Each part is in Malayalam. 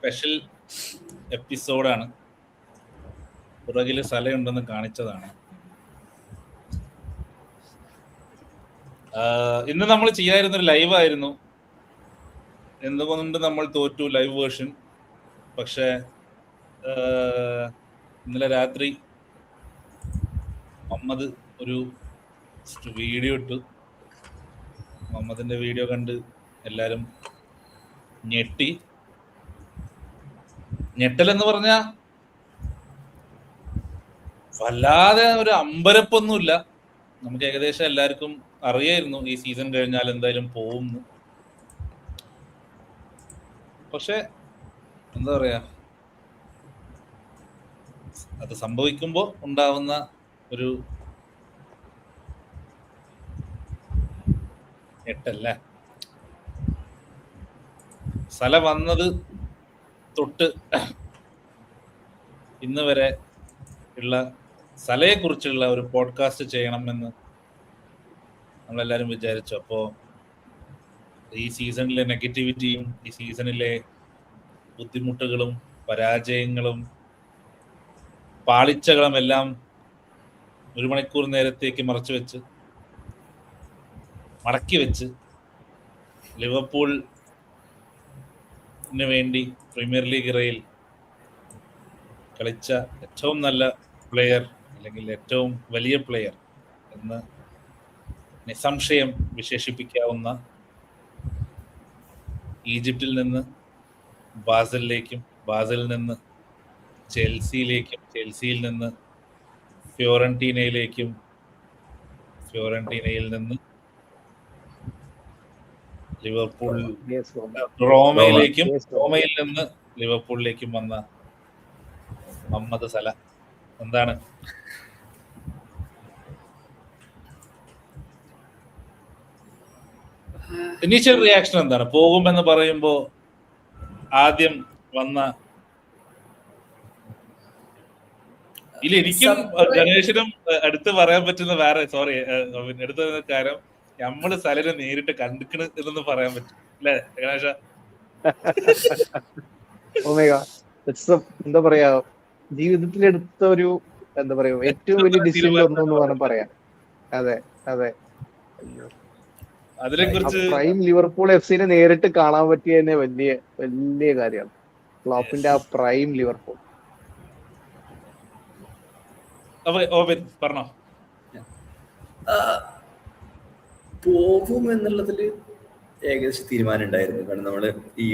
സ്പെഷ്യൽ എപ്പിസോഡാണ്. പുറകിൽ സ്ഥലമുണ്ടെന്ന് കാണിച്ചതാണ്. ഇന്ന് നമ്മൾ ചെയ്യാതിരുന്നൊരു ലൈവ് ആയിരുന്നു. എന്തുകൊണ്ട് നമ്മൾ തോറ്റു ലൈവ് വേർഷൻ. പക്ഷേ ഇന്നലെ രാത്രി മുഹമ്മദ് ഒരു വീഡിയോ ഇട്ടു. മുഹമ്മദിന്റെ വീഡിയോ കണ്ട് എല്ലാരും ഞെട്ടി. ഞെട്ടലെന്ന് പറഞ്ഞാൽ വല്ലാതെ ഒരു അമ്പരപ്പൊന്നുമില്ല. നമുക്ക് ഏകദേശം എല്ലാവർക്കും അറിയായിരുന്നു ഈ സീസൺ കഴിഞ്ഞാൽ എന്തായാലും പോകുന്നു. പക്ഷെ എന്താ പറയാ, അത് സംഭവിക്കുമ്പോൾ ഉണ്ടാവുന്ന ഒരു ഞെട്ടല്ലേ. സ്ഥലം വന്നത് തൊട്ട് ഇന്ന് വരെ ഉള്ള സ്ഥലയെ കുറിച്ചുള്ള ഒരു പോഡ്കാസ്റ്റ് ചെയ്യണമെന്ന് നമ്മളെല്ലാരും വിചാരിച്ചു. അപ്പോൾ ഈ സീസണിലെ നെഗറ്റിവിറ്റിയും ഈ സീസണിലെ ബുദ്ധിമുട്ടുകളും പരാജയങ്ങളും പാളിച്ചകളും എല്ലാം 1 മണിക്കൂർ നേരത്തേക്ക് മടക്കി വെച്ച് ലിവർപൂളിന് വേണ്ടി പ്രീമിയർ ലീഗ് ഇറയിൽ കളിച്ച ഏറ്റവും നല്ല പ്ലെയർ അല്ലെങ്കിൽ ഏറ്റവും വലിയ പ്ലെയർ എന്ന് നിസ്സംശയം വിശേഷിപ്പിക്കാവുന്ന ഈജിപ്തിൽ നിന്ന് ബാസലിലേക്കും, ബാസലിൽ നിന്ന് ചെൽസിയിലേക്കും, ചെൽസിയിൽ നിന്ന് ഫിയോറന്റീനയിലേക്കും, ഫിയോറന്റീനയിൽ നിന്ന് ലിവർപൂൾ, റോമയിലേക്കും, റോമയിൽ നിന്ന് ലിവർപൂളിലേക്കും വന്ന മുഹമ്മദ് സല. എന്താണ് ഇനീഷ്യൽ റിയാക്ഷൻ? എന്താണ് പോകുമെന്ന് പറയുമ്പോ ആദ്യം വന്ന എനിക്കും ഗണേശനും അടുത്ത് പറയാൻ പറ്റുന്ന വേറെ എടുത്ത കാര്യം നമ്മള് സലനെ നേരിട്ട് കണ്ടിക്കണ് എന്നൊന്ന് പറയാൻ പറ്റും അല്ലേ ഗണേശ? എന്താ പറയാ, ജീവിതത്തിലെടുത്ത ഒരു എന്താ പറയാ ഏറ്റവും വലിയ ഡിസിഷൻ ഒന്നെന്ന് വേണം പറയാം. അതെ അതെ, അതിനെക്കുറിച്ച് പ്രൈം ലിവർപൂൾ എഫ്സിനെ നേരിട്ട് കാണാൻ പറ്റിയ തന്നെ വലിയ വലിയ കാര്യമാണ്. ക്ലോപ്പിന്റെ ആ പ്രൈം ലിവർപൂൾ. പറഞ്ഞോ. പോകും എന്നുള്ളതില് ഏകദേശം തീരുമാനം ഉണ്ടായിരുന്നു. കാരണം നമ്മള് ഈ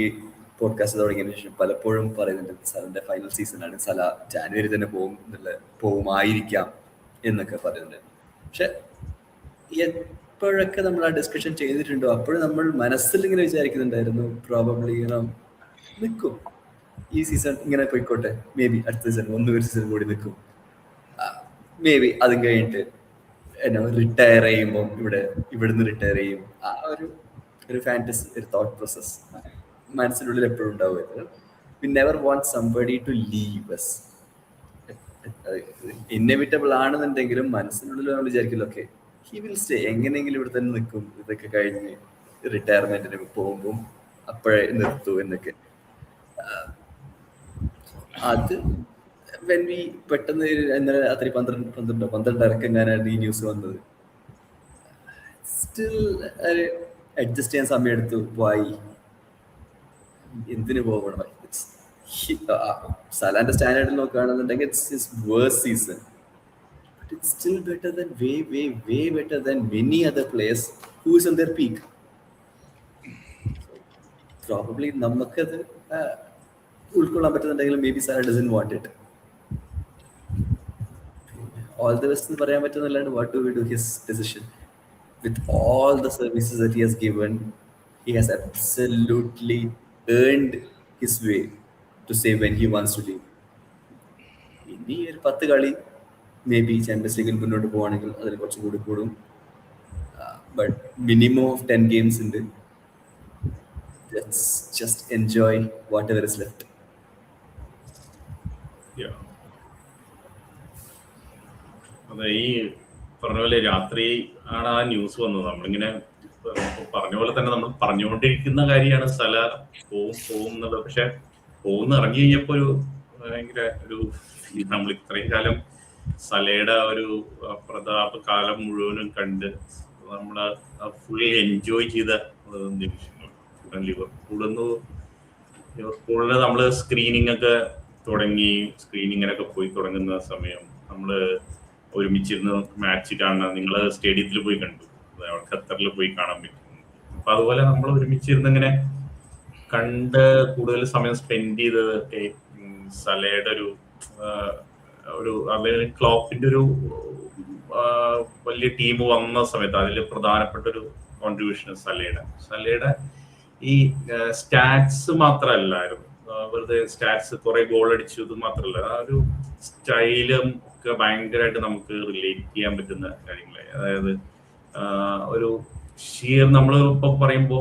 പോഡ്കാസ്റ്റ് തുടങ്ങിയതിനു ശേഷം പലപ്പോഴും പറയുന്നുണ്ട് സലന്റെ ഫൈനൽ സീസണാണ്, സല ജാനുവരി തന്നെ പോകുമായിരിക്കാം എന്നൊക്കെ പറയുന്നുണ്ട്. പക്ഷെ എപ്പോഴൊക്കെ നമ്മൾ ആ ഡിസ്കഷൻ ചെയ്തിട്ടുണ്ടോ അപ്പോഴും നമ്മൾ മനസ്സിൽ ഇങ്ങനെ വിചാരിക്കുന്നുണ്ടായിരുന്നു പ്രോബബ്ലി നിൽക്കും, ഈ സീസൺ ഇങ്ങനെ പോയിക്കോട്ടെ, മേ ബി അടുത്ത സീസൺ ഒരു സീസൺ കൂടി നിൽക്കും, മേ ബി അതും കഴിഞ്ഞിട്ട് റിട്ടയർ ചെയ്യുമ്പോൾ ഇവിടുന്ന് റിട്ടയർ ചെയ്യും. ആ ഒരു ഫാന്റസി, ഒരു തോട്ട് പ്രോസസ് മനസ്സിനുള്ളിൽ എപ്പോഴും ഉണ്ടാവുമായിരുന്നു. We never want somebody to leave us. Inevitable ആണെന്നുണ്ടെങ്കിലും മനസ്സിനുള്ളിൽ നമ്മൾ വിചാരിക്കില്ല ഓക്കെ ഹി വിൽ സ്റ്റേ, എങ്ങനെയെങ്കിലും ഇവിടെ തന്നെ നിൽക്കും, ഇതൊക്കെ കഴിഞ്ഞ് റിട്ടയർമെന്റിന് പോകുമ്പോൾ അപ്പോഴേ നിർത്തൂ എന്നൊക്കെ. അത് പെട്ടെന്ന് ഇന്നലെ രാത്രി 12 എങ്ങനെയാണ് ഈ ന്യൂസ് വന്നത്. സ്റ്റിൽ അഡ്ജസ്റ്റ് ചെയ്യാൻ സമയം എടുത്തു. പോയി എന്തിനു പോകണം? സലാന്റെ സ്റ്റാൻഡേർഡിൽ നോക്കുകയാണെന്നുണ്ടെങ്കിൽ it's worse season, but it's still better than way better than many other players who is on their peak. Probably നമുക്കത് ഉൾക്കൊള്ളാൻ പറ്റുന്നുണ്ടെങ്കിലും maybe Salah doesn't want it. all the best എന്ന് പറയാൻ പറ്റുന്നല്ലാണ്ട് what do we do? His decision with all the services that he has given, he has absolutely earned his way to say when he wants to leave. ഇനി ഒരു 10 കളി മേ ബി ചാമ്പ്യൻസ് ലീഗിൽ മുന്നോട്ട് പോവാണെങ്കിൽ അതിൽ കുറച്ചും കൂടി കൂടും. ബട്ട് മിനിമം ഓഫ് 10 games ഉണ്ട്. Let's just enjoy whatever is left. അതെ, ഈ പറഞ്ഞ പോലെ രാത്രി ആണ് ആ ന്യൂസ് വന്നത്. നമ്മളിങ്ങനെ പറഞ്ഞ പോലെ തന്നെ നമ്മൾ പറഞ്ഞുകൊണ്ടിരിക്കുന്ന കാര്യമാണ് സല പോവും എന്നുള്ളത്. പക്ഷെ ഇറങ്ങി കഴിഞ്ഞപ്പോ ഒരു ഭയങ്കര ഒരു നമ്മൾ ഇത്രയും കാലം സലയുടെ ഒരു പ്രതാപ കാലം മുഴുവനും കണ്ട് നമ്മള് ഫുള്ളി എൻജോയ് ചെയ്ത നിമിഷങ്ങൾ. ലിവർപൂളില് നമ്മള് സ്ക്രീനിങ് ഒക്കെ തുടങ്ങി, സ്ക്രീനിങ്ങിനൊക്കെ പോയി തുടങ്ങുന്ന സമയം നമ്മള് ഒരുമിച്ചിരുന്ന് മാച്ച് കാണുന്ന, നിങ്ങള് സ്റ്റേഡിയത്തിൽ പോയി കണ്ടു, ഖത്തറിൽ പോയി കാണാൻ പറ്റും. അപ്പൊ അതുപോലെ നമ്മൾ ഒരുമിച്ചിരുന്ന് ഇങ്ങനെ കണ്ട് കൂടുതൽ സമയം സ്പെൻഡ് ചെയ്തതൊക്കെ സലയുടെ ഒരു അതായത് ക്ലോപ്പിന്റെ ഒരു വലിയ ടീം വന്ന സമയത്ത് അതിൽ പ്രധാനപ്പെട്ട ഒരു കോൺട്രിബ്യൂഷൻ സലയുടെ ഈ സ്റ്റാറ്റ്സ് മാത്രമല്ലായിരുന്നു, വെറുതെ സ്റ്റാറ്റ്സ് കുറെ ഗോൾ അടിച്ചു ഇത് മാത്രമല്ല, ആ ഒരു സ്റ്റൈലും ഒക്കെ ഭയങ്കരമായിട്ട് നമുക്ക് റിലേറ്റ് ചെയ്യാൻ പറ്റുന്ന കാര്യങ്ങളെ. അതായത് ഒരു ഷീർ നമ്മൾ ഇപ്പൊ പറയുമ്പോ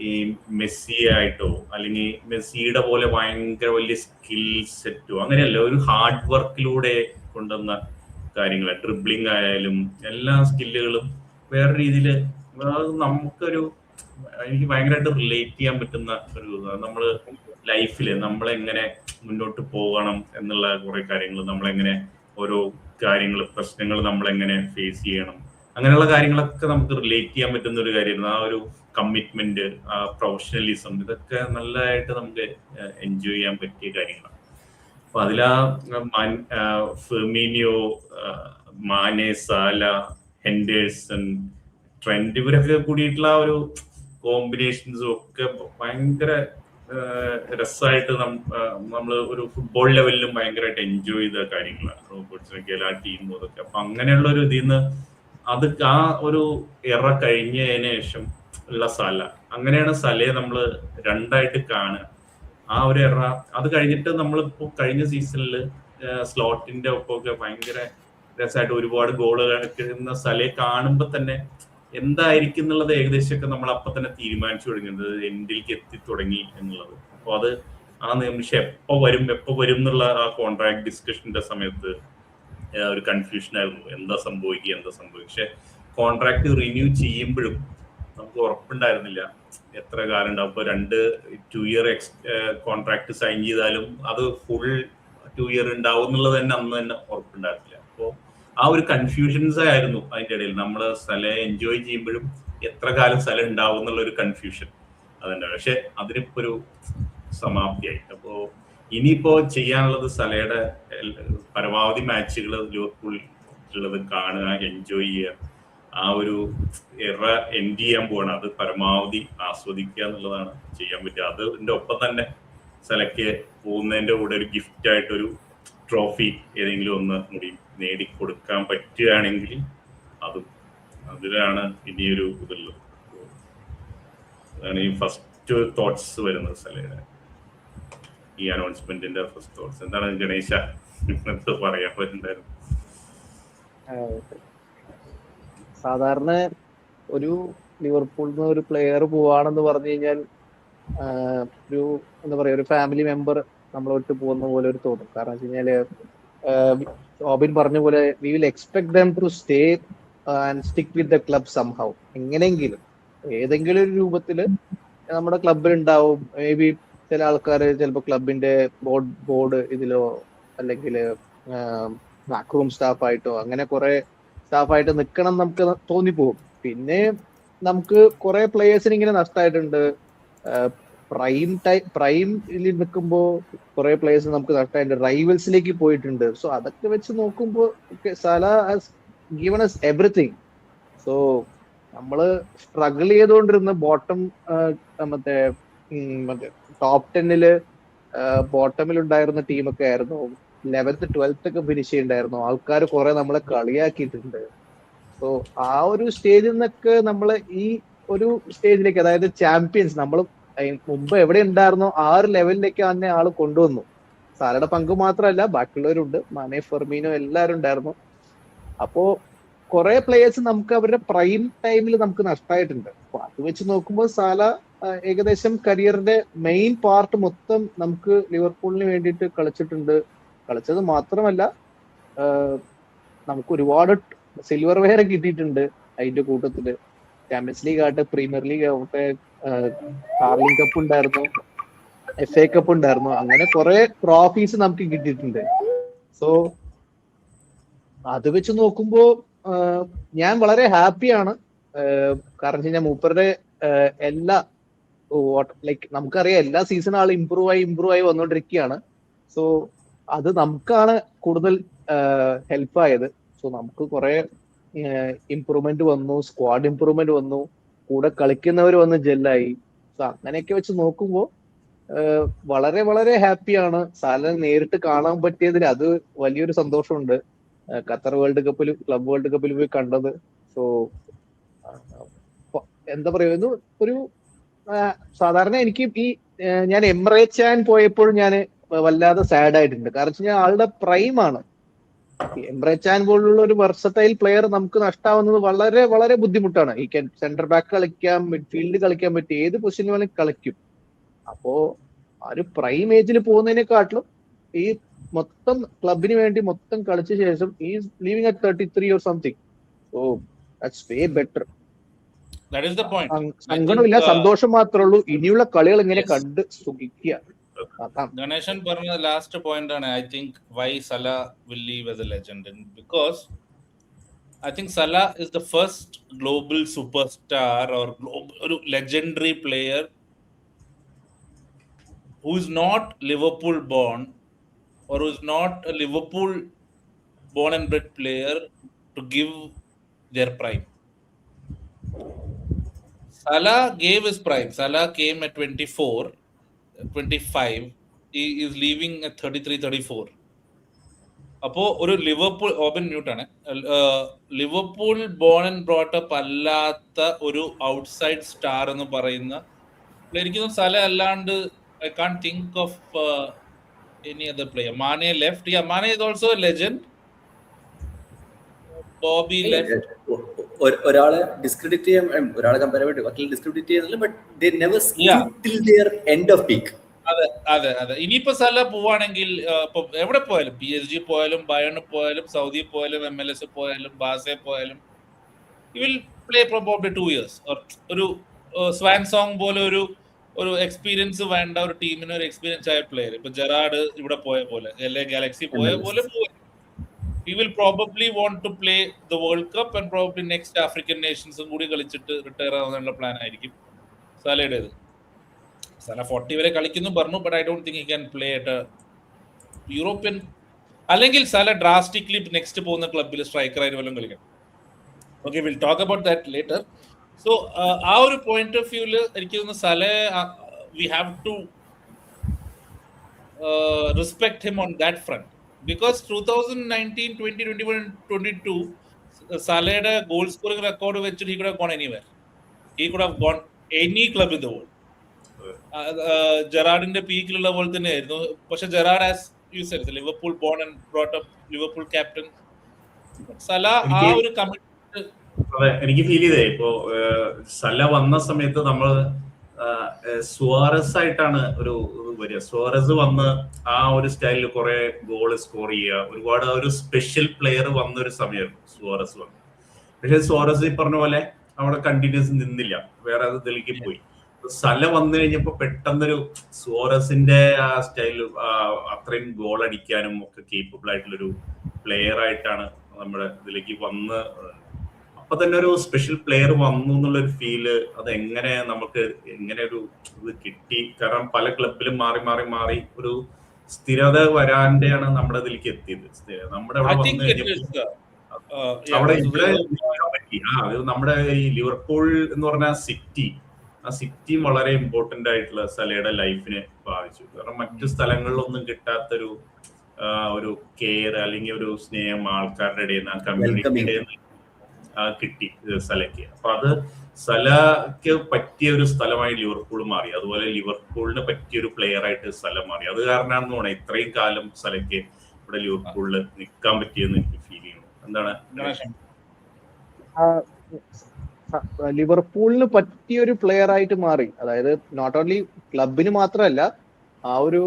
ഈ മെസ്സി ആയിട്ടോ അല്ലെങ്കിൽ മെസ്സിയുടെ പോലെ ഭയങ്കര വലിയ സ്കിൽ സെറ്റോ അങ്ങനെയല്ല, ഒരു ഹാർഡ് വർക്കിലൂടെ കൊണ്ടുവന്ന കാര്യങ്ങൾ, ഡ്രിബ്ലിംഗ് ആയാലും എല്ലാ സ്കില്ലുകളും വേറെ രീതിയിൽ നമുക്കൊരു എനിക്ക് ഭയങ്കരമായിട്ട് റിലേറ്റ് ചെയ്യാൻ പറ്റുന്ന ഒരു നമ്മള് ലൈഫില് നമ്മളെങ്ങനെ മുന്നോട്ട് പോകണം എന്നുള്ള കുറെ കാര്യങ്ങൾ, നമ്മളെങ്ങനെ ഓരോ കാര്യങ്ങൾ പ്രശ്നങ്ങൾ നമ്മളെങ്ങനെ ഫേസ് ചെയ്യണം, അങ്ങനെയുള്ള കാര്യങ്ങളൊക്കെ നമുക്ക് റിലേറ്റ് ചെയ്യാൻ പറ്റുന്ന ഒരു കാര്യമായിരുന്നു. ആ ഒരു കമ്മിറ്റ്മെന്റ്, ആ പ്രൊഫഷണലിസം, ഇതൊക്കെ നല്ലതായിട്ട് നമുക്ക് എൻജോയ് ചെയ്യാൻ പറ്റിയ കാര്യങ്ങളാണ്. അപ്പൊ അതിലാ ഫെർമീനിയോ, മാനെ, സാല, ഹെൻഡേഴ്സൺ, ട്രെൻഡ് ഇവരൊക്കെ കൂടിയിട്ടുള്ള ആ ഒരു കോമ്പിനേഷൻസും ഒക്കെ ഭയങ്കര രസമായിട്ട് നമ്മള് ഒരു ഫുട്ബോൾ ലെവലിലും ഭയങ്കരമായിട്ട് എൻജോയ് ചെയ്ത കാര്യങ്ങളാണ്. റോബോട്ട്സിനൊക്കെ എല്ലാ ടീമും അതൊക്കെ. അപ്പൊ അങ്ങനെയുള്ള ഒരു ഇതിൽ നിന്ന് അത് ആ ഒരു എറ കഴിഞ്ഞതിന് ശേഷം ഉള്ള സല, അങ്ങനെയാണ് സലയെ നമ്മൾ രണ്ടായിട്ട് കാണുക. ആ ഒരു എറ അത് കഴിഞ്ഞിട്ട് നമ്മളിപ്പോ കഴിഞ്ഞ സീസണിൽ സ്ലോട്ടിന്റെ ഒപ്പമൊക്കെ ഭയങ്കര രസമായിട്ട് ഒരുപാട് ഗോളുകൾ എടുക്കുന്ന സലയെ കാണുമ്പോൾ തന്നെ എന്തായിരിക്കും എന്നുള്ളത് ഏകദേശമൊക്കെ നമ്മൾ അപ്പൊ തന്നെ തീരുമാനിച്ചു തുടങ്ങുന്നത് എൻഡിലേക്ക് എത്തി തുടങ്ങി എന്നുള്ളത്. അപ്പൊ അത് ആ നിമിഷം എപ്പോ വരും എന്നുള്ള ആ കോൺട്രാക്ട് ഡിസ്കഷന്റെ സമയത്ത് ഒരു കൺഫ്യൂഷൻ ആയിരുന്നു, എന്താ സംഭവിക്കുക. പക്ഷെ കോൺട്രാക്ട് റിന്യൂ ചെയ്യുമ്പോഴും നമുക്ക് ഉറപ്പുണ്ടായിരുന്നില്ല എത്ര കാലം ഉണ്ടാവും. ഇപ്പൊ 2 ഇയർ കോൺട്രാക്ട് സൈൻ ചെയ്താലും അത് ഫുൾ 2 ഇയർ ഉണ്ടാവും എന്നുള്ളത് തന്നെ അന്ന് തന്നെ ഉറപ്പുണ്ടായിരുന്നില്ല. അപ്പോൾ ആ ഒരു കൺഫ്യൂഷൻസ് ആയിരുന്നു അതിന്റെ ഇടയിൽ. നമ്മള് സ്ഥലം എൻജോയ് ചെയ്യുമ്പോഴും എത്ര കാലം സ്ഥലം ഉണ്ടാവും എന്നുള്ള ഒരു കൺഫ്യൂഷൻ അതുണ്ട്. പക്ഷെ അതിനിപ്പോ ഒരു സമാപ്തിയായി. അപ്പോ ഇനിയിപ്പോ ചെയ്യാനുള്ളത് സലയുടെ പരമാവധി മാച്ചുകൾ ലിവർപൂളിലുള്ളത് കാണുക, എൻജോയ് ചെയ്യുക, ആ ഒരു എറ എൻഡ് ചെയ്യാൻ പോകണം, അത് പരമാവധി ആസ്വദിക്കുക എന്നുള്ളതാണ് ചെയ്യാൻ പറ്റുക. അതിന്റെ ഒപ്പം തന്നെ സലയ്ക്ക് പോകുന്നതിന്റെ കൂടെ ഒരു ഗിഫ്റ്റ് ആയിട്ടൊരു ട്രോഫി ഏതെങ്കിലും ഒന്ന് കൂടി നേടിക്കൊടുക്കാൻ പറ്റുകയാണെങ്കിൽ അതിലാണ് ഇനിയൊരു ഇതുള്ളത്. അതാണ് ഈ ഫസ്റ്റ് തോട്ട്സ് വരുന്നത് സലയുടെ ഈ അനൗൺസ്മെന്റിന്റെ ഫസ്റ്റ് തോട്ട്സ്. എന്താണ് ഗണേശ പറയാൻ പറ്റുന്നുണ്ടായിരുന്നു? സാധാരണ ഒരു ലിവർപൂളിൽ നിന്ന് ഒരു പ്ലെയർ പോവാണെന്ന് പറഞ്ഞു കഴിഞ്ഞാൽ ഒരു എന്താ പറയാ, ഒരു ഫാമിലി മെമ്പർ നമ്മളോട്ട് പോകുന്ന പോലെ ഒരു തോന്നും. കാരണം വെച്ച് കഴിഞ്ഞാല് ഓബിൻ പറഞ്ഞ പോലെ we will expect them to stay and stick with the club somehow. എങ്ങനെയെങ്കിലും ഏതെങ്കിലും ഒരു രൂപത്തില് നമ്മുടെ ക്ലബിൽ ഉണ്ടാവും. മേ ബി ചില ആൾക്കാർ ചിലപ്പോൾ ക്ലബിന്റെ ബോർഡ് ഇതിലോ അല്ലെങ്കിൽ ബാക്ക് റൂം സ്റ്റാഫായിട്ടോ അങ്ങനെ കുറെ സ്റ്റാഫായിട്ട് നിൽക്കണം നമുക്ക് തോന്നിപ്പോകും. പിന്നെ നമുക്ക് കുറെ പ്ലേയേഴ്സിന് ഇങ്ങനെ നഷ്ടമായിട്ടുണ്ട്. പ്രൈമിൽ നിൽക്കുമ്പോൾ കുറെ പ്ലേയേഴ്സ് നമുക്ക് നഷ്ടമായിട്ടുണ്ട്, റൈവൽസിലേക്ക് പോയിട്ടുണ്ട്. സോ അതൊക്കെ വെച്ച് നോക്കുമ്പോൾ Salah has given us everything. So നമ്മള് സ്ട്രഗിൾ ചെയ്തുകൊണ്ടിരുന്ന മറ്റേ ടോപ്പ് 10 ബോട്ടമിൽ ഉണ്ടായിരുന്ന ടീമൊക്കെ ആയിരുന്നു. 11th 12th ഒക്കെ ഫിനിഷ് ചെയ്യണ്ടായിരുന്നു. ആൾക്കാർ കുറെ നമ്മളെ കളിയാക്കിയിട്ടുണ്ട്. സോ ആ ഒരു സ്റ്റേജിൽ നിന്നൊക്കെ നമ്മള് ഈ ഒരു സ്റ്റേജിലേക്ക്, അതായത് ചാമ്പ്യൻസ്, നമ്മൾ മുമ്പ് എവിടെ ഉണ്ടായിരുന്നോ ആ ഒരു ലെവലിലേക്ക് തന്നെ ആള് കൊണ്ടുവന്നു. സാലയുടെ പങ്ക് മാത്രമല്ല, ബാക്കിയുള്ളവരുണ്ട്, മാനെ, ഫെർമീനോ എല്ലാവരും ഉണ്ടായിരുന്നു. അപ്പോ കുറെ പ്ലേയേഴ്സ് നമുക്ക് അവരുടെ പ്രൈം ടൈമിൽ നമുക്ക് നഷ്ടമായിട്ടുണ്ട്. അപ്പൊ അത് വെച്ച് നോക്കുമ്പോൾ സാല ഏകദേശം കരിയറിന്റെ മെയിൻ പാർട്ട് മൊത്തം നമുക്ക് ലിവർപൂളിന് വേണ്ടിയിട്ട് കളിച്ചിട്ടുണ്ട്. കളിച്ചത് മാത്രമല്ല, നമുക്ക് ഒരുപാട് സിൽവർ വെയർ കിട്ടിയിട്ടുണ്ട്. അതിന്റെ കൂട്ടത്തില് ചാമ്പ്യൻസ് ലീഗ് ആവട്ടെ, പ്രീമിയർ ലീഗ് ആവട്ടെ, കാർലിംഗ് കപ്പ് ഉണ്ടായിരുന്നു. FA കപ്പ് ഉണ്ടായിരുന്നു. അങ്ങനെ കുറെ ട്രോഫീസ് നമുക്ക് കിട്ടിയിട്ടുണ്ട്. സോ അത് വെച്ച് നോക്കുമ്പോ ഞാൻ വളരെ ഹാപ്പിയാണ്. കാരണം വെച്ച് കഴിഞ്ഞാൽ മൂപ്പരുടെ എല്ലാ ലൈക്ക് നമുക്കറിയാം എല്ലാ സീസണും ആൾ ഇമ്പ്രൂവ് ആയി വന്നുകൊണ്ടിരിക്കുകയാണ്. സോ അത് നമുക്കാണ് കൂടുതൽ ഹെൽപ്പ് ആയത്. സോ നമുക്ക് കുറെ ഇമ്പ്രൂവ്മെന്റ് വന്നു, സ്ക്വാഡ് ഇമ്പ്രൂവ്മെന്റ് വന്നു, കൂടെ കളിക്കുന്നവർ വന്ന് ജെല്ലായി. സോ അങ്ങനെയൊക്കെ വെച്ച് നോക്കുമ്പോൾ വളരെ വളരെ ഹാപ്പിയാണ്. സാലനെ നേരിട്ട് കാണാൻ പറ്റിയതിൽ അത് വലിയൊരു സന്തോഷമുണ്ട്. ഖത്തർ വേൾഡ് കപ്പിൽ, ക്ലബ് വേൾഡ് കപ്പിൽ പോയി കണ്ടത്. സോ എന്താ പറയുന്നു, ഒരു സാധാരണ എനിക്ക് ഈ ഞാൻ എംറേറ്റ് ചാൻ പോയപ്പോൾ ഞാൻ വല്ലാതെ സാഡ് ആയിട്ടുണ്ട്. കാരണം വെച്ച് കഴിഞ്ഞാൽ ആളുടെ പ്രൈം ആണ്. എംറേറ്റ് ചാൻ പോലുള്ള ഒരു വെർസറ്റൈൽ പ്ലെയർ നമുക്ക് നഷ്ടാവുന്നത് വളരെ വളരെ ബുദ്ധിമുട്ടാണ്. ഈ സെന്റർ ബാക്ക് കളിക്കാം, മിഡ്ഫീൽഡ് കളിക്കാൻ പറ്റും, ഏത് പൊസിഷനിൽ വേണമെങ്കിൽ കളിക്കും. അപ്പോ ആ ഒരു പ്രൈം ഏജിൽ പോകുന്നതിനെക്കാട്ടിലും ഈ മൊത്തം ക്ലബിന് വേണ്ടി മൊത്തം കളിച്ച ശേഷം ഈ leaving at 33 or something. So that's way better. That is the point. സങ്കടമില്ല, സന്തോഷം മാത്രമേ ഉള്ളൂ. ഇനിയുള്ള കളികൾ ഇങ്ങനെ കണ്ട് സുഖിക്കുക. Ganeshan പറഞ്ഞ ലാസ്റ്റ് പോയിന്റ് ആണ്. I think why Salah will leave as a legend, and because I think Salah is the first global superstar or legendary player who is not Liverpool born or who is not a Liverpool born and bred player to give their prime. Salah gave his prime. Salah came at 24, 25. He is leaving at 33, 34. അപ്പോൾ ഒരു ലിവർപൂൾ ഓപ്പൺ മ്യൂട്ടാണ്, Liverpool born and brought up അല്ലാത്ത ഒരു ഔട്ട്സൈഡ് സ്റ്റാർ എന്ന് പറയുന്ന എനിക്ക് സല അല്ലാണ്ട് I can't think of any other player. Mane left. Yeah, Mane is also a legend. Bobby left. ഒരാളെ ഡിസ്ക്രെഡിറ്റ് ചെയ്യാൻ, ഒരാളെ കമ്പാരിറ്റീവ് ഡിസ്ക്രെഡിറ്റ് ചെയ്യുന്നില്ല, but they never till their end of peak. അതെ. ഇനിയിപ്പോ സല പോവാണെങ്കിൽ ഇപ്പൊ എവിടെ പോയാലും, PSG പോയാലും, ബയൺ പോയാലും, സൗദി പോയാലും, MLS പോയാലും, ബാസെ പോയാലും, he will play probably 2 years. ഒരു സ്വാൻ സോങ് പോലെ ഒരു എക്സ്പീരിയൻസ് വേണ്ട ഒരു ടീമിന് ഒരു എക്സ്പീരിയൻസ് ആയ പ്ലെയർ. ഇപ്പൊ ജെറാർഡ് ഇവിടെ പോയ പോലെ, LA ഗാലക്സി പോയ പോലെ he will probably want to play the World Cup and probably next African nations കൂടി കളിച്ചിട്ട് റിട്ടയർ ആവാനുള്ള പ്ലാൻ ആയിരിക്കും സലയുടേത്. സല 40 വരെ കളിക്കുന്നു പറഞ്ഞു, but I don't think he can play at European. അല്ലെങ്കിൽ സല ഡ്രാസ്റ്റിക്കലി നെക്സ്റ്റ് പോകുന്ന ക്ലബിൽ സ്ട്രൈക്കറായിട്ട് വല്ലതും കളിക്കണം. Okay, will talk about that later. So ആ ഒരു പോയിന്റ് ഓഫ് വ്യൂല് എനിക്ക് തോന്നുന്നു Salah we have to respect him on that front. Because 2019, 20, 21, 22, Salah's goal scoring record which he could have gone anywhere. He could have gone any club in the world. Gerrard's peak level തന്നെ ആയിരുന്നു. പക്ഷെ Gerrard, as you said, is a Liverpool born and brought up Liverpool captain. Salah ആ ഒരു കമ്മിറ്റ്മെന്റ് എനിക്ക് ഫീൽ ചെയ്തേ. ഇപ്പോ സല വന്ന സമയത്ത് നമ്മൾ സുവാറസ് ആയിട്ടാണ് ഒരു വരിക. സുവാറസ് വന്ന് ആ ഒരു സ്റ്റൈലിൽ കുറെ ഗോൾ സ്കോർ ചെയ്യുക, ഒരുപാട് ഒരു സ്പെഷ്യൽ പ്ലെയർ വന്ന ഒരു സമയമായിരുന്നു സുവാറസ് വന്നു. പക്ഷെ സുവാറസ് ഈ പറഞ്ഞ പോലെ അവിടെ കണ്ടിന്യൂസ് നിന്നില്ല, വേറെ ഇതിലേക്ക് പോയി. സല വന്നു കഴിഞ്ഞപ്പോ പെട്ടെന്നൊരു സുവാറസിന്റെ ആ സ്റ്റൈല് അത്രയും ഗോൾ അടിക്കാനും ഒക്കെ കേപ്പബിൾ ആയിട്ടുള്ളൊരു പ്ലെയർ ആയിട്ടാണ് നമ്മുടെ ഇതിലേക്ക് വന്ന്. അപ്പൊ തന്നെ ഒരു സ്പെഷ്യൽ പ്ലെയർ വന്നു എന്നുള്ളൊരു ഫീല്, അത് എങ്ങനെ നമുക്ക് എങ്ങനെ ഒരു ഇത് കിട്ടി? കാരണം പല ക്ലബിലും മാറി മാറി മാറി ഒരു സ്ഥിരത വരാണ്ടാണ് നമ്മുടെ ഇതിലേക്ക് എത്തിയത്. നമ്മുടെ അവിടെ വന്നു കഴിഞ്ഞപ്പോൾ അവിടെ ഇവിടെ പറ്റി. നമ്മുടെ ഈ ലിവർപൂൾ എന്ന് പറഞ്ഞ സിറ്റി, ആ സിറ്റി വളരെ ഇമ്പോർട്ടന്റ് ആയിട്ടുള്ള സലയുടെ ലൈഫിനെ ബാധിച്ചു. കാരണം മറ്റു സ്ഥലങ്ങളിലൊന്നും കിട്ടാത്തൊരു ഒരു കെയർ അല്ലെങ്കിൽ ഒരു സ്നേഹം ആൾക്കാരുടെ ഇടയിൽ നിന്ന്, ആ കമ്മ്യൂണിറ്റിയുടെ കിട്ടി സലയ്ക്ക്. അപ്പൊ അത് സലക്ക് പറ്റിയ ഒരു സ്ഥലമായി ലിവർപൂൾ മാറി. അതുപോലെ ലിവർപൂളിന് പറ്റിയ ഒരു പ്ലെയർ ആയിട്ട് സല മാറി. അത് കാരണമാണെന്ന് തോന്നുന്നത് ഇത്രയും കാലം സലയ്ക്ക് ഇവിടെ ലിവർപൂളിൽ നിൽക്കാൻ പറ്റിയെന്ന് എനിക്ക് ഫീൽ ചെയ്യുന്നു. എന്താണ് ലിവർപൂളിന് പറ്റിയ ഒരു പ്ലെയർ ആയിട്ട് മാറി. അതായത് നോട്ട് ഓൺലി ക്ലബിന് മാത്രമല്ല, ആ ഒരു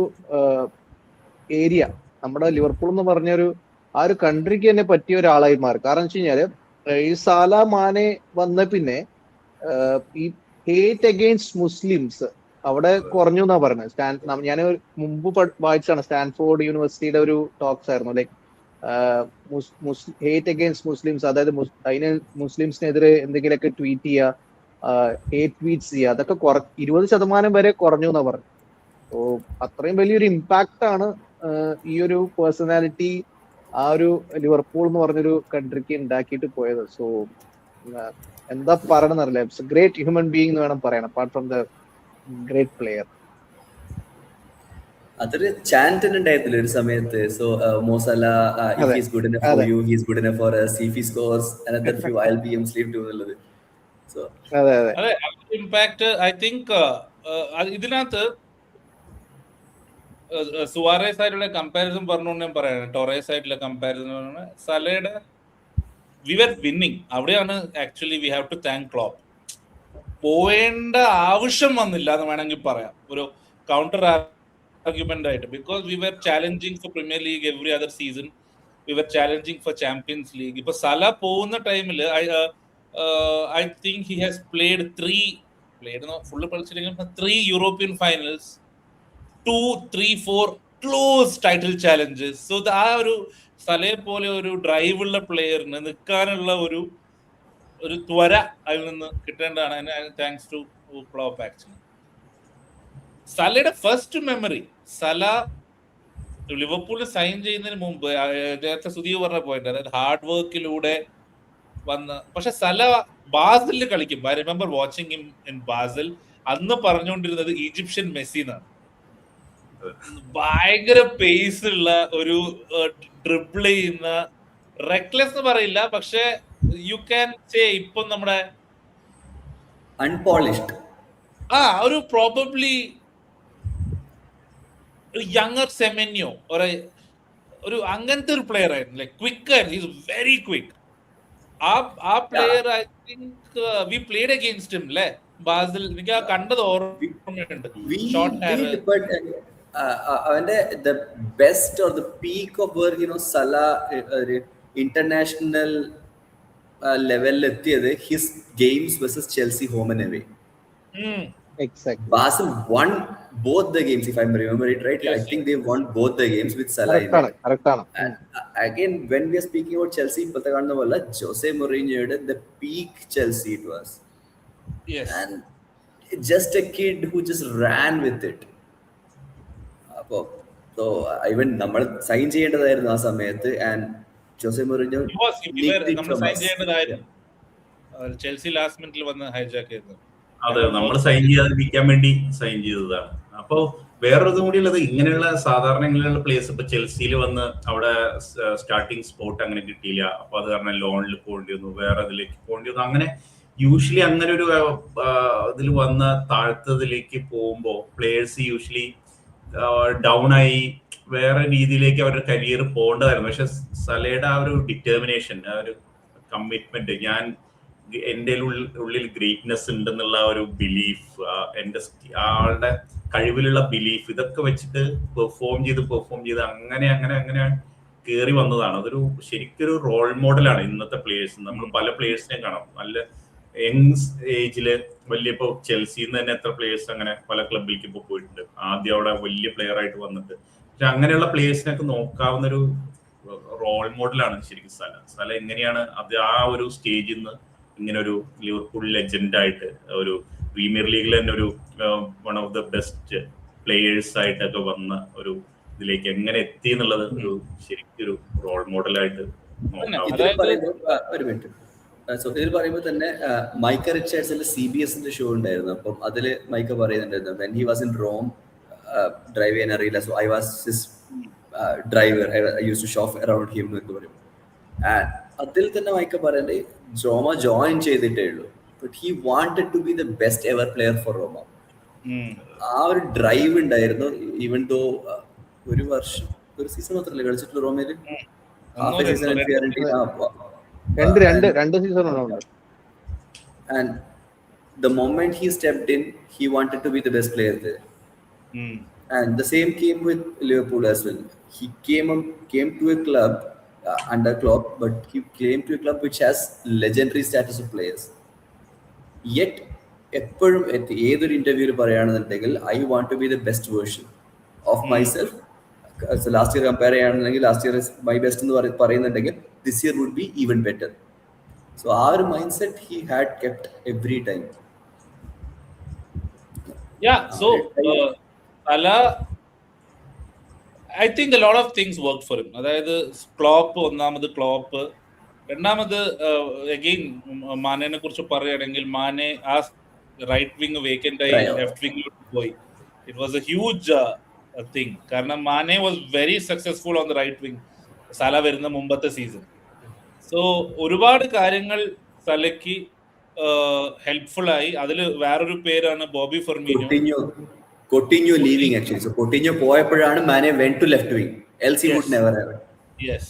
ഏരിയ, നമ്മുടെ ലിവർപൂൾ എന്ന് പറഞ്ഞൊരു ആ ഒരു കൺട്രിക്ക് തന്നെ പറ്റിയ ഒരാളായി മാറി. കാരണം വെച്ച് കഴിഞ്ഞാല് ഈ സാല മാനെ വന്ന പിന്നെ ഈ ഹേറ്റ് അഗെയിൻസ്റ്റ് മുസ്ലിംസ് അവിടെ കുറഞ്ഞു എന്നാ പറയുന്നത്. ഞാൻ മുമ്പ് വായിച്ചാണ്, സ്റ്റാൻഫോർഡ് യൂണിവേഴ്സിറ്റിയുടെ ഒരു ടോക്സ് ആയിരുന്നു, ലൈക്ക് ഹേറ്റ് അഗെയിൻസ്റ്റ് മുസ്ലിംസ്, അതായത് അതിന് മുസ്ലിംസിനെതിരെ എന്തെങ്കിലുമൊക്കെ ട്വീറ്റ് ചെയ്യുക, ഹേറ്റ് ട്വീറ്റ്സ് ചെയ്യുക, അതൊക്കെ 20% വരെ കുറഞ്ഞു എന്നാ പറഞ്ഞു. സോ അത്രയും വലിയൊരു ഇമ്പാക്റ്റ് ആണ് ഈ ഒരു പേഴ്സണാലിറ്റി ആ ഒരു ലിവർപൂൾ എന്ന് പറഞ്ഞൊരു കൺട്രിക്ക് ഉണ്ടാക്കിയിട്ട് പോയത്. സോ എന്താ പറയണമെന്നറിയില്ല, it's a great human being എന്ന് വേണം പറയാൻ, apart from the great player. അതൊരു ചാന്റ് ഉണ്ടായിരുന്നില്ല ഒരു സമയത്ത്. So Mo Salah, if he's good enough for you, he's good enough for us. If he scores another few, I'll be Muslim too എന്നുള്ളത്. സോ അതെ ഇമ്പാക്ട് ഐ തിങ്ക് ഇതിനകത്ത് സുവാറേസ് ആയിട്ടുള്ള കമ്പാരിസൺ പറഞ്ഞുകൊണ്ട് ഞാൻ പറയാണ്, ടൊറേസ് ആയിട്ടുള്ള കമ്പാരിസൺ. സലയുടെ വി വർ വിന്നിങ്, അവിടെയാണ് actually we have to thank Klopp. പോവേണ്ട ആവശ്യം വന്നില്ല എന്ന് വേണമെങ്കിൽ പറയാം, ഒരു കൗണ്ടർ ആർഗ്യുമെന്റ് ആയിട്ട്. Because we were challenging for Premier League every other season, we were challenging for Champions League. ഇപ്പൊ സല പോകുന്ന ടൈമിൽ I think he has played full കളിച്ചില്ലെങ്കിൽ 3 European finals, 2, 3, 4 close title challenges. So ആ ഒരു സലയെ പോലെ ഒരു ഡ്രൈവുള്ള പ്ലെയറിന് നിൽക്കാനുള്ള ഒരു ത്വര അതിൽ നിന്ന് കിട്ടേണ്ടതാണ്. Thanks to Klopp actually. സലയുടെ ഫസ്റ്റ് മെമ്മറി, സല ലിവർപൂളിൽ സൈൻ ചെയ്യുന്നതിന് മുമ്പ് നേരത്തെ സുധീവ് പറഞ്ഞ പോയിന്റ്, അതായത് ഹാർഡ് വർക്കിലൂടെ വന്ന്, പക്ഷെ സല ബാസിലിൽ കളിക്കും. I remember watching him in Basil. അന്ന് പറഞ്ഞുകൊണ്ടിരുന്നത് ഈജിപ്ഷ്യൻ മെസ്സി എന്നാണ്. ഭയങ്കര പേസ് ഉള്ള ഒരു ഡ്രിബിൾ ചെയ്യുന്ന, റെക്ലെസ് എന്ന് പറയില്ല, പക്ഷെ യു ക്യാൻ സേ ഇപ്പം നമ്മുടെ അൺപോളിഷ്ഡ് ഒരു പ്രോബബ്ലി ഒരു യങ്ങർ സെമെന്യോ ഒരു അങ്ങനത്തെ ഒരു പ്ലെയർ ആയിരുന്നു. ലൈക് ക്വിക്ക് ആയിരുന്നു, ഈസ് വെരി ക്വിക്ക്. ആ player I think we played against him അല്ലേ ബാസിൽ. എനിക്ക് ആ കണ്ടത് ഓർമ്മയുണ്ട്. Short hair. അവന്റെ the best or the peak of work Salah international ലെവലിൽ എത്തിയത് his games versus Chelsea home and away. Exactly. Basel won both the games, if I remember it right. Yes, I think they won both the games with Salah. Correct. And again, when we are speaking about Chelsea, Jose Mourinho, the peak Chelsea it was. Yes. And just a kid who just ran with it. So even നമ്മൾ സൈൻ ചെയ്യേണ്ടതായിരുന്നു ആ സമയത്ത്. ആൻഡ് ജോസെ മൊറിഞ്ഞോ സൈൻ ചെയ്യേണ്ടതായിരുന്നു. ചെൽസി ലാസ്റ്റ് മിനിറ്റിൽ വന്ന് ഹൈജാക്ക് ചെയ്തത്. അതെ, നമ്മൾ സൈൻ ചെയ്യാതിരിക്കാൻ വേണ്ടി സൈൻ ചെയ്തതാണ്. അപ്പൊ വേറൊരു കൂടി ഉള്ളത്, ഇങ്ങനെയുള്ള സാധാരണ ഇങ്ങനെയുള്ള പ്ലേയേഴ്സ് ഇപ്പൊ ചെൽസിയിൽ വന്ന് അവിടെ സ്റ്റാർട്ടിങ് സ്പോട്ട് അങ്ങനെ കിട്ടിയില്ല, അപ്പൊ അത് കാരണം ലോണിൽ പോകേണ്ടി വന്നു, വേറെ ഇതിലേക്ക് പോകേണ്ടി വന്നു. അങ്ങനെ യൂഷ്വലി അങ്ങനെ ഒരു ഇതിൽ വന്ന താഴ്ത്തതിലേക്ക് പോകുമ്പോ പ്ലേയേഴ്സ് യൂഷ്വലി ഡൗൺ ആയി വേറെ രീതിയിലേക്ക് അവരുടെ കരിയർ പോകേണ്ടതായിരുന്നു. പക്ഷെ സലയുടെ ആ ഒരു ഡിറ്റർമിനേഷൻ, ആ ഒരു കമ്മിറ്റ്മെന്റ്, ഞാൻ എൻ്റെ ഉള്ളിൽ ഗ്രേറ്റ്നെസ് ഉണ്ടെന്നുള്ള ഒരു ബിലീഫ്, എൻ്റെ ആളുടെ കഴിവിലുള്ള ബിലീഫ്, ഇതൊക്കെ വെച്ചിട്ട് പെർഫോം ചെയ്ത് അങ്ങനെ കയറി വന്നതാണ്. അതൊരു ശരിക്കൊരു റോൾ മോഡലാണ് ഇന്നത്തെ പ്ലേയേഴ്സ്. നമ്മൾ പല പ്ലേയേഴ്സിനെയും കാണാം നല്ല യങ് ഏജില് വലിയ, ഇപ്പോൾ ചെൽസിന്ന് തന്നെ എത്ര പ്ലേയേഴ്സ് അങ്ങനെ പല ക്ലബിലേക്ക് ഇപ്പോൾ പോയിട്ടുണ്ട്, ആദ്യം അവിടെ വലിയ പ്ലെയർ ആയിട്ട് വന്നിട്ട്. പക്ഷെ അങ്ങനെയുള്ള പ്ലേയേഴ്സിനൊക്കെ നോക്കാവുന്ന ഒരു റോൾ മോഡലാണ് ശരിക്കും സല. എങ്ങനെയാണ് അത് ആ ഒരു സ്റ്റേജിൽ നിന്ന് ഇങ്ങനെ ഒരു ലിവർപൂൾ ലെജൻഡ് ആയിട്ട് ഒരു പ്രീമിയർ ലീഗിൽ തന്നെ ഒരു one of the best players ആയിട്ടൊക്കെ വന്ന ഒരു ഇതിലേക്ക് എങ്ങനെ എത്തി എന്നുള്ളത് ഒരു ശരിക്കൊരു റോൾ മോഡലായിട്ട് നോക്കാം. ഇതിൽ പറയുമ്പോൾ തന്നെ മൈക്ക റിച്ചാർഡ്സിന്റെ CBSന്റെ ഷോ ഉണ്ടായിരുന്നു. അപ്പം അതിൽ മൈക്ക പറയുന്നുണ്ടായിരുന്നു, when he was in Rome drive ചെയ്യാൻ അറിയില്ല, so I was his driver, I use to shop around him എന്നൊക്കെ പറയും. ആൻഡ് അതിൽ തന്നെ മൈക്ക പറയണ്ടേ, റോമ ജോയിൻ ചെയ്തിട്ടേ ഉള്ളൂ, but he wanted to be the best ever player for Roma. ആ ഒരു ഡ്രൈവ് ഉണ്ടായിരുന്നു. ഈവൻ ദോ ഒരു സീസൺ മാത്രമല്ലേ കളിച്ചിട്ടുള്ളൂ റോമയില്, രണ്ട് സീസൺ ഉണ്ട്. And the moment he stepped in, he wanted to be the best player there. And the same came with Liverpool as well. He came to a club under Klopp, but he came to a club which has legendary status of players. Yet എപ്പോഴും ഏതൊരു ഇന്റർവ്യൂവിൽ പറയുകയാണെന്നുണ്ടെങ്കിൽ I want to be the best version of myself. Last year compare ചെയ്യുകയാണെന്നുണ്ടെങ്കിൽ ലാസ്റ്റ് ഇയർ മൈ ബെസ്റ്റ് എന്ന് പറയുന്നുണ്ടെങ്കിൽ this year would be even better. So ആ ഒരു mindset he had kept every time. So Salah, I think a lot of things worked for him. അതായത് ക്ലോപ്പ്, ഒന്നാമത് ക്ലോപ്പ്, രണ്ടാമത് അഗെയിൻ മാനേനെ കുറിച്ച് പറയുകയാണെങ്കിൽ മാനെ ആ റൈറ്റ് വിങ് വേക്കന്റ് ആയി ലെഫ്റ്റ് വിങ്ങിലോട്ട് പോയി. It was a huge thing. കാരണം Mane was very successful on the right wing Salah വരുന്ന മുമ്പത്തെ സീസൺ. സോ ഒരുപാട് കാര്യങ്ങൾ സലയ്ക്ക് ഹെൽപ്ഫുൾ ആയി. അതിൽ വേറൊരു പേരാണ് Bobby Firmino. Coutinho leaving actually. So Coutinho പോയപ്പോഴാണ് Mane went to left wing. Else he would never have. Yes.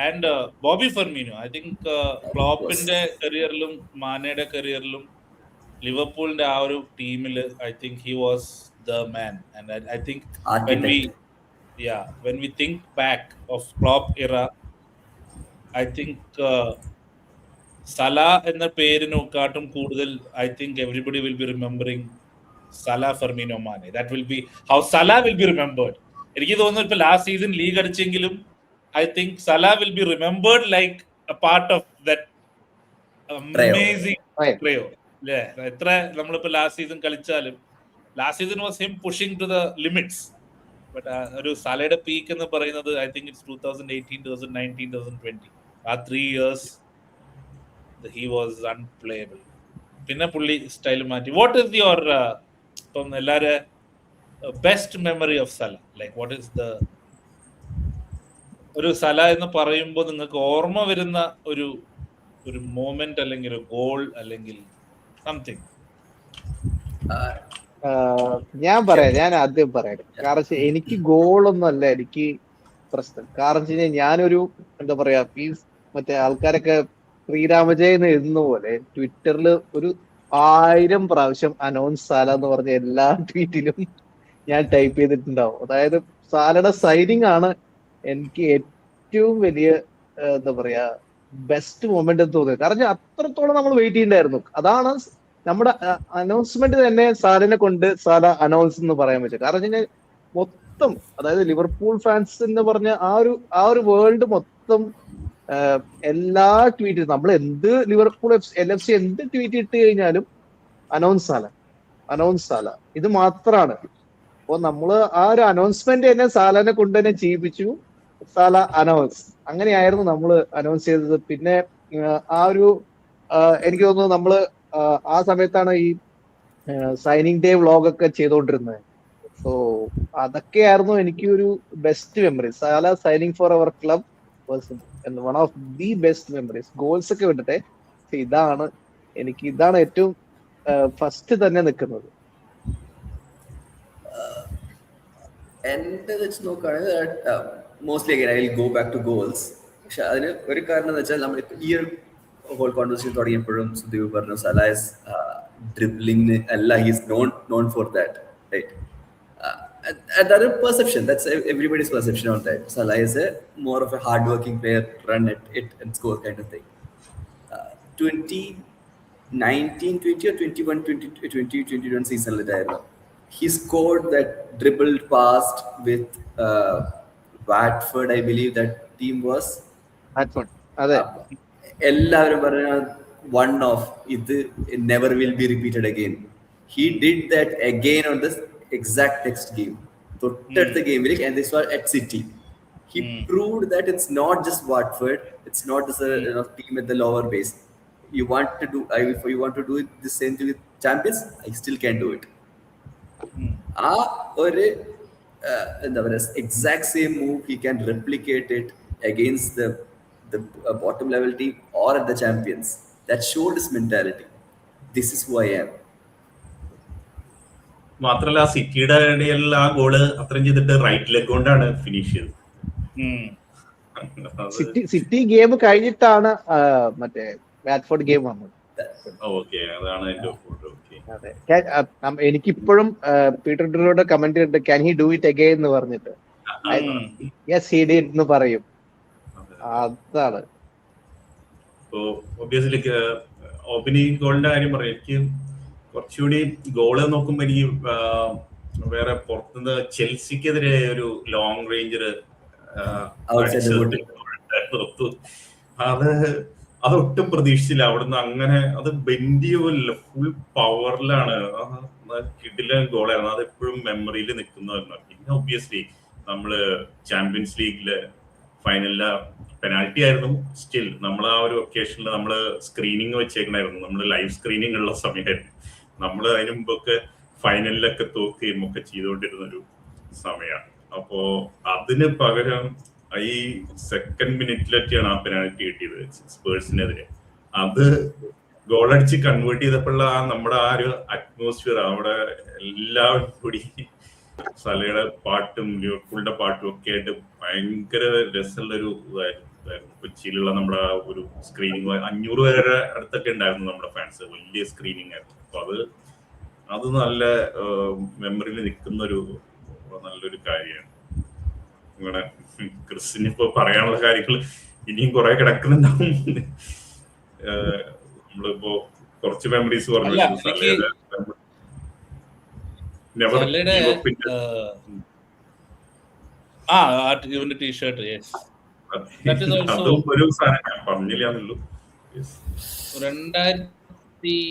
And Bobby Firmino, I think ക്ലോപ്പിന്റെ കരിയറിലും മാനയുടെ കരിയറിലും ലിവർപൂളിന്റെ ആ ഒരു ടീമിൽ I think he was the man. And I think when we think back of Klopp era, I think Salah എന്ന പേരിനെക്കാട്ടും കൂടുതൽ I think everybody will be remembering Salah, Firmino, Mane. That will be how Salah will be remembered. എനിക്ക് തോന്നുന്നു ഇപ്പൊ ലാസ്റ്റ് സീസൺ ലീഗ് അടിച്ചെങ്കിലും I think Salah will be remembered like a part of that amazing trio. അല്ലേ? എത്ര നമ്മളിപ്പോ ലാസ്റ്റ് സീസൺ കളിച്ചാലും last season was him pushing to the limits. But ഒരു സലയുടെ പീക്ക് എന്ന് പറയുന്നത് I think it's 2018, 2019, 2020. ആ 3 years he was unplayable. പിന്നെ പുള്ളി സ്റ്റൈൽ മാറ്റി. വാട്ട് ഈസ് യുവർ ഇപ്പം എല്ലാവരും best memory of Salah? Like what is the ഒരു സല എന്ന് പറയുമ്പോൾ നിങ്ങൾക്ക് ഓർമ്മ വരുന്ന ഒരു ഒരു മോമെന്റ് അല്ലെങ്കിൽ ഒരു ഗോൾ അല്ലെങ്കിൽ സംതിങ്? ഞാൻ ആദ്യം പറയാം. കാരണം എനിക്ക് ഗോളൊന്നും അല്ല എനിക്ക് പ്രശ്നം. കാരണം ഞാനൊരു എന്താ പറയാ, ഈ മറ്റേ ആൾക്കാരൊക്കെ ശ്രീരാമജയെന്ന് എഴുതുന്ന പോലെ ട്വിറ്ററിൽ ഒരു 1000 പ്രാവശ്യം അനൗൺസ് സാല എന്ന് പറഞ്ഞ എല്ലാ ട്വീറ്റിലും ഞാൻ ടൈപ്പ് ചെയ്തിട്ടുണ്ടാവും. അതായത് സാലയുടെ സൈനിങ് ആണ് എനിക്ക് ഏറ്റവും വലിയ എന്താ പറയാ ബെസ്റ്റ് മൊമെന്റ് എന്ന് തോന്നിയത്. കാരണം അത്രത്തോളം നമ്മൾ വെയിറ്റ് ചെയ്യണ്ടായിരുന്നു. അതാണ് നമ്മുടെ അനൗൺസ്മെന്റ് തന്നെ സാലിനെ കൊണ്ട് സാല അനൗൺസ് എന്ന് പറയാൻ പറ്റും. കാരണം മൊത്തം അതായത് ലിവർപൂൾ ഫാൻസ് എന്ന് പറഞ്ഞ ആ ഒരു വേൾഡ് മൊത്തം എല്ലാ ട്വീറ്റും നമ്മൾ എന്ത് ലിവർപൂൾ LFC എന്ത് ട്വീറ്റ് ഇട്ട് കഴിഞ്ഞാലും അനൗൺസ് സാല ഇത് മാത്രമാണ്. അപ്പൊ നമ്മള് ആ ഒരു അനൗൺസ്മെന്റ് തന്നെ സാലനെ കൊണ്ട് തന്നെ ചെയ്യിപ്പിച്ചു. സാല അനൗൺസ്, അങ്ങനെയായിരുന്നു നമ്മൾ അനൗൺസ് ചെയ്തത്. പിന്നെ ആ ഒരു എനിക്ക് തോന്നുന്നു നമ്മള് ആ സമയത്താണ് ഈ സൈനിങ് ഡേ വ്ളോഗ് ഒക്കെ ചെയ്തുകൊണ്ടിരുന്നത്. സോ അതൊക്കെയായിരുന്നു എനിക്ക് ഒരു best memory. Salah signing for our club was one of the best memories. Goals ഒക്കെ വിട്ടിട്ടെ ഇതാണ് ഏറ്റവും ഫസ്റ്റ് തന്നെ നിൽക്കുന്നത്. എന്റെ വെച്ച് നോക്കുകയാണെങ്കിൽ mostly again I will go back two goals. പക്ഷെ അതിന് ഒരു കാരണം എന്ന് വെച്ചാൽ നമ്മൾ ഈ ഒരു ഹോൾ കോൺവെർസേഷൻ തുടങ്ങിയപ്പോഴും സുദീപ് പറഞ്ഞു സലാസ് ഡ്രിബ്ലിംഗ് അല്ല, he's known for that, right? That is perception. That's everybody's perception on that. Salah is more of a hard-working player, run at it and score kind of thing. 2019-20 or 21-22 season he scored that dribbled past with Watford, I believe that team was. Watford. Ade. Ellavarum parayana one off. It never will be repeated again. He did that again on this exact next game. തൊട്ടടുത്ത ഗെയിമിൽ, and this was at City. He proved that it's not just Watford, it's not just a team at the lower base. You want to do it the same thing with champions, I still can do it. ആ ഒരു എന്താ പറയുക exact same move he can replicate it against the bottom level team or at the champions. That showed his mentality. This is who I am. മാത്രല്ല സിറ്റിയുടെ ഇടയിൽ ആ ഗോള് അത്രയും ചെയ്തിട്ട് റൈറ്റ് ലെഗ് കൊണ്ടാണ് ഫിനിഷ് ചെയ്തത്. സിറ്റി ഗെയിം കഴിഞ്ഞിട്ടാണ് മറ്റേ വാറ്റ്ഫോർഡ് ഗെയിം വന്നത്. എനിക്കിപ്പോഴും പീറ്റർ ഡ്രൂയുടെ കമന്റ് ഉണ്ട്, can he do it again എന്ന് പറഞ്ഞിട്ട്. യെസ് ഹി ഡിഡ് എന്ന് പറയും. അതാണ് ഒബ്വിയസ്ലി ഓപ്പനിങ് ഗോളിന്റെ കാര്യം പറയാം. എനിക്ക് കുറച്ചുകൂടി ഗോള് നോക്കുമ്പോ എനിക്ക് വേറെ പുറത്തുനിന്ന് ചെൽസിക്കെതിരെ ഒരു long ranger Outside the boot. അത് അതൊട്ടും പ്രതീക്ഷിച്ചില്ല. അവിടുന്ന് അങ്ങനെ അത് ബെൻഡിയുമില്ല, ഫുൾ പവറിലാണ്. കിടിലൻ ഗോളായിരുന്നു. അത് എപ്പോഴും മെമ്മറിയിൽ നിൽക്കുന്നതായിരുന്നു. പിന്നെ ഒബ്വിയസ്ലി നമ്മള് ചാമ്പ്യൻസ് ലീഗില് ഫൈനലില് പെനാൽറ്റി ആയിരുന്നു. സ്റ്റിൽ നമ്മൾ ആ ഒരു ഒക്കേഷനിൽ നമ്മള് സ്ക്രീനിങ് വെച്ചേക്കണായിരുന്നു. നമ്മള് ലൈവ് സ്ക്രീനിങ് ഉള്ള സമയമായിരുന്നു. നമ്മള് അതിനു മുമ്പൊക്കെ ഫൈനലിലൊക്കെ തോക്കുകയും ഒക്കെ ചെയ്തുകൊണ്ടിരുന്നൊരു സമയമാണ്. അപ്പോ അതിന് പകരം ഈ സെക്കൻഡ് മിനിറ്റിലൊക്കെയാണ് ആ പെനാൽറ്റി കിട്ടിയത് സ്പേഴ്സിനെതിരെ. അത് ഗോളടിച്ച് കൺവേർട്ട് ചെയ്തപ്പോഴുള്ള നമ്മുടെ ആ ഒരു അറ്റ്മോസ്ഫിയർ, അവിടെ എല്ലാവരും കൂടി സലയുടെ പാട്ടും ലിവർപൂളിന്റെ പാട്ടും ഒക്കെ ആയിട്ട് ഭയങ്കര രസമുള്ളൊരു ഇതായിരുന്നു. കൊച്ചിയിലുള്ള നമ്മുടെ ആ ഒരു സ്ക്രീനിങ് 500 പേരുടെ അടുത്തൊക്കെ ഉണ്ടായിരുന്നു നമ്മുടെ ഫാൻസ്. വലിയ സ്ക്രീനിങ് ആയിരുന്നു. അപ്പൊ അത് നല്ല മെമ്മറിയിൽ നിൽക്കുന്ന ഒരു നല്ലൊരു കാര്യമാണ്. നിങ്ങളുടെ ക്രിസ്റ്റിന് ഇപ്പൊ പറയാനുള്ള കാര്യങ്ങൾ ഇനിയും കുറെ കിടക്കുന്നുണ്ടാവും. നമ്മളിപ്പോ കുറച്ച് മെമ്മറീസ് പറഞ്ഞു. ടീഷർട്ട് അതും ഒരു സാധനം ഞാൻ പറഞ്ഞില്ലാന്നുള്ളൂ. 2020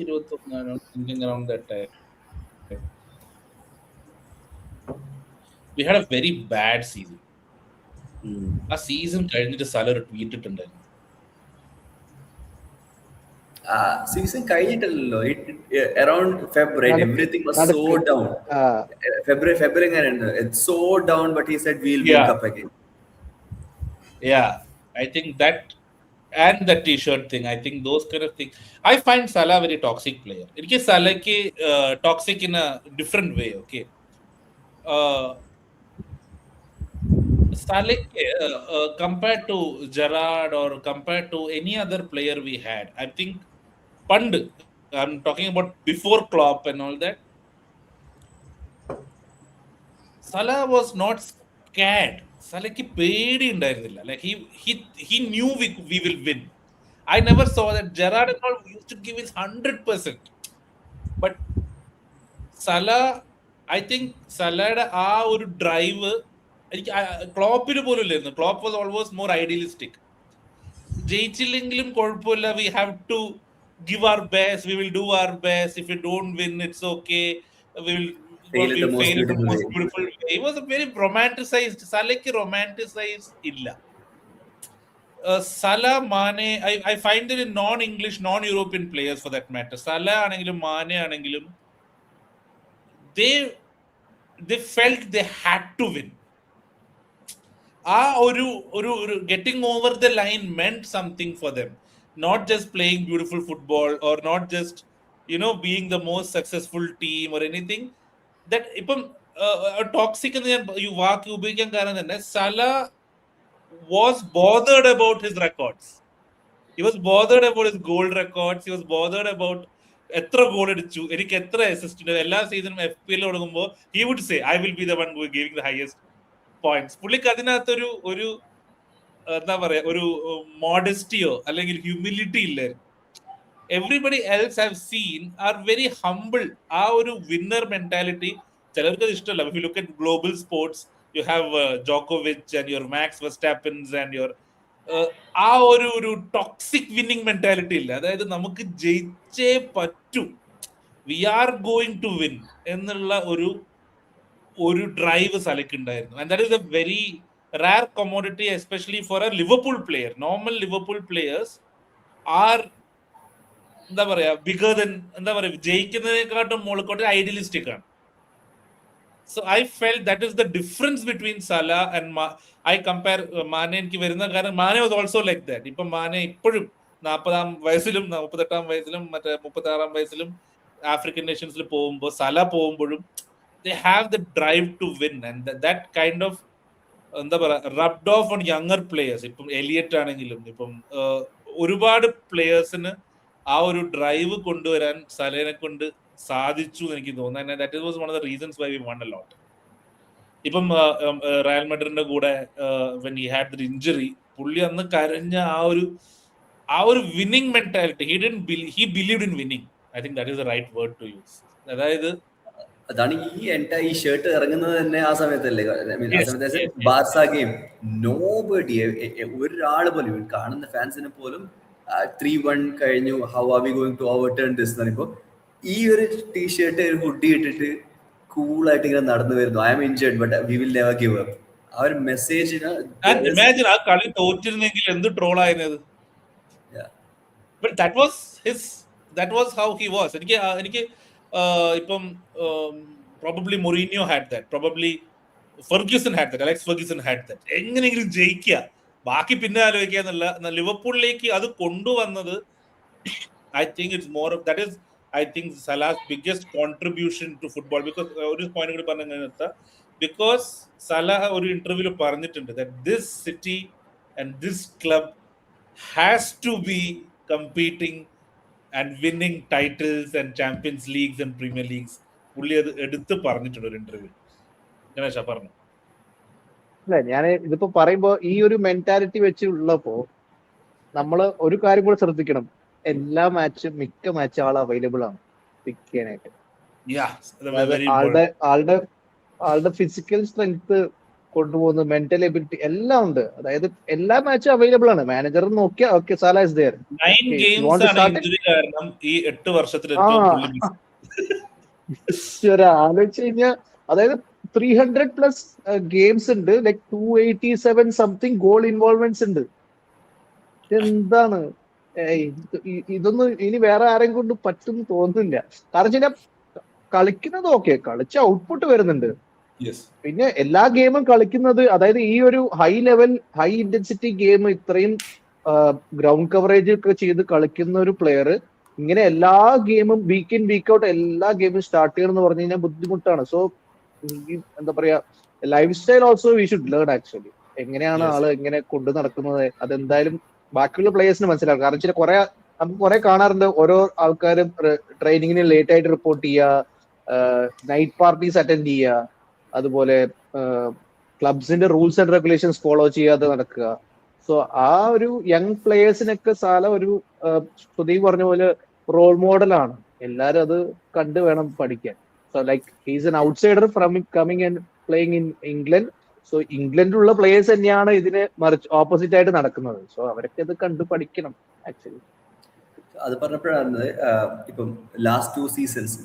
21 we had a very bad season. ആ സീസൺ കഴിഞ്ഞിട്ട് സല ഒരു ട്വീറ്റ് ഇട്ടുണ്ടായിരുന്നു. സീസൺ കഴിഞ്ഞിട്ടല്ലോ, around February everything was so down. ഫെബ്രുവരി എങ്ങനെയാണ്? It's so down, but he said we'll wake up again. Yeah, I think that and the t-shirt thing, I think those kind of things. I find Salah very toxic player. It's Salahki toxic in a different way. Okay, Salah compared to Gerrard or compared to any other player we had, I think Pand, I'm talking about before Klopp and all that, Salah was not scared. Salahki പേടി ഉണ്ടായിരുന്നില്ല. Like he knew we will win. I never saw that. Gerrard and all used to give his 100%. But Salah, I think Salahയുടെ ആ ഒരു ഡ്രൈവ് എനിക്ക് ക്ലോപ്പിന് പോലും ഇല്ലായിരുന്നു. Klopp was always more idealistic. ജയിച്ചില്ലെങ്കിലും കുഴപ്പമില്ല, we have to give our best, we will do our best, if we don't win it's okay, we will fail in the most beautiful way. He was a very romanticized. Salahki romanticized illa. Salah, Mane, I find it in non-English, non-European players for that matter, Salah anengilum Mane anengilum, they felt they had to win. Oru getting over the line meant something for them. Not just playing beautiful football or not just, being the most successful team or anything. That toxic you walk ubhikan karanam thanne Salah was bothered about his records. He was bothered about his goal records. He was bothered about etra goal adichu, enikku etra assist undu, ella season FPL odugumbo he would say I will be the one who giving the highest points. പുള്ളിക്ക് അതിനകത്തൊരു എന്താ പറയാ, ഒരു മോഡസ്റ്റിയോ അല്ലെങ്കിൽ ഹ്യൂമിലിറ്റി ഇല്ലായിരുന്നു. Everybody else have seen are very humble. ആ ഒരു വിന്നർ മെന്റാലിറ്റി ചിലർക്ക് അത് ഇഷ്ടമല്ല. If you look at global sports, you have ജോക്കോവിച്ച് and your Max Verstappens and your ആ ഒരു ടോക്സിക് വിന്നിങ് മെന്റാലിറ്റി ഇല്ല. അതായത് നമുക്ക് ജയിച്ചേ പറ്റൂ, we are going to win എന്നുള്ള ഒരു ഡ്രൈവ് സലക്ക് ഉണ്ടായിരുന്നു. And that is a very rare commodity, especially for a Liverpool player. Normal Liverpool players are എന്താ പറയാ bigger than, എന്താ പറയാ, ജയിക്കുന്നതിനെക്കാട്ടും മുകളിലോട്ട് ഐഡിയലിസ്റ്റിക് ആണ്. So I felt that is the difference between Salah and I compare Mane. എനിക്ക് വരുന്ന കാരണം Mane was also like that. ഇപ്പൊ Mane ഇപ്പോഴും 40-ആം വയസ്സിലും 38-ആം വയസ്സിലും മറ്റേ 36-ആം വയസ്സിലും ആഫ്രിക്കൻ നേഷൻസിൽ പോകുമ്പോൾ Salah പോകുമ്പോഴും they have the drive to win, and that kind of എന്താ പറയാ rubbed of on younger players. ഇപ്പം എലിയറ്റ് ആണെങ്കിലും ഇപ്പം ഒരുപാട് പ്ലേയേഴ്സിന് ആ ഒരു ഡ്രൈവ് കൊണ്ടുവരാൻ സലേനെ കൊണ്ട് സാധിച്ചു എന്ന് എനിക്ക് തോന്നുന്നു. That was one of the reasons why we won a lot. ഇപ്പം റയൽ മാഡ്രിഡിന്റെ കൂടെ when he had the injury, പുള്ളി അന്ന് കരഞ്ഞ ആ ഒരു ആ ഒരു winning mentality, he believed in winning. I think that is the right word to use. അതായത് അതാണ് ഈ ഷർട്ട് ഇറങ്ങുന്നത് തന്നെ ആ സമയത്തല്ലേ. ആ yes, സമയത്ത് yes, ബാർസ ഗെയിം നോബഡി, ഒരാൾ പോലും കാണുന്ന ഫാൻസിനെ പോലും 3-1 കഴിഞ്ഞു, how are we going to overturn this എന്ന് പറയുമ്പോൾ ഈ ഒരു ടീഷർട്ട് ഒരു ഹുഡി ഇട്ടിട്ട് കൂളായിട്ട് ഇങ്ങനെ നടന്നു വരുന്നു. I am injured but we will never give up. ആ ഒരു മെസ്സേജിന് and imagine ആ കളി തോറ്റിരുന്നെങ്കിൽ എന്ത് ട്രോൾ ആയിരുന്നത്. But that was how he was. എനിക്ക് ഇപ്പം probably Mourinho had that, probably Ferguson had that, Alex Ferguson had that. എങ്ങനെയെങ്കിലും ജയിക്കുക, ബാക്കി പിന്നെ ആലോചിക്കുക എന്നുള്ള ലിവർപൂളിലേക്ക് അത് കൊണ്ടുവന്നത്. I think it's more of that is I think Salah's biggest contribution to football, because ഒരു പോയിന്റ് കൂടി പറഞ്ഞു, because Salah ഒരു ഇന്റർവ്യൂവിൽ പറഞ്ഞിട്ടുണ്ട് that this city and this club has to be competing and winning titles and Champions Leagues and Premier Leagues. പുള്ളി അത് എടുത്ത് പറഞ്ഞിട്ടുണ്ട് ഒരു ഇന്റർവ്യൂ. ഗണേശ പറഞ്ഞു. അല്ല, ഞാൻ ഇതിപ്പോ പറയുമ്പോ ഈ ഒരു മെന്റാലിറ്റി വെച്ച് ഉള്ളപ്പോ നമ്മള് ഒരു കാര്യം കൂടെ ശ്രദ്ധിക്കണം. എല്ലാ മാച്ചും മിക്ക മാച്ച് ആൾ അവൈലബിൾ ആണ് പിക്ക് ചെയ്യാനായിട്ട്. Yeah, very ആളുടെ ഫിസിക്കൽ സ്ട്രെങ്ത് കൊണ്ടുപോകുന്ന മെന്റൽ എബിലിറ്റി എല്ലാം ഉണ്ട്. അതായത് എല്ലാ മാച്ചും അവൈലബിൾ ആണ്. മാനേജർ നോക്കിയാൽ ഓക്കെ, സാല ഇസ് ദേർ. 9 games ആണ് ഇഞ്ചുറി കാരണം ഈ 8 വർഷത്തിൽ ആലോചിച്ച് കഴിഞ്ഞാൽ, അതായത് 300+ ഗെയിംസ് ഉണ്ട്, ലൈക് 287 സംതിങ് ഗോൾ ഇൻവോൾവ്മെന്റ്സ് ഉണ്ട്. എന്താണ് ഇതൊന്നും ഇനി വേറെ ആരെയും കൊണ്ട് പറ്റും തോന്നുന്നില്ല. കാരണം വെച്ചാൽ കളിക്കുന്നത് ഓക്കെ, കളിച്ച ഔട്ട്പുട്ട് വരുന്നുണ്ട്. പിന്നെ എല്ലാ ഗെയിമും കളിക്കുന്നത്, അതായത് ഈ ഒരു high level high intensity game ഇത്രയും ഗ്രൗണ്ട് കവറേജ് ഒക്കെ ചെയ്ത് കളിക്കുന്ന ഒരു പ്ലെയർ ഇങ്ങനെ എല്ലാ ഗെയിമും വീക്ക് ഇൻ വീക്ക് ഔട്ട് എല്ലാ ഗെയിമും സ്റ്റാർട്ട് ചെയ്യണം എന്ന് പറഞ്ഞു കഴിഞ്ഞാൽ ബുദ്ധിമുട്ടാണ്. സോ എന്താ പറയാ, life style also we should learn actually. എങ്ങനെയാണ് ആള് എങ്ങനെ കൊണ്ടു നടക്കുന്നത്, അതെന്തായാലും ബാക്കിയുള്ള പ്ലേയേഴ്സിന് മനസ്സിലാവും. കാരണം വെച്ചാൽ നമുക്ക് കുറെ കാണാറുണ്ട്, ഓരോ ആൾക്കാരും ട്രെയിനിങ്ങിന് ലേറ്റ് ആയിട്ട് റിപ്പോർട്ട് ചെയ്യുക, നൈറ്റ് പാർട്ടീസ് അറ്റൻഡ് ചെയ്യുക, അതുപോലെ ക്ലബ്സിന്റെ റൂൾസ് ആൻഡ് റെഗുലേഷൻസ് ഫോളോ ചെയ്യാതെ നടക്കുക. സോ ആ ഒരു യങ് പ്ലേയേഴ്സിനൊക്കെ സാല ഒരു സുദീപ് പറഞ്ഞ പോലെ റോൾ മോഡലാണ്. എല്ലാരും അത് കണ്ടു വേണം പഠിക്കാൻ. So like he's an outsider from coming and playing in England. So ഇംഗ്ലണ്ടിലുള്ള പ്ലേയേഴ്സ് തന്നെയാണ് ഇതിന് മറിച്ച് ഓപ്പോസിറ്റ് ആയിട്ട് നടക്കുന്നത്. സോ അവരൊക്കെ ഇത് കണ്ടു പഠിക്കണം ആക്ച്വലി. അത് പറഞ്ഞപ്പോഴാണ് ഇപ്പം last 2 seasons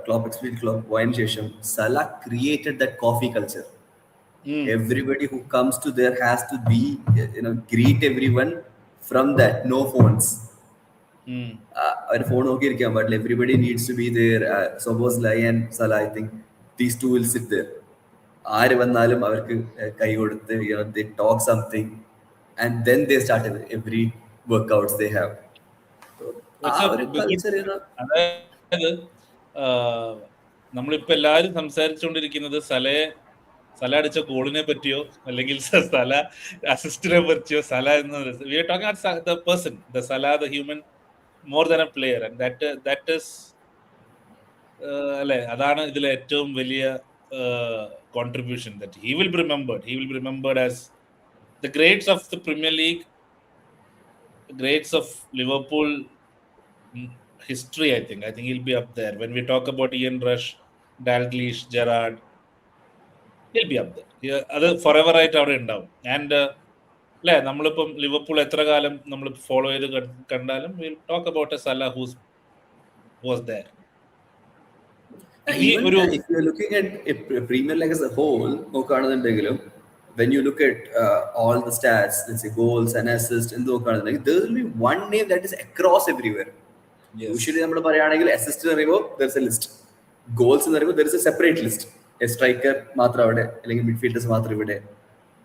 Klopp experience Klopp പോയതിനു ശേഷം Salah created that coffee culture. Everybody who comes to there has to be, greet everyone from that. No phones. Phone okay irikam, but everybody needs to be there. Suppose Lai and Salah, I think these two will sit there. ആര് വന്നാലും അവർക്ക് കൈ കൊടുത്ത്, they talk something and then they start every workouts they have. അതായത് നമ്മളിപ്പോ എല്ലാരും സംസാരിച്ചുകൊണ്ടിരിക്കുന്നത് സല അടിച്ച ഗോളിനെ പറ്റിയോ അല്ലെങ്കിൽ സല അസിസ്റ്റിനെ പറ്റിയോ, സല എന്ന we are talking about the person, the Salah, the human, more than a player, and that is അല്ലെ, അതാണ് ഇതിലെ ഏറ്റവും വലിയ contribution, that he will be remembered as the greats of the Premier League, the greats of Liverpool history. I think he'll be up there when we talk about Ian Rush, Dalglish, Gerrard. He'll be up there. അത് forever ആയിട്ട് അവിടെ ഉണ്ടാവും. ആൻഡ് അല്ലേ, നമ്മളിപ്പം ലിവർപൂൾ എത്ര കാലം നമ്മൾ ഫോളോ ചെയ്ത് കണ്ടാലും we'll talk about a Salah who was there. If you're looking at Premier League as a whole, നോക്കുകയാണെന്നുണ്ടെങ്കിലും when you look at all the stats, let's say goals and assists, there will be one name that is across everywhere. Usually നമ്മൾ പറയുകയാണെങ്കിൽ അസിസ്റ്റ് എന്ന് പറയുമ്പോൾ there is a list, goals എന്ന് പറയുമ്പോൾ there is a separate list, a striker മാത്രം അവിടെ അല്ലെങ്കിൽ midfielders മാത്രം ഇവിടെ.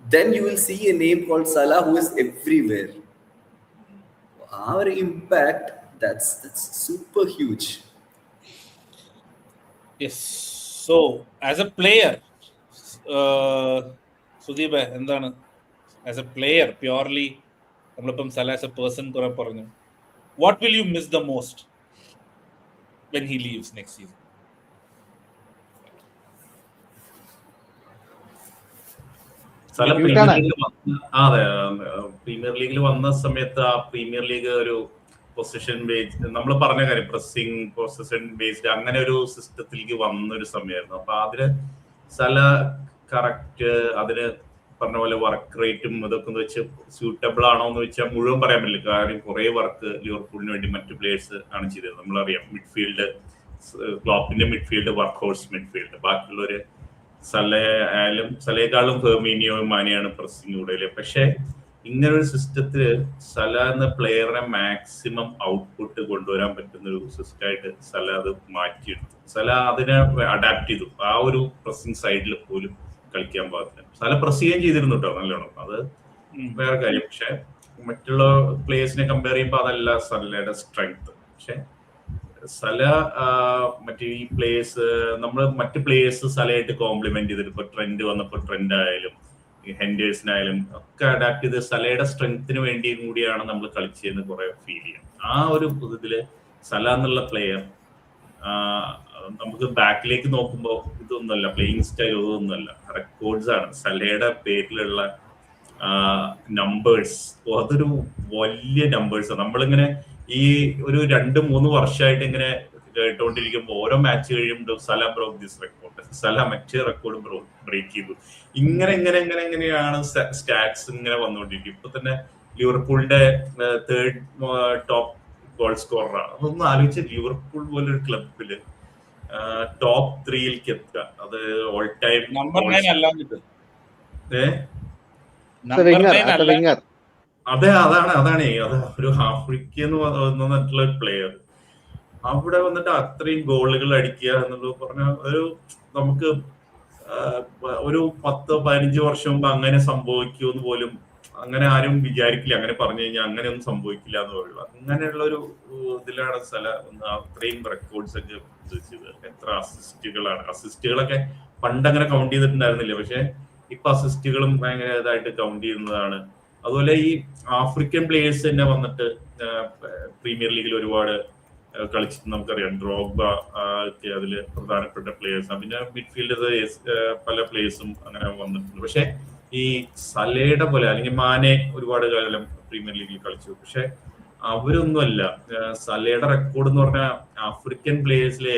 Then you will see a name called Salah who is everywhere. Our impact, that's super huge. Yes. So as a player, Sudeep എന്താണ്, ആസ് എ പ്ലെയർ പ്യൂർലി, നമ്മളിപ്പം സല ആസ് എ പേഴ്സൺ കുറെ പറഞ്ഞു, what will you miss the most when he leaves next season? Salah Debut premier ആണ്. ലീഗിൽ വന്ന അതെ പ്രീമിയർ ലീഗിൽ വന്ന സമയത്ത് ആ പ്രീമിയർ ലീഗ് ഒരു പൊസിഷൻ ബേസ്ഡ് നമ്മൾ പറഞ്ഞ കാര്യം പ്രസ്സിംഗ് പൊസിഷൻ ബേസ്ഡ് അങ്ങനെ ഒരു സിസ്റ്റത്തിലേക്ക് വന്ന ഒരു സമയമായിരുന്നു. അപ്പൊ അതിന് സല കറക്റ്റ് അതിന് പറഞ്ഞ പോലെ വർക്ക് റേറ്റും ഇതൊക്കെ വെച്ച് സ്യൂട്ടബിൾ ആണോ എന്ന് വെച്ചാൽ മുഴുവൻ പറയാൻ പറ്റില്ല. കാര്യം കുറെ വർക്ക് ലിവർപൂളിന് വേണ്ടി മറ്റു പ്ലേയേഴ്സ് ആണ് ചെയ്തത്. നമ്മളറിയാം മിഡ്ഫീൽഡ് ക്ലോപ്പിന്റെ മിഡ്ഫീൽഡ് വർക്ക് ഹോഴ്സ് മിഡ്ഫീൽഡ്, ബാക്കിയുള്ളവര് സലയേക്കാളും ഫെർമീനിയോയും മാനിയാണ് പ്രസ്സിംഗ് കൂടുതൽ. പക്ഷെ ഇങ്ങനെ ഒരു സിസ്റ്റത്തില് സല എന്ന പ്ലെയറിനെ മാക്സിമം ഔട്ട്പുട്ട് കൊണ്ടുവരാൻ പറ്റുന്ന ഒരു സിസ്റ്റമായിട്ട് സല അത് മാറ്റിയെടുത്തു. സല അതിനെ അഡാപ്റ്റ് ചെയ്തു. ആ ഒരു പ്രസ്സിംഗ് സൈഡിൽ പോലും കളിക്കാൻ പാകത്തിന് സല പ്രസ് ചെയ്യുകയും ചെയ്തിരുന്നു കേട്ടോ നല്ലോണം, അത് വേറെ കാര്യം. പക്ഷെ മറ്റുള്ള പ്ലേയേഴ്സിനെ കമ്പയർ ചെയ്യുമ്പോൾ അതല്ല സലയുടെ സ്ട്രെങ്ത്. പക്ഷെ സല മറ്റേ ഈ പ്ലേയേഴ്സ് നമ്മൾ മറ്റു പ്ലേയേഴ്സ് സലയായിട്ട് കോംപ്ലിമെന്റ് ചെയ്തിട്ട് ഇപ്പൊ ട്രെൻഡ് വന്നപ്പോൾ ട്രെൻഡ് ആയാലും ഹെൻഡേഴ്സിനായാലും ഒക്കെ അഡാപ്റ്റ് ചെയ്ത് സലയുടെ സ്ട്രെങ്ത്തിന് വേണ്ടിയും കൂടിയാണ് നമ്മൾ കളിച്ചതെന്ന് കുറെ ഫീൽ ചെയ്യും. ആ ഒരു ഇതില് സല എന്നുള്ള പ്ലെയർ നമുക്ക് ബാക്കിലേക്ക് നോക്കുമ്പോൾ ഇതൊന്നുമല്ല പ്ലേയിങ് സ്റ്റൈൽ, ഇതൊന്നുമല്ല റെക്കോർഡ്സ് ആണ് സലയുടെ പേരിലുള്ള നമ്പേഴ്സ്. അതൊരു വലിയ നമ്പേഴ്സ്. നമ്മളിങ്ങനെ ഈ ഒരു 2-3 വർഷമായിട്ട് ഇങ്ങനെ കേട്ടുകൊണ്ടിരിക്കുമ്പോൾ ഓരോ മാച്ച് കഴിയുമ്പോൾ സല ബ്രോക്ക് ദിസ് റെക്കോർഡ്, സല മറ്റേ റെക്കോർഡ് ബ്രേക്ക് ചെയ്തു. ഇങ്ങനെയാണ് സ്റ്റാറ്റ്സ് ഇങ്ങനെ വന്നുകൊണ്ടിരിക്കും. ഇപ്പൊ തന്നെ ലിവർപൂളിന്റെ 3rd ടോപ്പ് ഗോൾ സ്കോററാണ്. അതൊന്നും ആലോചിച്ച് ലിവർപൂൾ പോലൊരു ക്ലബില് ടോപ്പ് 3ലേക്ക് എത്തുക, അത് ഓൾ ടൈം അതെ അതാണ് അത് ഒരു ആഫ്രിക്കന്ന് വന്നിട്ടുള്ള ഒരു പ്ലെയർ അവിടെ വന്നിട്ട് അത്രയും ഗോളുകൾ അടിക്കുക എന്നുള്ളത് പറഞ്ഞ ഒരു നമുക്ക് ഒരു 10-15 വർഷം മുമ്പ് അങ്ങനെ സംഭവിക്കുമെന്ന് പോലും അങ്ങനെ ആരും വിചാരിക്കില്ല. അങ്ങനെ പറഞ്ഞു കഴിഞ്ഞാൽ അങ്ങനെയൊന്നും സംഭവിക്കില്ല എന്ന് പറയുള്ളൂ. അങ്ങനെയുള്ള ഒരു ഇതിലാണ് സല അത്രയും റെക്കോർഡ്സ് ഒക്കെ ചെയ്തത്. എത്ര അസിസ്റ്റുകളൊക്കെ പണ്ട് അങ്ങനെ കൗണ്ട് ചെയ്തിട്ടുണ്ടായിരുന്നില്ല, പക്ഷെ ഇപ്പൊ അസിസ്റ്റുകളും ഭയങ്കര ഇതായിട്ട് കൗണ്ട് ചെയ്യുന്നതാണ്. അതുപോലെ ഈ ആഫ്രിക്കൻ പ്ലേയേഴ്സ് തന്നെ വന്നിട്ട് പ്രീമിയർ ലീഗിൽ ഒരുപാട് കളിച്ചിട്ട് നമുക്കറിയാം. ഡ്രോഗ്ബ അതില് പ്രധാനപ്പെട്ട പ്ലേയേഴ്സ്, പിന്നെ മിഡ്ഫീൽഡ് പല പ്ലേയേഴ്സും അങ്ങനെ വന്നിട്ടുണ്ട്. പക്ഷെ ഈ സലയുടെ പോലെ അല്ലെങ്കിൽ മാനെ ഒരുപാട് കാലം പ്രീമിയർ ലീഗിൽ കളിച്ചു, പക്ഷെ അവരൊന്നുമല്ല. സലയുടെ റെക്കോർഡ് എന്ന് പറഞ്ഞാൽ ആഫ്രിക്കൻ പ്ലേയേഴ്സിലെ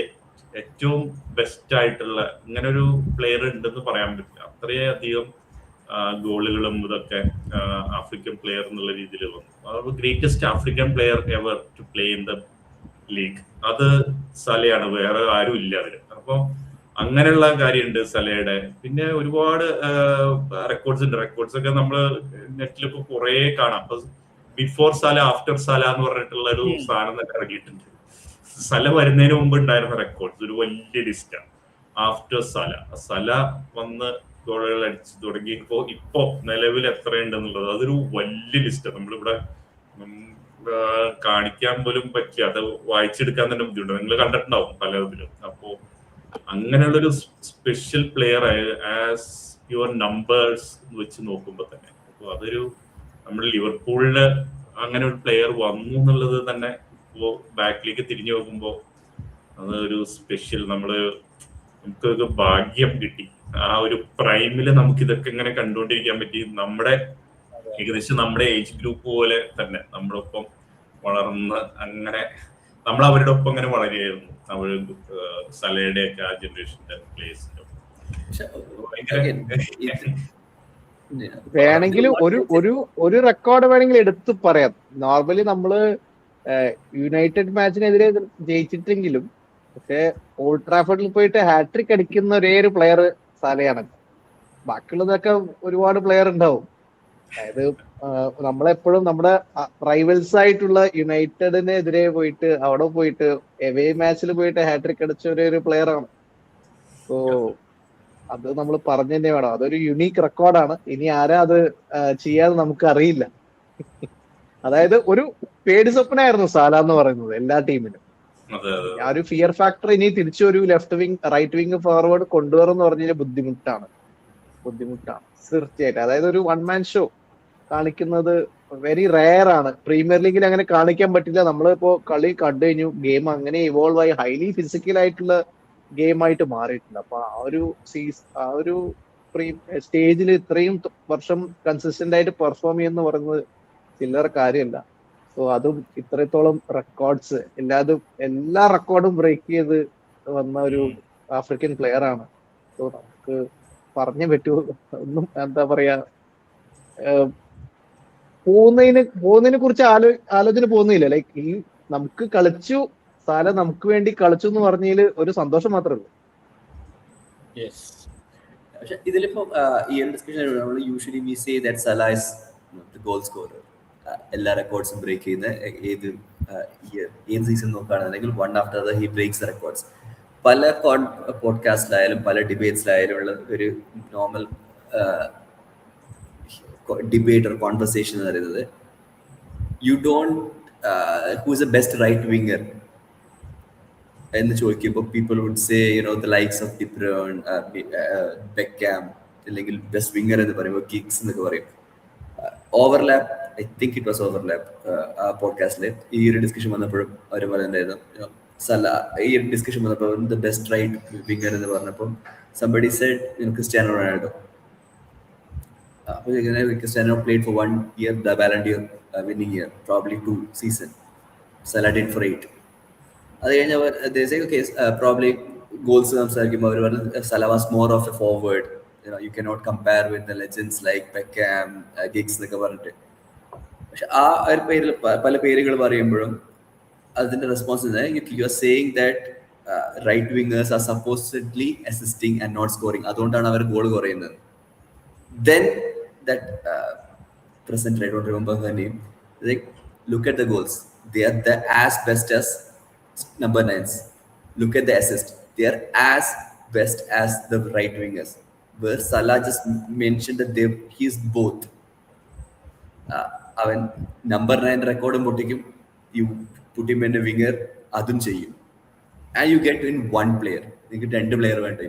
ഏറ്റവും ബെസ്റ്റ് ആയിട്ടുള്ള ഇങ്ങനെ ഒരു പ്ലെയർ ഉണ്ടെന്ന് പറയാൻ പറ്റില്ല. അത്രയധികം ഗോളുകളും ഇതൊക്കെ ആഫ്രിക്കൻ പ്ലെയർ എന്നുള്ള രീതിയിൽ വന്നു. Greatest African player ever to play in the league അത് സലയാണ്, വേറെ ആരും ഇല്ല അതിന്. അപ്പൊ അങ്ങനെയുള്ള കാര്യമുണ്ട് സലയുടെ. പിന്നെ ഒരുപാട് റെക്കോർഡ്സ് ഉണ്ട്. റെക്കോർഡ്സ് ഒക്കെ നമ്മള് നെറ്റിലൊക്കെ കുറെ കാണാം. അപ്പൊ ബിഫോർ സല ആഫ്റ്റർ സല എന്ന് പറഞ്ഞിട്ടുള്ള ഒരു സാധനം തന്നെ ഇറങ്ങിയിട്ടുണ്ട്. സല വരുന്നതിന് മുമ്പ് ഉണ്ടായിരുന്ന റെക്കോർഡ്സ് ഒരു വലിയ ലിസ്റ്റാണ്. ആഫ്റ്റർ സല വന്ന് ഗോളുകൾ അടിച്ചു തുടങ്ങിയപ്പോ ഇപ്പോ നിലവിൽ എത്രയുണ്ടെന്നുള്ളത് അതൊരു വലിയ ലിസ്റ്റാണ്. നമ്മളിവിടെ കാണിക്കാൻ പോലും പറ്റിയ, അത് വായിച്ചെടുക്കാൻ തന്നെ ബുദ്ധിമുട്ട്. നിങ്ങൾ കണ്ടിട്ടുണ്ടാവും പല ഇതിലും. അപ്പോ അങ്ങനെയുള്ളൊരു special player as your numbers വെച്ച് നോക്കുമ്പോ തന്നെ അപ്പൊ അതൊരു നമ്മുടെ ലിവർപൂളിന് അങ്ങനെ ഒരു പ്ലെയർ വന്നു എന്നുള്ളത് തന്നെ ഇപ്പോ ബാക്കിലേക്ക് തിരിഞ്ഞു നോക്കുമ്പോ അതൊരു സ്പെഷ്യൽ നമുക്കൊരു ഭാഗ്യം കിട്ടി. ആ ഒരു പ്രൈമില് നമുക്ക് ഇതൊക്കെ ഇങ്ങനെ കണ്ടുകൊണ്ടിരിക്കാൻ പറ്റി. നമ്മുടെ ഏകദേശം നമ്മുടെ ഏജ് ഗ്രൂപ്പ് പോലെ തന്നെ നമ്മളൊപ്പം വളർന്ന് അങ്ങനെ നമ്മൾ അവരുടെ ഒപ്പം അങ്ങനെ വളരെയായിരുന്നു. അവര് സലയുടെ ഒക്കെ ആ ജനറേഷന്റെ പ്ലേയേഴ്സിന്റെ വേണമെങ്കിൽ ഒരു റെക്കോർഡ് വേണമെങ്കിൽ എടുത്തു പറയാം. നോർമലി നമ്മള് യുണൈറ്റഡ് മാച്ചിനെതിരെ ജയിച്ചിട്ടെങ്കിലും പക്ഷെ ഓൾഡ് ട്രാഫോർഡിൽ പോയിട്ട് ഹാട്രിക് അടിക്കുന്ന ഒരേ ഒരു പ്ലെയർ സലയാണ്. ബാക്കിയുള്ളതൊക്കെ ഒരുപാട് പ്ലെയർ ഉണ്ടാവും. അതായത് നമ്മളെപ്പോഴും നമ്മുടെ റൈവൽസ് ആയിട്ടുള്ള യുണൈറ്റഡിനെതിരെ പോയിട്ട് അവിടെ പോയിട്ട് എവേ മാച്ചിൽ പോയിട്ട് ഹാട്രിക് അടിച്ച ഒരു പ്ലെയർ ആണ്. സോ അത് നമ്മൾ പറഞ്ഞു തന്നെ വേണം. അതൊരു യുണീക്ക് റെക്കോർഡാണ്. ഇനി ആരാ അത് ചെയ്യാതെ നമുക്ക് അറിയില്ല. അതായത് ഒരു പേടി സ്വപ്നമായിരുന്നു സാല എന്ന് പറയുന്നത് എല്ലാ ടീമിനും. ആ ഒരു ഫിയർ ഫാക്ടർ ഇനി തിരിച്ചു ഒരു left wing right wing forward കൊണ്ടുവരുമെന്ന് പറഞ്ഞാൽ ബുദ്ധിമുട്ടാണ് തീർച്ചയായിട്ടും. അതായത് ഒരു 1 man ഷോ കാണിക്കുന്നത് വെരി റെയർ ആണ്. പ്രീമിയർ ലീഗിൽ അങ്ങനെ കാണിക്കാൻ പറ്റില്ല. നമ്മളിപ്പോ കളി കണ്ടു കഴിഞ്ഞു, ഗെയിം അങ്ങനെ ഇവോൾവ് ആയി ഹൈലി ഫിസിക്കൽ ആയിട്ടുള്ള ഗെയിം ആയിട്ട് മാറിയിട്ടുണ്ട്. അപ്പൊ ആ ഒരു സ്റ്റേജിൽ ഇത്രയും വർഷം കൺസിസ്റ്റന്റ് ആയിട്ട് പെർഫോം ചെയ്യുന്ന പറയുന്നത് ചില്ലറ കാര്യമല്ല. സോ അതും ഇത്രത്തോളം റെക്കോർഡ്സ് എല്ലാ റെക്കോർഡും ബ്രേക്ക് ചെയ്ത് വന്ന ഒരു ആഫ്രിക്കൻ പ്ലെയർ ആണ്. സോ നമുക്ക് പറഞ്ഞേ പറ്റൂ, ഒന്നും എന്താ പറയാ, പോകുന്നതിനെ കുറിച്ച് ആലോചന പോകുന്നില്ല. ലൈക്ക് ഈ നമുക്ക് കളിച്ചു, സാല നമുക്ക് വേണ്ടി കളിച്ചു എന്ന് പറഞ്ഞതിൽ ഒരു സന്തോഷം മാത്രമേ ഉള്ളൂ. പക്ഷെ ഇതിലിപ്പോ ഈ ഒരു ഡിസ്കഷൻ നമ്മൾ usually we say that Salah is the goal scorer, എല്ലാ റെക്കോർഡ്സും ബ്രേക്ക് ചെയ്യുന്ന ഏത് സീസൺ നോക്കുകയാണെന്നുണ്ടെങ്കിൽ one after the he breaks records. പല പോഡ്കാസ്റ്റിലായാലും പല ഡിബേറ്റ്സിലായാലും ഉള്ള ഒരു നോർമൽ ഡിബേറ്റ് ഓർ കോൺവെർസേഷൻ എന്ന് പറയുന്നത്, you don't who is a best right winger എന്ന് ചോദിക്കുമ്പോൾ people would say the likes of De Bruyne, Beckham, അല്ലെങ്കിൽ ബെസ്റ്റ് വിങ്ങർ എന്ന് പറയുമ്പോൾ ഗിഗ്സ് എന്നൊക്കെ പറയും. Overlap, I think it was overlap, ആ പോഡ്കാസ്റ്റിൽ ഈ ഒരു ഡിസ്കഷൻ വന്നപ്പോഴും അവർ പറയുന്നുണ്ടായിരുന്നു ഈ ഒരു ഡിസ്കഷൻ വന്നപ്പോൾ ദ ബെസ്റ്റ് റൈറ്റ് വിങ്ങർ എന്ന് പറഞ്ഞപ്പോൾ സംബഡി സെഡ് ക്രിസ്ത്യാനോ റൊണാൾഡോ. അപ്പോൾ Cristiano played for 1 year, the Ballon d'Or winning year, probably 2 seasons. Salah did for 8. അത് കഴിഞ്ഞവർ പ്രോബ്ലി ഗോൾസ് സംസാരിക്കുമ്പോൾ അവർ പറഞ്ഞു Salah was more of a forward, you cannot compare with the legends like Beckham, Giggs എന്നൊക്കെ പറഞ്ഞിട്ട്. പക്ഷെ ആ ഒരു പേരിൽ പല പേരുകൾ പറയുമ്പോഴും അതിന്റെ response you are saying that right wingers are supposedly assisting and not scoring, അതുകൊണ്ടാണ് അവർ ഗോൾ കുറയുന്നത്. Then that present, I don't remember her name, like look at the goals, they are as best as number 9s. Look at the assist, they are as best as the right wingers, where Salah just mentioned that he is both. Avan number 9 record പൊട്ടിക്കും, you put him in a winger, അതും ചെയ്യും, and you get in one player. നിങ്ങൾക്ക് 2 player വേണ്ട.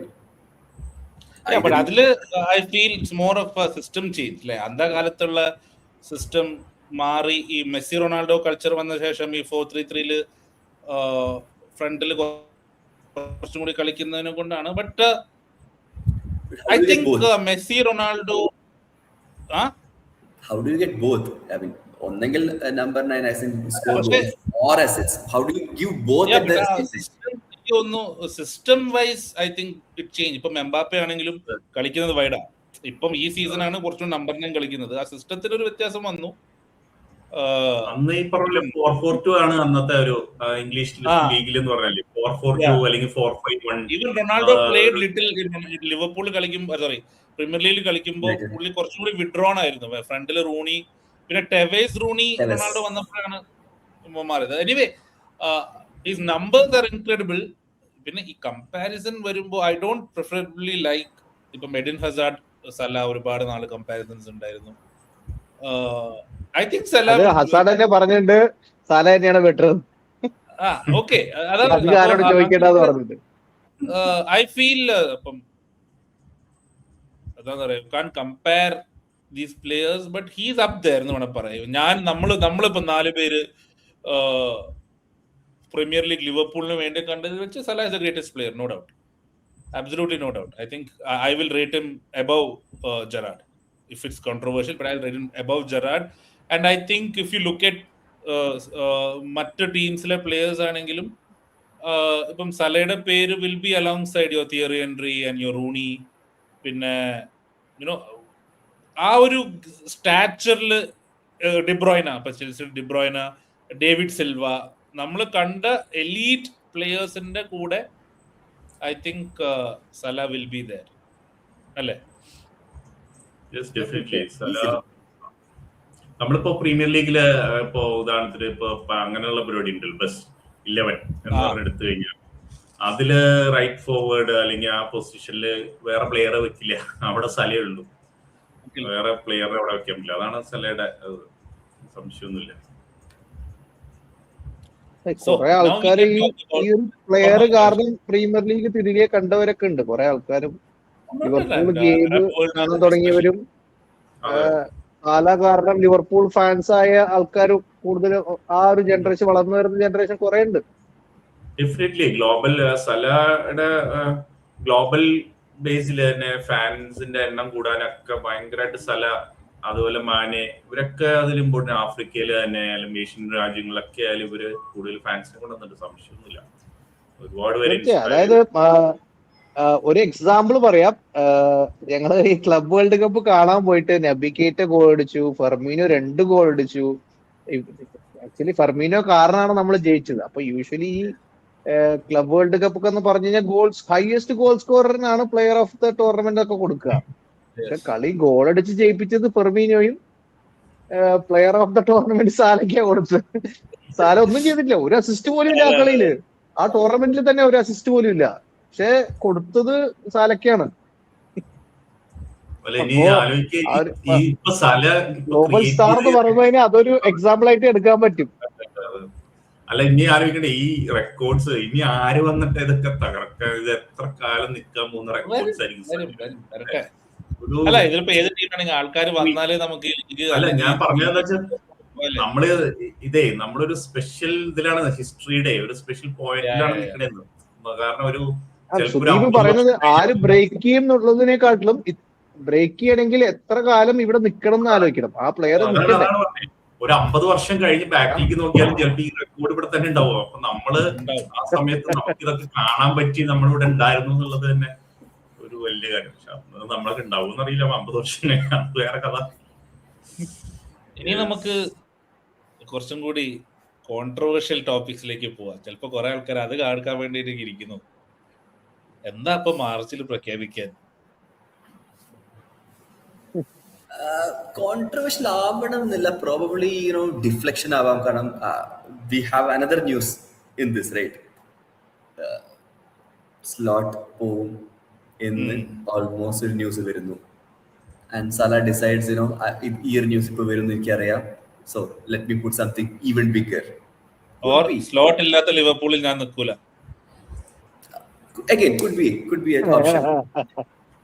but അതില് I feel it's more of a system change അല്ലേ. അന്ത കാലത്തുള്ള സിസ്റ്റം മാറി ഈ മെസ്സി റൊണാൾഡോ കൾച്ചർ വന്ന ശേഷം ഈ 4-3-3 ഫ്രണ്ടിൽ കുറച്ചും കൂടി കളിക്കുന്നതിനെ കൊണ്ടാണ്. But I think Messi Ronaldo how do you get both? I mean, ഒന്നെങ്കിൽ number 9 as in score goals or assists. How do you give both at the system? System vice I think it change. ഇപ്പം എംബാപ്പെ ആണെങ്കിലും കളിക്കുന്നത് വൈഡാ. ഇപ്പം ഈ സീസൺ ആണ് കുറച്ചും നമ്പർ 9 കളിക്കുന്നത്. ആ സിസ്റ്റത്തിൽ ഒരു വ്യത്യാസം വന്നു. അന്ന് ഈ പറഞ്ഞ 4-4-2 ആണ് അന്നത്തെ ഒരു ഇംഗ്ലീഷ് ലീഗിൽ എന്ന് പറഞ്ഞാൽ 4-4-2 അല്ലെങ്കിൽ 4-5-1. Even Ronaldo played little Liverpool കളിക്കുമ്പോൾ, സോറി പ്രീമിയർ ലീഗിൽ കളിക്കുമ്പോൾ പുള്ളി കുറച്ചും കൂടി വിഡ്രോൺ ആയിരുന്നു. ഫ്രണ്ടിൽ റൂണി, പിന്നെ ടെവേസ് റൂണി റൊണാൾഡോ വന്നപ്പോഴാണ് മാറിയത്. Anyway his numbers are incredible. പിന്നെ ഈ കമ്പാരിസൺ വരുമ്പോൾ ഐ ഡോണ്ട് പ്രിഫറബിളി ലൈക്ക്, ഇപ്പം എഡിൻ ഹസാർഡ് സലാ ഒരുപാട് നാള് കമ്പാരിസൺസ് ഉണ്ടായിരുന്നു. ഐ തിങ്ക് സലാ ഹസാർഡ് തന്നെ പറഞ്ഞിട്ടുണ്ട് സാല തന്നെയാണ് ബെറ്റർ. ഓക്കെ, ഐ ഫീൽ ഇപ്പം എന്താ പറയാ, can compare these players, but he's up there എന്ന് വേണം പറയാം. നമ്മളിപ്പോ 4 പേര് പ്രീമിയർ ലീഗ് ലിവർപൂളിന് വേണ്ടി കണ്ടത് വെച്ച് Salah is the greatest player, no doubt, absolutely no doubt. I think I will rate him above Gerrard. If it's controversial, but I'll rate him above Gerrard. And I think if you look at മറ്റ് ടീംസിലെ പ്ലേയേഴ്സ് ആണെങ്കിലും ഇപ്പം സലയുടെ പേര് will be alongside your Thierry Henry and your Rooney. പിന്നെ ആ ഒരു സ്റ്റാച്ചറിൽ ഡിബ്രോയ്ന, ഡിബ്രോയ്ന, ഡേവിഡ് സിൽവ, നമ്മൾ കണ്ട എലീറ്റ് പ്ലേയേഴ്സിന്റെ കൂടെ I think Salah will be there അല്ലേ? നമ്മളിപ്പോ പ്രീമിയർ ലീഗില് ഇപ്പോ ഉദാഹരണത്തിന് ഇപ്പൊ അങ്ങനെയുള്ള പരിപാടി ഉണ്ടല്ലോ, ബെസ്റ്റ് 11 എന്ന് പറഞ്ഞെടുത്തു കഴിഞ്ഞാൽ അതില് റൈറ്റ് ഫോർവേഡ് അല്ലെങ്കിൽ ആ പൊസിഷനിൽ വേറെ പ്ലെയറെ വെക്കില്ല, അവിടെ സലേ ഉള്ളൂ, വേറെ പ്ലെയറെ അവിടെ വെക്കാൻ പറ്റില്ല. അതാണ് സലയുടെ സംശയമൊന്നുമില്ല. കുറെ ആൾക്കാർ ഈ ഒരു പ്ലെയർ കാരണം പ്രീമിയർ ലീഗ് തിരികെ കണ്ടവരൊക്കെ ഉണ്ട്. കുറെ ആൾക്കാരും ലിവർപൂൾ ഗെയിം കാണാൻ തുടങ്ങിയവരും സാല കാരണം ലിവർപൂൾ ഫാൻസ് ആയ ആൾക്കാർ കൂടുതൽ ആ ഒരു ജനറേഷൻ, വളർന്നു വരുന്ന ജനറേഷൻ കുറെ ഉണ്ട്. ഡെഫിനറ്റ്ലി ഗ്ലോബൽ സലയുടെ ഗ്ലോബൽ ബേസിൽ തന്നെ ഫാൻസിന്റെ എണ്ണം കൂടാനൊക്കെ ഭയങ്കരമായിട്ട് സല, അതുപോലെ മാനെ, ഇവരൊക്കെ അതിൽ ഇമ്പോർട്ടൻ്റ്. ആഫ്രിക്കയിൽ തന്നെ ആയാലും ഏഷ്യൻ രാജ്യങ്ങളിലൊക്കെ ആയാലും ഇവര് കൂടുതൽ ഫാൻസിനെ കൊണ്ടുവന്നിട്ട് സംശയമൊന്നുമില്ല. ഒരുപാട് പേര് അതായത് ഒരു എക്സാമ്പിൾ പറയാം. ഞങ്ങള് ഈ ക്ലബ് വേൾഡ് കപ്പ് കാണാൻ പോയിട്ട് നബി കെയ്റ്റ ഗോൾ അടിച്ചു, ഫെർമീനോ 2 ഗോൾ അടിച്ചു. ആക്ച്വലി ഫെർമീനോ കാരണമാണ് നമ്മൾ ജയിച്ചത്. അപ്പൊ യൂഷ്വലി ഈ ക്ലബ് വേൾഡ് കപ്പ് ഒക്കെ എന്ന് പറഞ്ഞു കഴിഞ്ഞാൽ ഹയസ്റ്റ് ഗോൾ സ്കോററിനാണ് പ്ലെയർ ഓഫ് ദ ടൂർണമെന്റ് ഒക്കെ കൊടുക്കുക. പക്ഷെ കളി ഗോൾ അടിച്ച് ജയിപ്പിച്ചത് ഫെർമീനോയും പ്ലെയർ ഓഫ് ദ ടൂർണമെന്റ് സാലയ്ക്കാ കൊടുത്തത്. സാല ഒന്നും ചെയ്തിട്ടില്ല, ഒരു അസിസ്റ്റ് പോലും ഇല്ല ആ കളിയില്. ആ ടൂർണമെന്റിൽ തന്നെ ഒരു അസിസ്റ്റ് പോലും ഇല്ല, പക്ഷെ കൊടുത്തത് സാലക്കാണ്. ഗ്ലോബൽ സ്റ്റാർ എന്ന് പറയുന്നതിന് അതൊരു എക്സാമ്പിൾ ആയിട്ട് എടുക്കാൻ പറ്റും. അല്ല, ഇനി ആലോചിക്കണ്ടേ ഈ റെക്കോർഡ്സ്, ഇനി ആര് വന്നിട്ട് ഇതൊക്കെ തകർക്കാൻ, ഇത് എത്ര കാലം നിൽക്കാൻ പോകുന്ന റെക്കോർഡ്സ് ആയിരിക്കും. അല്ല, ഇതിലിപ്പോ ഏത് ടീമാണെങ്കിൽ ആൾക്കാർ വന്നാലേ നമുക്ക്. അല്ല, ഞാൻ പറഞ്ഞതെന്ന് വെച്ചാൽ നമ്മള് നമ്മളൊരു സ്പെഷ്യൽ ഇതിലാണ്, ഹിസ്റ്ററിയുടെ ഒരു സ്പെഷ്യൽ പോയിന്റിലാണ് നിൽക്കണത്. കാരണം ഒരു സുദീപ് പറയുന്നത് ആര് ബ്രേക്ക് ചെയ്യും എന്നുള്ളതിനെക്കാട്ടിലും ബ്രേക്ക് ചെയ്യണമെങ്കിൽ എത്ര കാലം ഇവിടെ നിൽക്കണം എന്ന് ആലോചിക്കണം. ആ പ്ലെയർ ഒരു 50 വർഷം കഴിഞ്ഞ് ബാക്കിലേക്ക് നോക്കിയാലും ചിലപ്പോൾ ഈ റെക്കോർഡ് ഇവിടെ തന്നെ ഉണ്ടാവും. അപ്പൊ നമ്മള് ആ സമയത്ത് നമുക്ക് ഇതൊക്കെ കാണാൻ പറ്റി നമ്മളിവിടെ ഉണ്ടായിരുന്നു എന്നുള്ളത് തന്നെ ഒരു വലിയ കാര്യം. പക്ഷെ അത് നമ്മളൊക്കെ ഉണ്ടാവും എന്നറിയില്ല 50 വർഷം കഴിഞ്ഞാൽ, വേറെ കഥ. ഇനി നമുക്ക് കുറച്ചും കൂടി കോൺട്രവേഴ്ഷ്യൽ ടോപ്പിക്സിലേക്ക് പോവാം. ചിലപ്പോ കുറെ ആൾക്കാർ അത് കേൾക്കാൻ വേണ്ടിയിട്ട് ഇരിക്കുന്നു. എന്താ ഇപ്പൊ മാർച്ചിൽ പ്രഖ്യാപിക്കാൻ? കോൺട്രവേഴ്ഷ്യൽ ആവണം എന്നില്ല, പ്രോബബ്ലി ഡിഫ്ലക്ഷൻ ആവാം. കാരണം we have another news in this, right? Slot പോവും എന്ന് ഓൾമോസ്റ്റ് ഒരു ന്യൂസ് വരുന്നു. ആൻഡ് സല ഡിസൈഡ്സ് ഈ ഒരു ന്യൂസ് ഇപ്പൊ വരുന്നു എനിക്കറിയാം, so let me puttu something even bigger. Or slot ഇല്ലാത്ത ലിവർപൂളിൽ ഞാൻ നിൽക്കൂല. Again, could be an option.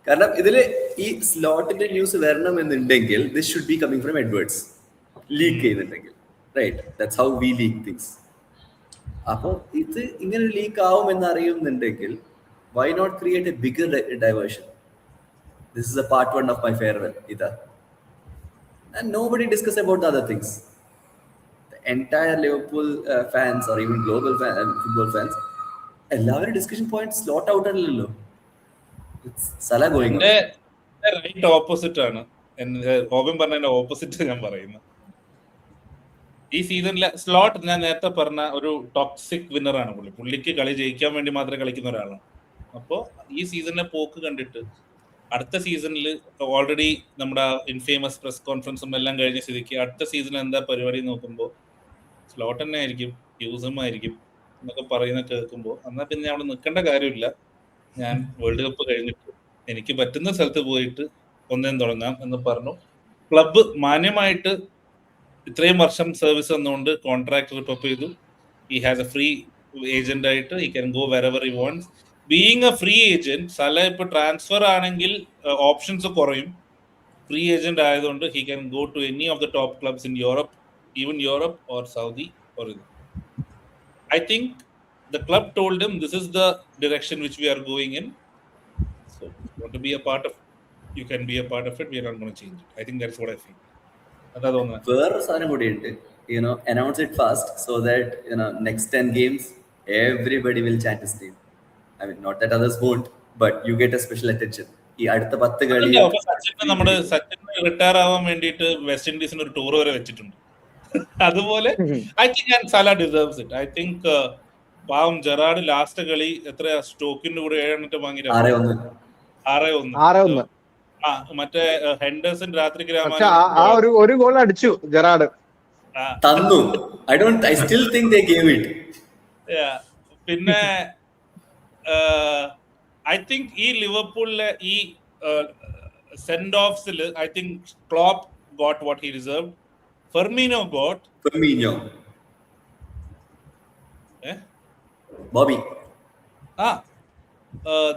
കാരണം ഇതില് ഈ സ്ലോട്ടിന്റെ ന്യൂസ് വരണമെന്നുണ്ടെങ്കിൽ this should be coming from Edwards, leak ചെയ്യുന്നുണ്ടെങ്കിൽ, right? That's how we leak things. അപ്പോൾ ഇത് ഇങ്ങനെ ലീക്ക് ആവും എന്നറിയുന്നുണ്ടെങ്കിൽ why not create a bigger diversion? This is a part 1 of my farewell, Ida. And nobody discuss about the other things. The entire Liverpool fans or even global football fans, എല്ലാവരും ഡിസ്കഷൻ പോയിന്റ് സ്ലോട്ട് ഔട്ട് അല്ലല്ലോ. സല ഗോയിങ് റൈറ്റ് ഓപ്പോസിറ്റ് ആണ്. ഓബൻ പറഞ്ഞതിന്റെ ഓപ്പോസിറ്റ് ഞാൻ പറയുന്നത്. ഈ സീസണിലെ സ്ലോട്ട് ഞാൻ നേരത്തെ പറഞ്ഞ ഒരു ടോക്സിക് വിന്നറാണ്. പുള്ളിക്ക് കളി ജയിക്കാൻ വേണ്ടി മാത്രമേ കളിക്കുന്ന ഒരാളാണ്. അപ്പോൾ ഈ സീസണിലെ പോക്ക് കണ്ടിട്ട് അടുത്ത സീസണിൽ ഓൾറെഡി നമ്മുടെ ഇൻഫേമസ് പ്രസ് കോൺഫറൻസും എല്ലാം കഴിഞ്ഞ സ്ഥിതിക്ക് അടുത്ത സീസണിൽ എന്താ പരിപാടി നോക്കുമ്പോൾ സ്ലോട്ട് തന്നെ ആയിരിക്കും, യൂസമായിരിക്കും എന്നൊക്കെ പറയുന്ന കേൾക്കുമ്പോൾ എന്നാൽ പിന്നെ അവിടെ നിൽക്കേണ്ട കാര്യമില്ല. ഞാൻ വേൾഡ് കപ്പ് കഴിഞ്ഞിട്ട് എനിക്ക് പറ്റുന്ന സ്ഥലത്ത് പോയിട്ട് ഒന്നേം തുടങ്ങാം എന്ന് പറഞ്ഞു. ക്ലബ്ബ് മാന്യമായിട്ട് ഇത്രയും വർഷം സർവീസ് വന്നുകൊണ്ട് കോൺട്രാക്ട് റിപ്പപ്പ് ചെയ്തു. He has a free agent ആയിട്ട് he can go wherever he wants. Being a free agent, Salah ഇപ്പൊ ട്രാൻസ്ഫർ ആണെങ്കിൽ ഓപ്ഷൻസ് കുറയും. ഫ്രീ ഏജന്റ് ആയതുകൊണ്ട് he can go to any of the top clubs in Europe, even Europe or Saudi or ഇത്. I think the club told him this is the direction which we are going in. So if you want to be a part of, you can be a part of it. We are not going to change it. I think that's what I feel. വേറൊരു സാധനം കൂടി ഉണ്ട്, announce it fast so that next 10 games everybody will chant his name. I mean, not that others won't, but you get a special attention. ഈ അടുത്ത 10 കളി നമ്മുടെ സച്ചിൻ റിട്ടയർ ആവാൻ വേണ്ടിയിട്ട് വെസ്റ്റ് ഇൻഡീസിന് ഒരു ടൂർ വരെ വെച്ചിട്ടുണ്ട്. അതുപോലെ I think Salah deserves it. I think പാവം ജെറാർഡ് ലാസ്റ്റ് കളി എത്ര സ്റ്റോക്കിന്റെ കൂടെ 7 വാങ്ങി 6-1. മറ്റേ ഹെൻഡേഴ്സൺ രാത്രിക്ക് ഒരു ഗോൾ അടിച്ചു ജെറാർഡ് തന്നു. I still think they gave it. പിന്നെ ഐ തിങ്ക് ഈ ലിവർപൂളിലെ ഈ സെൻഡ് ഓഫ്സിൽ I think Klopp got what he deserved. Firmino. Bobby.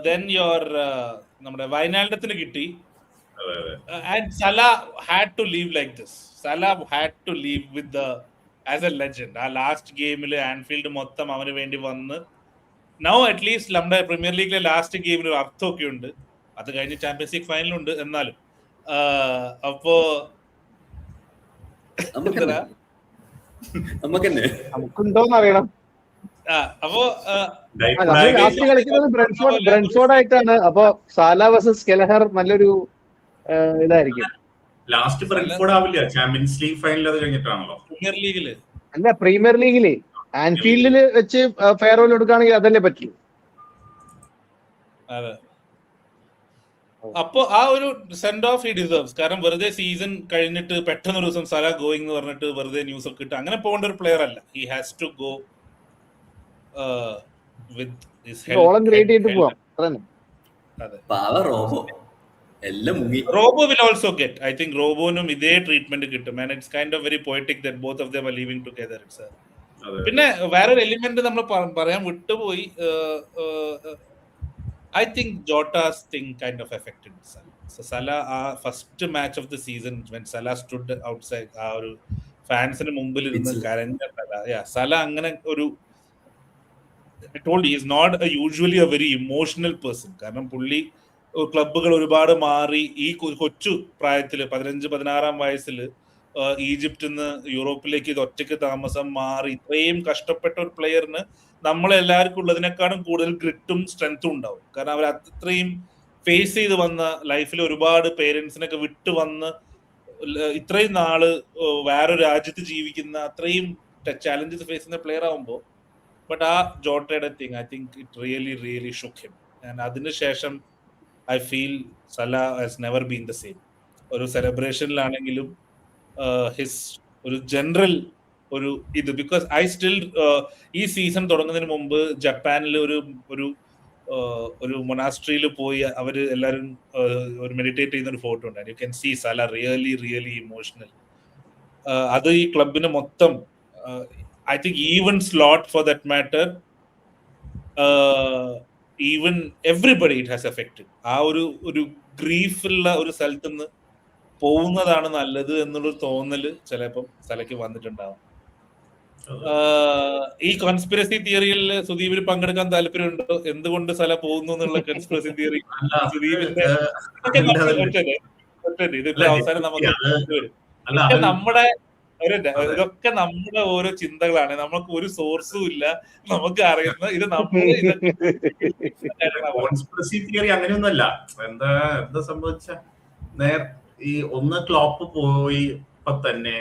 Then your നമ്മുടെ വൈനാൽഡത്തിന് കിട്ടി. And Salah had to leave like this. Salah had to leave with the as a legend. ആ ലാസ്റ്റ് ഗെയിമിൽ ആൻഫീൽഡ് മൊത്തം അവന് വേണ്ടി വന്ന്. Now at least നമ്മുടെ പ്രീമിയർ ലീഗിലെ ലാസ്റ്റ് ഗെയിമിന് ഒരു അർത്ഥമൊക്കെ ഉണ്ട്. അത് കഴിഞ്ഞ് ചാമ്പ്യൻസ് ലീഗ് ഫൈനലുണ്ട്. എന്നാലും അപ്പോ നമുക്കെന്നെ നമുക്കുണ്ടോന്ന് അറിയണം. അപ്പോ നമ്മൾ ലാസ്റ്റ് കളിക്കുന്നത് ബ്രെൻഫോർഡ് ആയിട്ടാണ്. അപ്പൊ സാല വേഴ്സസ് കെലഹർ നല്ലൊരു ഇതായിരിക്കും. ലാസ്റ്റ് ബ്രെൻഫോർഡ് ആവില്ല, ചാമ്പ്യൻസ് ലീഗ് ഫൈനൽ അത് കഴിഞ്ഞിട്ടാണല്ലോ. പ്രീമിയർ ലീഗില് അല്ല, പ്രീമിയർ ലീഗില് ആൻഫീൽഡിൽ വെച്ച് ഫെയർവെൽ എടുക്കുകയാണെങ്കിൽ അതല്ലേ പറ്റൂ. അതെ, അപ്പൊ ആ ഒരു സെൻഡ് ഓഫ് ഹി ഡിസേർവ്സ്. കാരണം വെറുതെ സീസൺ കഴിഞ്ഞിട്ട് പെട്ടെന്ന് ഒരു ദിവസം സല ഗോയിങ് എന്ന് പറഞ്ഞിട്ട് വെറുതെ ന്യൂസ് ഒക്കെ ഇട്ട് അങ്ങനെ പോകേണ്ട ഒരു പ്ലെയർ അല്ല. ഹി ഹാസ് ടു ഗോ ഓളം ക്രിയേറ്റ് ചെയ്തിട്ട് പോവാം. Robbo will also get, I think റോബോനും ഇതേ ട്രീറ്റ്മെന്റ് കിട്ടും. And it's kind of very poetic that both of them are living together. It's പിന്നെ വേറൊരു എലിമെന്റ് നമ്മൾ പറയാൻ വിട്ടുപോയി. I think Jota's thing kind of affected Salah. So Salah, first match of the season when Salah stood outside, our fans in മുമ്പിൽ ഇരുന്ന് കരഞ്ഞല്ല. Salah അങ്ങനെ ഒരു, I told he is not usually a very emotional person. കാരണം പുള്ളി ക്ലബ്ബുകൾ ഒരുപാട് മാറി ഈ കൊച്ചു പ്രായത്തില് 15-16 വയസ്സിൽ ഈജിപ്തിൽ നിന്ന് യൂറോപ്പിലേക്ക് ഇത് ഒറ്റയ്ക്ക് താമസം മാറി ഇത്രയും കഷ്ടപ്പെട്ട ഒരു പ്ലെയറിന് നമ്മളെല്ലാവർക്കും ഉള്ളതിനേക്കാളും കൂടുതൽ ഗ്രിറ്റും സ്ട്രെങ്ത്തും ഉണ്ടാവും. കാരണം അവർ അത്രയും ഫേസ് ചെയ്ത് വന്ന ലൈഫിൽ ഒരുപാട് പേരൻസിനൊക്കെ വിട്ട് വന്ന് ഇത്രയും നാള് വേറൊരു രാജ്യത്ത് ജീവിക്കുന്ന അത്രയും ചാലഞ്ചസ് ഫേസ് ചെയ്യുന്ന പ്ലെയർ ആവുമ്പോൾ, ബട്ട് ആ ജോട്ടയുടെ thing I think it really shock him. And അതിനുശേഷം I feel Salah has never been the same. ഒരു സെലിബ്രേഷനിലാണെങ്കിലും ഹിസ് ഒരു ജനറൽ ഒരു ഇത്, ബിക്കോസ് ഐ സ്റ്റിൽ ഈ സീസൺ തുടങ്ങുന്നതിന് മുമ്പ് ജപ്പാനിൽ ഒരു മൊനാസ്ട്രിയിൽ പോയി അവർ എല്ലാവരും ഒരു മെഡിറ്റേറ്റ് ചെയ്യുന്ന ഒരു ഫോട്ടോ ഉണ്ട്. You can see Salah really emotional. അത് ഈ ക്ലബിന് മൊത്തം, I think even Slot for that matter, even everybody it has affected. ആ ഒരു ഗ്രീഫുള്ള ഒരു സ്ഥലത്ത് നിന്ന് പോകുന്നതാണ് നല്ലത് എന്നുള്ളൊരു തോന്നല് ചിലപ്പം സലയ്ക്ക് വന്നിട്ടുണ്ടാവും. ഈ കോൺസ്പിറസി തിയറിയിൽ സുദീപിന് പങ്കെടുക്കാൻ താല്പര്യമുണ്ടോ? എന്തുകൊണ്ട് സല പോകുന്നു എന്നുള്ള കോൺസ്പിറസി തിയറി സുദീപിന്റെ ഇതിപ്പോ അവസാനം നമുക്ക് നമ്മുടെ ഇതൊക്കെ നമ്മുടെ ഓരോ ചിന്തകളാണ്. നമുക്ക് ഒരു സോഴ്സും ഇല്ല, നമുക്ക് അറിയുന്ന ഇത് നമ്മൾ കോൺസ്പിറസി തിയറി അങ്ങനെയൊന്നുമല്ല. എന്താ സംഭവിച്ച ഈ ഒന്ന് ക്ലോപ്പ് പോയി തന്നെ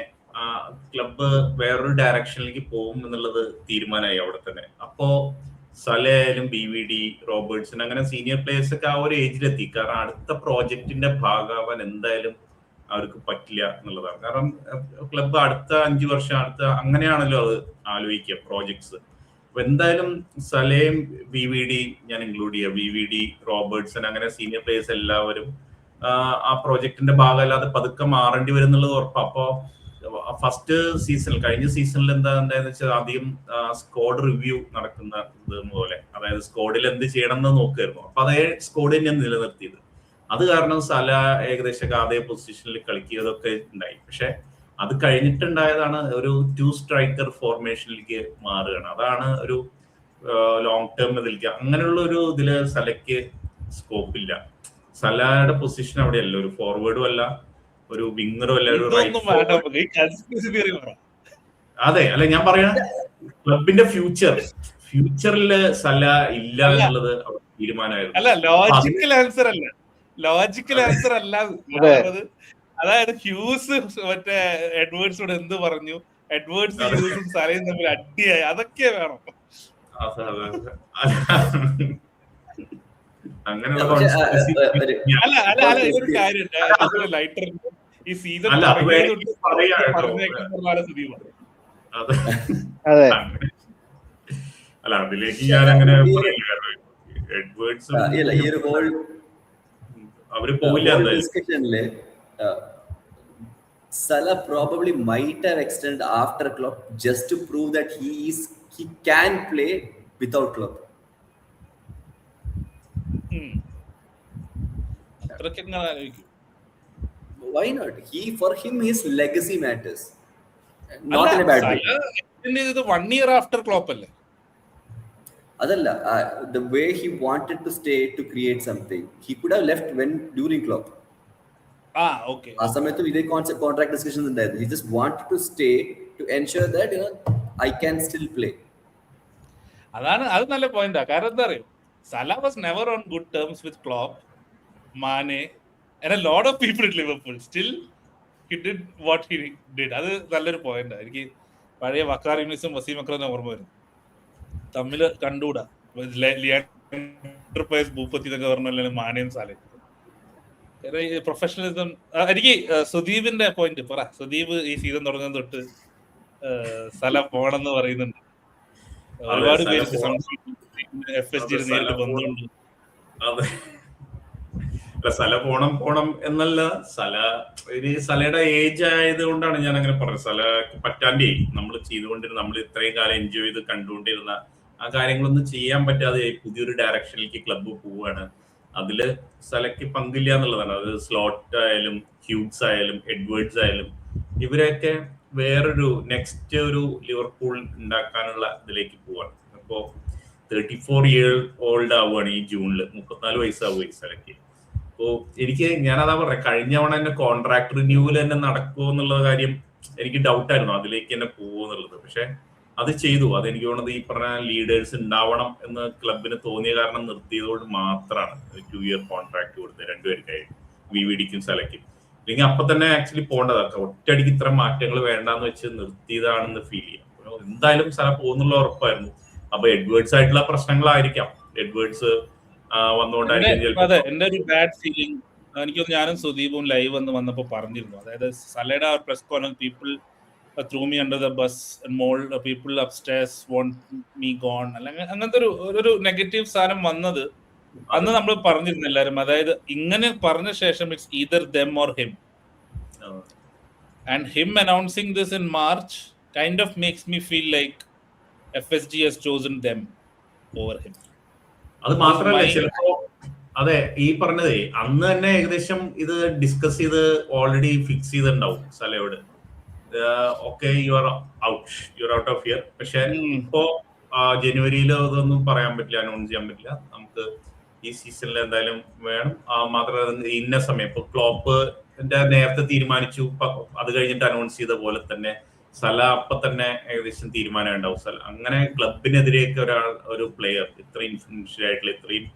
ക്ലബ്ബ് വേറൊരു ഡയറക്ഷനിലേക്ക് പോകും എന്നുള്ളത് തീരുമാനമായി അവിടെ തന്നെ. അപ്പോ സലയായാലും BVD, റോബർട്ട്സൺ, അങ്ങനെ സീനിയർ പ്ലേയേഴ്സ് ഒക്കെ ആ ഒരു ഏജിലെത്തി. കാരണം അടുത്ത പ്രോജക്റ്റിന്റെ ഭാഗമാവാൻ എന്തായാലും അവർക്ക് പറ്റില്ല എന്നുള്ളതാണ്. കാരണം ക്ലബ്ബ് അടുത്ത 5 വർഷം അങ്ങനെയാണല്ലോ അത് ആലോചിക്കുക പ്രോജക്ട്സ്. അപ്പൊ എന്തായാലും സലയും BVD ഞാൻ ഇൻക്ലൂഡ് ചെയ്യാം. BVD, റോബർട്ട്സൺ, അങ്ങനെ സീനിയർ പ്ലേയേഴ്സ് എല്ലാവരും ആ പ്രോജക്റ്റിന്റെ ഭാഗമല്ലാതെ പതുക്കെ മാറേണ്ടി വരും എന്നുള്ളത് ഉറപ്പാണ്. അപ്പോ ഫസ്റ്റ് സീസണിൽ, കഴിഞ്ഞ സീസണിൽ എന്താന്ന് വെച്ചാൽ ആദ്യം സ്ക്വാഡ് റിവ്യൂ നടക്കുന്ന പോലെ, അതായത് സ്ക്വാഡിൽ എന്ത് ചെയ്യണം എന്ന് നോക്കുമായിരുന്നു. അപ്പൊ അതേ സ്ക്വാഡ് തന്നെയാണ് നിലനിർത്തിയത്. അത് കാരണം സല ഏകദേശം അതേ പൊസിഷനിൽ കളിക്കുകയൊക്കെ ഉണ്ടായി. പക്ഷെ അത് കഴിഞ്ഞിട്ടുണ്ടായതാണ് ഒരു 2 സ്ട്രൈക്കർ ഫോർമേഷനിലേക്ക് മാറുകയാണ്. അതാണ് ഒരു ലോങ് ടേം ഇതിലേക്ക്, അങ്ങനെയുള്ള ഒരു ഇതില് സലയ്ക്ക് സ്കോപ്പില്ല. സലയുടെ പൊസിഷൻ അവിടെയല്ല, ഒരു ഫോർവേഡും അല്ല, ഒരു വിങ്ങറും അല്ല, ഒരു അതെ അല്ലെ ഞാൻ പറയണ ക്ലബിന്റെ ഫ്യൂച്ചറില് സല ഇല്ല എന്നുള്ളത് തീരുമാനമായിരുന്നു. അല്ല, ലോജിക്കൽ ആൻസർ അല്ല. അതായത് ഹ്യൂസ് മറ്റേ എഡ്വേർഡ്സോട് എന്ത് പറഞ്ഞു, എഡ്വേർഡ്സ് ഹ്യൂസും സലയും തമ്മിൽ അടിയായി, അതൊക്കെ വേണം. അങ്ങനെ ഒരു കാര്യം ലൈറ്റർ ഈ സീസൺ അല്ല അതിലേക്ക് ഞാൻ അങ്ങനെ എഡ്വേർഡ്സ് അവര് പോയില്ല. Salah probably might have extended after Klopp just to prove that he can play without Klopp. Why not? For him his legacy matters. Not in a bad way. ഇത് 1 year after Klopp അല്ലേ? അതല്ല, the way he wanted to stay to create something, he could have left when during Klopp. Okay. ആ സമയത്തും ഇതേ കോൺട്രാക്ട് ഡിസ്കഷൻസ് ഉണ്ടായിരുന്നു. He just wanted to stay to ensure that I can still play. അത് നല്ല പോയിന്റാ. കാരണം എന്താ അറിയോ, Salah was never on good terms with Klopp, Mane and a lot of people at Liverpool. Still he did what he did. അത് നല്ലൊരു പോയിന്റാ. എനിക്ക് പഴയ വക്കാറിമിസും വസീം അക്രമിനെ ഓർമ്മ വരും. തമ്മിൽ കണ്ടുകൂടാ. ഭൂപ്പത്തി എന്നൊക്കെ പറഞ്ഞ മാനയും സാലയും പ്രൊഫഷണലിസം. എനിക്ക് സുദീപിന്റെ പോയിന്റ് പറ. സുദീപ് ഈ സീസൺ തുടങ്ങുന്ന തൊട്ട് സല പോണെന്ന് പറയുന്നുണ്ട്. ഒരുപാട് പേർക്ക് FSG നേരിട്ട് ബന്ധമുണ്ട്. സല പോണം എന്നല്ല, സലയുടെ ഏജ് ആയത് കൊണ്ടാണ് ഞാൻ അങ്ങനെ പറഞ്ഞത്. സല പറ്റാണ്ടേ നമ്മൾ ചെയ്തുകൊണ്ടിരുന്ന, നമ്മൾ ഇത്രയും കാലം എൻജോയ് ചെയ്ത് കണ്ടുകൊണ്ടിരുന്ന ആ കാര്യങ്ങളൊന്നും ചെയ്യാൻ പറ്റാതെ പുതിയൊരു ഡയറക്ഷനിലേക്ക് ക്ലബ്ബ് പോവുകയാണ്. അതില് സലയ്ക്ക് പങ്കില്ല എന്നുള്ളതാണ്. അത് സ്ലോട്ട് ആയാലും ഹ്യൂഗ്സ് ആയാലും എഡ്വേർഡ്സ് ആയാലും ഇവരെയൊക്കെ വേറൊരു നെക്സ്റ്റ് ഒരു ലിവർപൂൾ ഉണ്ടാക്കാനുള്ള ഇതിലേക്ക് പോവാണ്. അപ്പോ 34 year old ആവുകയാണ് ഈ ജൂണിൽ. 34 വയസ്സാവുക സലയ്ക്ക്. അപ്പോ ഞാനതാ പറയാം, കഴിഞ്ഞ തവണ തന്നെ കോൺട്രാക്ട് റിന്യൂവൽ തന്നെ നടക്കുമോ എന്നുള്ള കാര്യം എനിക്ക് ഡൗട്ടായിരുന്നു, അതിലേക്ക് തന്നെ പോകുമോ എന്നുള്ളത്. പക്ഷെ അത് ചെയ്തു. അതെനിക്ക് തോന്നുന്നത് ഈ പറഞ്ഞ ലീഡേഴ്സ് ഉണ്ടാവണം എന്ന് ക്ലബിന് തോന്നിയ കാരണം നിർത്തിയതുകൊണ്ട് മാത്രമാണ് 2 year കോൺട്രാക്ട് കൊടുത്തത് രണ്ടുപേർക്കായി, VVDക്കും സലയ്ക്കും. ഇല്ലെങ്കിൽ അപ്പൊ തന്നെ ആക്ച്വലി പോകേണ്ടതൊക്കെ ഒറ്റയടിക്ക് ഇത്ര മാറ്റങ്ങൾ വേണ്ടാന്ന് വെച്ച് നിർത്തിയതാണെന്ന് ഫീൽ ചെയ്യാം. എന്തായാലും സല പോകുന്നുള്ള ഉറപ്പായിരുന്നു. അപ്പൊ എഡ്വേർഡ്സ് ആയിട്ടുള്ള പ്രശ്നങ്ങളായിരിക്കാം, എഡ്വേർഡ്സ് വന്നുകൊണ്ടായിരിക്കും. അതെ, എന്റെ ഒരു ബാഡ് ഫീലിംഗ് എനിക്ക് ഞാനും സുദീപും ലൈവ് വന്നപ്പോ പറഞ്ഞിരുന്നു. അതായത് സലയുടെ ആ press conference, people threw me under the bus and more people upstairs want me gone, അല്ലെങ്കിൽ അങ്ങനത്തെ ഒരു നെഗറ്റീവ് സാധനം വന്നത് അന്ന് നമ്മൾ പറഞ്ഞിരുന്നു എല്ലാവരും. അതായത് ഇങ്ങനെ പറഞ്ഞ ശേഷം it's either them or him, and him announcing this in March kind of makes me feel like FSG has chosen them over him. അത് മാത്രമല്ല, ചിലപ്പോ അതെ ഈ പറഞ്ഞതേ അന്ന് തന്നെ ഏകദേശം ഇത് ഡിസ്കസ് ചെയ്ത് ഓൾറെഡി ഫിക്സ് ചെയ്തിട്ടുണ്ടാവും സലയോട്. Okay, you are out of here. പക്ഷെ ഇപ്പോ ജനുവരിയിൽ അതൊന്നും പറയാൻ പറ്റില്ല, അനൗൺസ് ചെയ്യാൻ പറ്റില്ല. നമുക്ക് ഈ സീസണിൽ എന്തായാലും വേണം. മാത്രമല്ല ഇന്ന സമയം ഇപ്പൊ ക്ലോപ്പ് നേരത്തെ തീരുമാനിച്ചു, അത് കഴിഞ്ഞിട്ട് അനൗൺസ് ചെയ്ത പോലെ തന്നെ സല അപ്പൊ തന്നെ ഏകദേശം തീരുമാനം ഉണ്ടാവും. സല അങ്ങനെ ക്ലബിനെതിരെയൊക്കെ ഒരു പ്ലെയർ, ഇത്രയും ഇൻഫ്ലുവൻഷ്യൽ ആയിട്ടുള്ള ഇത്രയും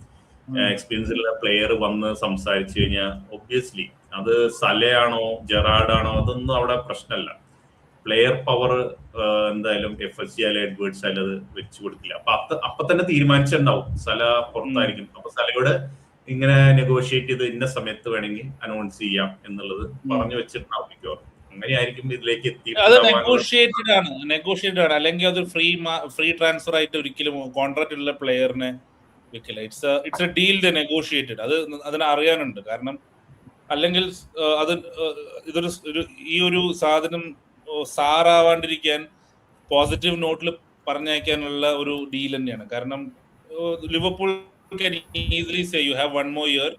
എക്സ്പീരിയൻസ് ഉള്ള പ്ലെയർ വന്ന് സംസാരിച്ചു കഴിഞ്ഞാൽ ഒബ്വിയസ്ലി അത് സലയാണോ ജെറാർഡാണോ അതൊന്നും അവിടെ പ്രശ്നമല്ല. പ്ലെയർ പവർ എന്തായാലും FSG ആയാലും എഡ്വേർഡ്സ് ആയാലും അത് വെച്ചു കൊടുക്കില്ല. അപ്പൊ തന്നെ തീരുമാനിച്ചിട്ടുണ്ടാവും സല പുറത്തായിരിക്കും. അപ്പൊ സലയോട് ഇങ്ങനെ നെഗോഷിയേറ്റ് ചെയ്ത് ഇന്ന സമയത്ത് വേണമെങ്കിൽ അനൗൺസ് ചെയ്യാം എന്നുള്ളത് പറഞ്ഞു വെച്ചിട്ടുണ്ടാവും മിക്കവാറും. അങ്ങനെയായിരിക്കും ഇതിലേക്ക് നെഗോഷിയേറ്റഡ് ആണ്. അല്ലെങ്കിൽ അത് ഫ്രീ ട്രാൻസ്ഫർ ആയിട്ട് ഒരിക്കലും കോൺട്രാക്ട് ഉള്ള പ്ലെയറിനെ വെക്കില്ല. It's A deal the negotiated. അതിനെ അറിയാനുണ്ട്. കാരണം അല്ലെങ്കിൽ അത് ഈ ഒരു സാധനം സാറാവാണ്ടിരിക്കാൻ പോസിറ്റീവ് നോട്ടിൽ പറഞ്ഞയക്കാനുള്ള ഒരു ഡീൽ തന്നെയാണ്. കാരണം Liverpool can easily say you have one more year,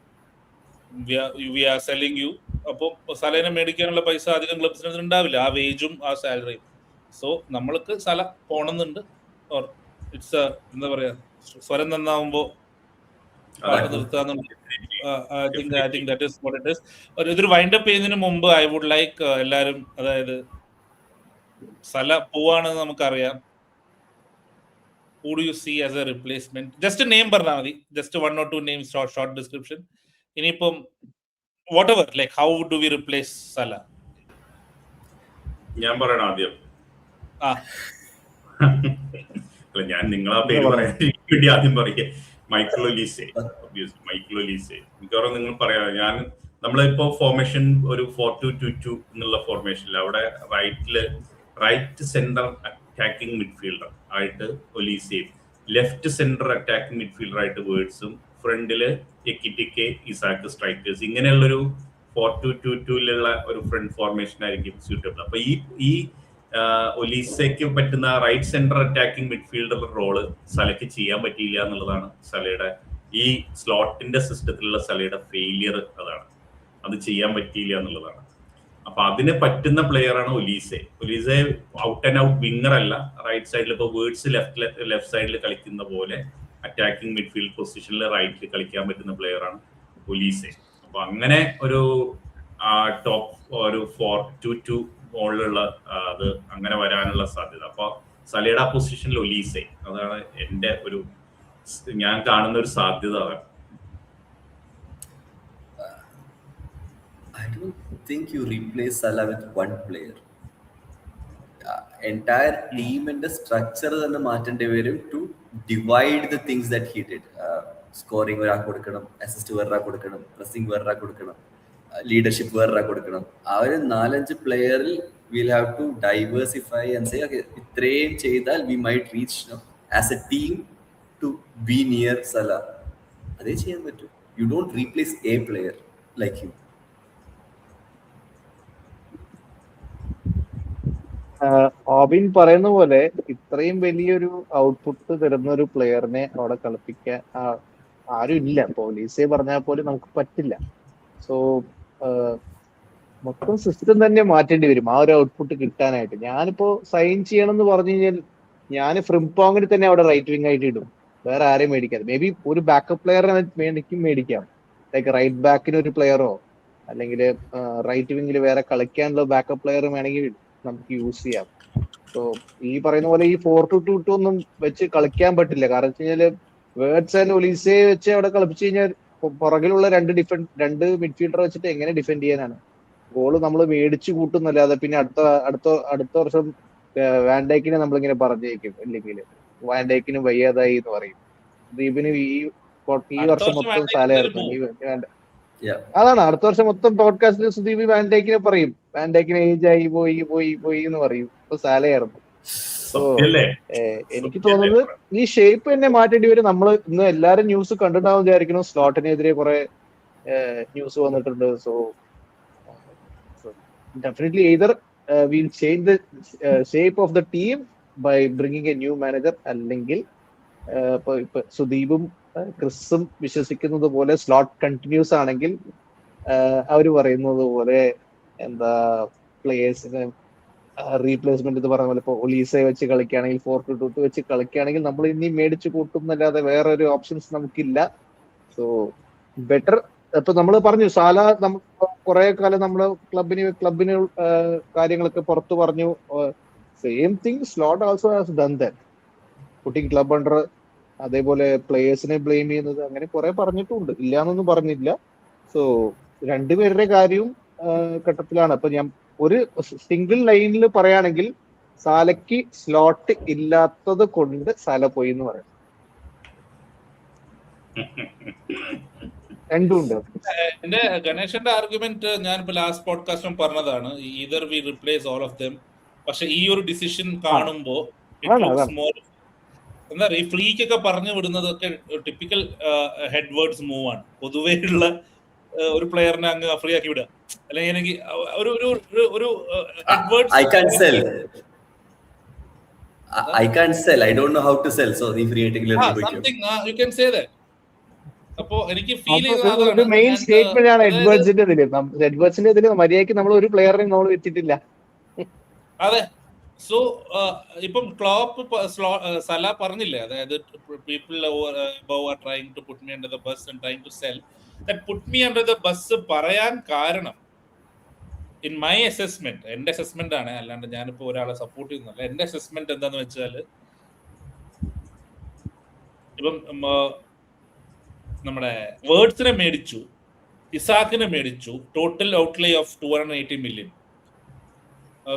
we are selling you. അപ്പോൾ സലനെ മേടിക്കാനുള്ള പൈസ അധികം ക്ലബ്സിന് ഉണ്ടാവില്ല, ആ വേജും ആ സാലറിയും. സോ നമ്മൾക്ക് സല പോണമെന്നുണ്ട്. ഓർ ഇറ്റ്സ് എന്താ പറയാ, സ്വരം നന്നാവുമ്പോ പാട്ട് നിർത്താന്നുണ്ട്. I think that is what it is. ഇതൊരു വൈൻഡപ്പ് ചെയ്യുന്നതിന് മുമ്പ് ഐ വുഡ് ലൈക്ക് എല്ലാവരും, അതായത് സല പോവാണെന്ന് നമുക്കറിയാം. Who do you see as a replacement? Just a name പറഞ്ഞാൽ മതി. Just 1 or 2 names, short description. ഇനിയിപ്പം whatever, like how do we replace Salah? ഞാൻ പറയണം ആദ്യം. അല്ല, ഞാൻ നിങ്ങളാ പേര് പറയാൻ വേണ്ടി ആദ്യം പറയേ. Michael Olise. മിക്കവാറും നിങ്ങൾ പറയാം. നമ്മളിപ്പോ ഫോർമേഷൻ ഒരു 4-2-2-2 എന്നുള്ള ഫോർമേഷനിൽ അവിടെ റൈറ്റ് സെന്റർ അറ്റാക്കിംഗ് മിഡ്ഫീൽഡർ ആയിട്ട് ഒലീസയും, ലെഫ്റ്റ് സെന്റർ അറ്റാക്കിംഗ് മിഡ്ഫീൽഡർ ആയിട്ട് വേർഡ്സും, ഫ്രണ്ടില് എക്കിറ്റിക്കെ, ഇസാക്ക് സ്ട്രൈക്കേഴ്സ്, ഇങ്ങനെയുള്ളൊരു 4-2-2-2 ഒരു ഫ്രണ്ട് ഫോർമേഷൻ ആയിരിക്കും സ്യൂട്ടബിൾ. അപ്പൊ ഈ ഒലീസയ്ക്ക് പറ്റുന്ന right center attacking midfielder role സലയ്ക്ക് ചെയ്യാൻ പറ്റിയില്ല എന്നുള്ളതാണ് സലയുടെ ഈ സ്ലോട്ടിന്റെ സിസ്റ്റത്തിലുള്ള സലയുടെ ഫെയിലിയർ. അത് ചെയ്യാൻ പറ്റിയില്ല എന്നുള്ളതാണ്. അപ്പൊ അതിന് പറ്റുന്ന പ്ലെയർ ആണ് Olise. Olise out and out winger അല്ല. റൈറ്റ് സൈഡിൽ ഇപ്പൊ വേർഡ്സ് ലെഫ്റ്റ് സൈഡിൽ കളിക്കുന്ന പോലെ അറ്റാക്കിംഗ് മിഡ്ഫീൽഡ് പൊസിഷനിൽ റൈറ്റിൽ കളിക്കാൻ പറ്റുന്ന പ്ലെയർ ആണ് ഒലീസെ. അപ്പൊ അങ്ങനെ ഒരു ടോപ്പ് ഒരു 4-2 മുകളിലുള്ള അത് അങ്ങനെ വരാനുള്ള സാധ്യത. അപ്പൊ സലയുടെ ആ പൊസിഷനിൽ ഒലീസെ, അതാണ് എന്റെ ഒരു ഞാൻ കാണുന്ന ഒരു സാധ്യത. I don't think you replace Salah with one player. Entire team and the structure തന്നെ മാറ്റേണ്ടി വരും to divide the things that he did. Scoring വേറെ കൊടുക്കണം, assist വേറെ കൊടുക്കണം, pressing വേറെ കൊടുക്കണം, leadership വേറെ കൊടുക്കണം. ആ ഒരു 4-5 പ്ലെയറിൽ we'll have to diversify and say okay, ഇത്രയും ചെയ്താൽ we might reach as a team to be near Salah. അതേ ചെയ്യാൻ പറ്റും. You don't replace a player like him. ഓബിൻ പറയുന്ന പോലെ ഇത്രയും വലിയൊരു ഔട്ട്പുട്ട് തരുന്ന ഒരു പ്ലെയറിനെ അവിടെ കളിപ്പിക്കാൻ ആരും ഇല്ല. പോലീസെ പറഞ്ഞാൽ പോലും നമുക്ക് പറ്റില്ല. സോ മൊത്തം സിസ്റ്റം തന്നെ മാറ്റേണ്ടി വരും ആ ഒരു ഔട്ട്പുട്ട് കിട്ടാനായിട്ട്. ഞാനിപ്പോ സൈൻ ചെയ്യണം എന്ന് പറഞ്ഞു കഴിഞ്ഞാൽ ഞാൻ ഫ്രിംപോങ്ങിന് തന്നെ അവിടെ റൈറ്റ് വിങ് ആയിട്ട് ഇടും, വേറെ ആരെയും മേടിക്കാതെ. മേ ബി ഒരു ബാക്കപ്പ് പ്ലെയറിനെ മേടിക്കാം, ലൈക്ക് റൈറ്റ് ബാക്കിന് ഒരു പ്ലെയറോ അല്ലെങ്കിൽ റൈറ്റ് വിങ്ങിൽ വേറെ കളിക്കാനുള്ള ബാക്കപ്പ് പ്ലെയർ വേണമെങ്കിൽ നമുക്ക് യൂസ് ചെയ്യാം. സോ ഈ പറയുന്ന പോലെ ഈ 4-2-2 ഒന്നും വെച്ച് കളിക്കാൻ പറ്റില്ല. കാരണം വെച്ച് കഴിഞ്ഞാല് വേർഡ്സ് ആൻഡ് ഒലീസയെ വെച്ച് അവിടെ കളിപ്പിച്ചു കഴിഞ്ഞാൽ പുറകിലുള്ള രണ്ട് മിഡ്ഫീൽഡർ വെച്ചിട്ട് എങ്ങനെ ഡിഫെൻഡ് ചെയ്യാനാണ്? ഗോള് നമ്മൾ മേടിച്ചു കൂട്ടുന്നല്ലാതെ പിന്നെ അടുത്ത വർഷം വാൻഡൈക്കിനെ നമ്മളിങ്ങനെ പറഞ്ഞേക്കും, ഇല്ലെങ്കിൽ വാൻഡൈക്കിന് വയ്യാതായി എന്ന് പറയും. ദീപിന് ഈ വർഷം മൊത്തം സാലയായിരുന്നു. അതാണ് അടുത്ത വർഷം മൊത്തം പോഡ്കാസ്റ്റിൽ സുദീപ് വാൻഡൈക്കിനെ പറയും, വാൻഡൈക്കിന് ഏജ് ആയി പോയി എന്ന് പറയും. ഇപ്പൊ സാലയായിരുന്നു. സോ എനിക്ക് തോന്നുന്നത് ഈ ഷേപ്പ് തന്നെ മാറ്റേണ്ടി വരും. നമ്മൾ ഇന്ന് എല്ലാരും ന്യൂസ് കണ്ടിട്ടാവും വിചാരിക്കുന്നു. സ്ലോട്ടിനെതിരെ കുറെ ന്യൂസ് വന്നിട്ടുണ്ട്. So definitely either we'll change the shape of the team by bringing a new manager, അല്ലെങ്കിൽ ഇപ്പൊ സുദീപും ക്രിസും വിശ്വസിക്കുന്നത് പോലെ സ്ലോട്ട് കണ്ടിന്യൂസ് ആണെങ്കിൽ അവര് പറയുന്നത് പോലെ എന്താ പ്ലേയേഴ്സിന് റീപ്ലേസ്മെന്റ് എന്ന് പറഞ്ഞ പോലെ ഇപ്പൊ ഒലീസയെ വെച്ച് കളിക്കുകയാണെങ്കിൽ 4-2-2 വെച്ച് കളിക്കുകയാണെങ്കിൽ നമ്മൾ ഇനി മേടിച്ചു കൂട്ടും എന്നല്ലാതെ വേറെ ഒരു ഓപ്ഷൻസ് നമുക്കില്ല. So better. ഇപ്പൊ നമ്മൾ പറഞ്ഞു സാല കുറെ കാലം നമ്മള് ക്ലബിന് കാര്യങ്ങളൊക്കെ പുറത്തു പറഞ്ഞു. Same thing Slot also has done that, putting club under. അതേപോലെ പ്ലേയേഴ്സിനെ ബ്ലെയിം ചെയ്യുന്നത് അങ്ങനെ കുറെ പറഞ്ഞിട്ടുണ്ട്, ഇല്ലാന്നൊന്നും പറഞ്ഞില്ല. സോ രണ്ടുപേരുടെ കാര്യവും ഘട്ടത്തിലാണ്. അപ്പൊ ഞാൻ ഒരു സിംഗിൾ ലൈനിൽ പറയുകയാണെങ്കിൽ സാലയ്ക്ക് സ്ലോട്ട് ഇല്ലാത്തത് കൊണ്ട് സാല പോയി എന്ന് പറയാം. രണ്ടുമുണ്ട്. എന്റെ ഗണേശന്റെ ആർഗ്യുമെന്റ് ഞാൻ ഇപ്പൊ ലാസ്റ്റ് പോഡ്കാസ്റ്റും പറഞ്ഞതാണ്, either we replace all of them. പക്ഷെ ഈ ഒരു ഡിസിഷൻ കാണുമ്പോ എന്താ പറയുക, ഈ ഫ്രീക്കൊക്കെ പറഞ്ഞു വിടുന്നതൊക്കെ ടിപ്പിക്കൽ ഹെഡ് വേർഡ്സ് മൂവ് ആണ്. പൊതുവേ ഉള്ള ഒരു പ്ലെയറിനെ അങ്ങ് ഫ്രീ ആക്കി വിടുക, അല്ലെങ്കിൽ ഒരു I can't sell. I don't know how to sell. So the free something you can say that. അപ്പോ എനിക്ക് ഫീൽ ഒരു മെയിൻ സ്റ്റേറ്റ്മെന്റ് ആണ് എഡ്വേർഡ്സിന്റെ ഇതില് മര്യാദയ്ക്ക് നമ്മൾ ഒരു പ്ലെയറിനെ നമ്മൾ വെച്ചിട്ടില്ല. അതെ. സോ ഇപ്പം ക്ലോപ്പ് സല പറഞ്ഞില്ലേ, അതായത് people are trying to put me under the bus and trying to sell. That put me under the bus പറയാൻ കാരണം ഇൻ മൈ അസസ്മെന്റ്, എന്റെ അസസ്മെന്റ് ആണ്, അല്ലാണ്ട് ഞാനിപ്പോ ഒരാളെ സപ്പോർട്ട് ചെയ്യുന്നില്ല. എന്റെ അസസ്മെന്റ് എന്താന്ന് വെച്ചാല് ഇപ്പം നമ്മുടെ വേർഡ്സിനെ മേടിച്ചു, ഇസാക്കിനെ മേടിച്ചു, total outlay of 280 million.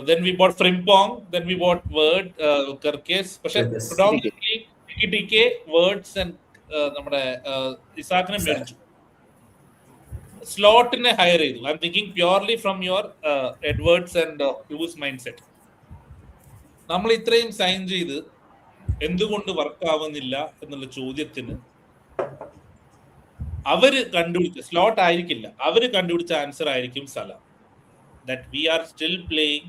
Then we bought Frimpong, then we bought Word, Kerkez. പക്ഷെ predominantly TK, Words and നമ്മുടെ ഇസാക്കിനെ മേടിച്ചു. സ്ലോട്ടിനെ ഹയർ ചെയ്തു. I'm thinking purely from your Edwards and Hughes mindset. നമ്മൾ ഇത്രയും സൈൻ ചെയ്ത് എന്തുകൊണ്ട് വർക്ക് ആവുന്നില്ല എന്നുള്ള ചോദ്യത്തിന് അവര് കണ്ടുപിടിച്ച സ്ലോട്ട് ആയിരിക്കില്ല, അവര് കണ്ടുപിടിച്ച ആൻസർ ആയിരിക്കും സല. That we are still playing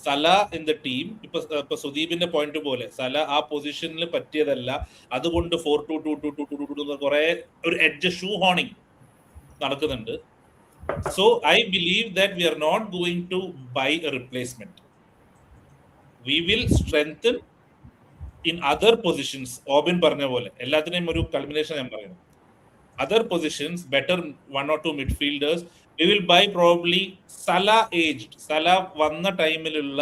Salah in the team. ഇപ്പൊ സുദീപിന്റെ പോയിന്റ് പോലെ സല ആ പൊസിഷനിൽ പറ്റിയതല്ല, അതുകൊണ്ട് 4-2-2-2-2 കുറെ ഒരു എഡ്ജ് ഷൂ ഹോണിങ് നടക്കുന്നുണ്ട്. So I believe that we are not going to buy a replacement. We will strengthen in other positions. Obin പറഞ്ഞ പോലെ എല്ലാത്തിനെയും ഒരു കൾമിനേഷൻ ഞാൻ പറയുന്നു. Other positions, better 1 or 2 midfielders. We will buy probably Salah aged. Salah വന്ന ടൈമിലുള്ള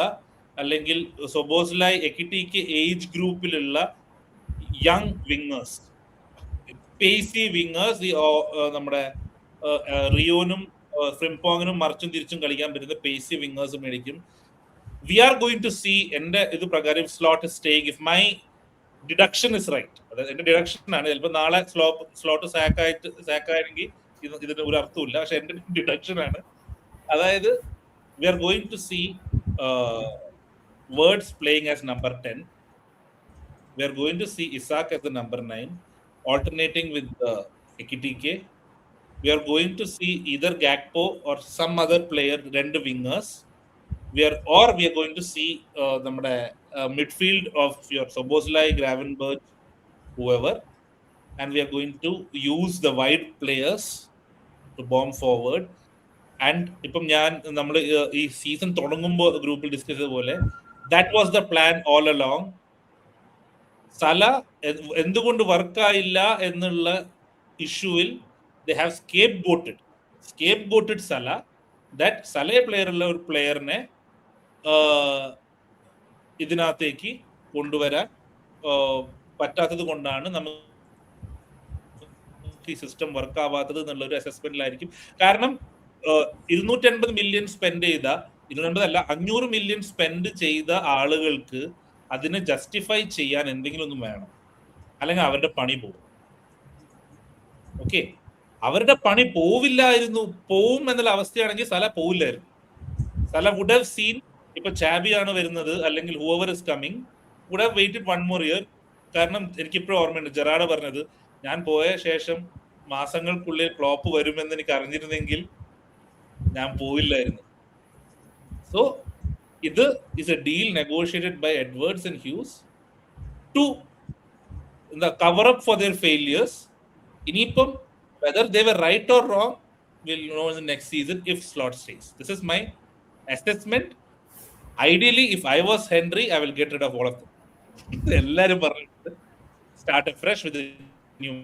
അല്ലെങ്കിൽ സൊബോസ്ലൈ എക്കിറ്റിക്ക് ഏജ് ഗ്രൂപ്പിലുള്ള യങ് വിങ്ങേഴ്സ്, പേസി വിങ്ങേഴ്സ്, നമ്മുടെ റിയോനും ഫ്രിംപോങ്ങിനും മറിച്ചും തിരിച്ചും കളിക്കാൻ പറ്റുന്ന പേസി വിങ്ങേഴ്സ് മേടിക്കും. We are going to see, എന്റെ ഇത് പ്രകാരം Slot stake, if my deduction is right, അതായത് എന്റെ ഡിഡക്ഷൻ ആണ്, ചിലപ്പോൾ നാളെ സ്ലോട്ട് സാക്കായെങ്കിൽ ഇതിന് ഒരു അർത്ഥമില്ല, പക്ഷെ എന്റെ ഡിഡക്ഷൻ ആണ്. അതായത് we are going to see Wirtz playing as number 10. We are going to see Isak as the number 9, alternating with Ekitike. We are going to see either Gakpo or some other player, രണ്ട് wingers. We are going to see നമ്മുടെ midfield of your Szoboszlai, Gravenberch, whoever, and we are going to use the wide players to bomb forward. And ഇപ്പം നമ്മൾ ഈ സീസൺ തുടങ്ങുമ്പോൾ ഗ്രൂപ്പിൽ ഡിസ്കസ് ചെയ്ത പോലെ, that was the plan all along. സല എന്തുകൊണ്ട് വർക്കായില്ല എന്നുള്ള ഇഷ്യൂവിൽ they have scapegoated Salah, that സലയെ പ്ലെയറുള്ള ഒരു പ്ലെയറിനെ ഇതിനകത്തേക്ക് കൊണ്ടുവരാൻ പറ്റാത്തത് കൊണ്ടാണ് നമുക്ക് ഈ സിസ്റ്റം വർക്ക് ആവാത്തത് എന്നുള്ള ഒരു അസസ്മെന്റിലായിരിക്കും. കാരണം 250 മില്യൺ സ്പെൻഡ് ചെയ്ത, 250 അല്ല 500 മില്യൺ സ്പെൻഡ് ചെയ്ത ആളുകൾക്ക് അതിനെ ജസ്റ്റിഫൈ ചെയ്യാൻ എന്തെങ്കിലും ഒന്നും വേണം, അല്ലെങ്കിൽ അവരുടെ പണി പോകും. ഓക്കെ, അവരുടെ പണി പോവും എന്നുള്ള അവസ്ഥയാണെങ്കിൽ സല പോവില്ലായിരുന്നു. സല വുഡ് ഹാവ് സീൻ, ഇപ്പൊ ചാബിയാണ് വരുന്നത് അല്ലെങ്കിൽ whoever is coming, would have waited 1 more year. കാരണം എനിക്കിപ്പോഴും ഓർമ്മയുണ്ട് ജെറാഡ് പറഞ്ഞത്, ഞാൻ പോയ ശേഷം മാസങ്ങൾക്കുള്ളിൽ ക്ലോപ്പ് വരുമെന്ന് എനിക്ക് അറിഞ്ഞിരുന്നെങ്കിൽ ഞാൻ പോവില്ലായിരുന്നു. സോ ഇത് is a deal negotiated by Edwards and Hughes to cover up for their failures. ഇനിയിപ്പം whether they were right or wrong, we'll know in the next season if Slot stays. This is my assessment. Ideally, if I was Henry, I will get rid of all of them. എല്ലാരും പറഞ്ഞിട്ട് start afresh with a new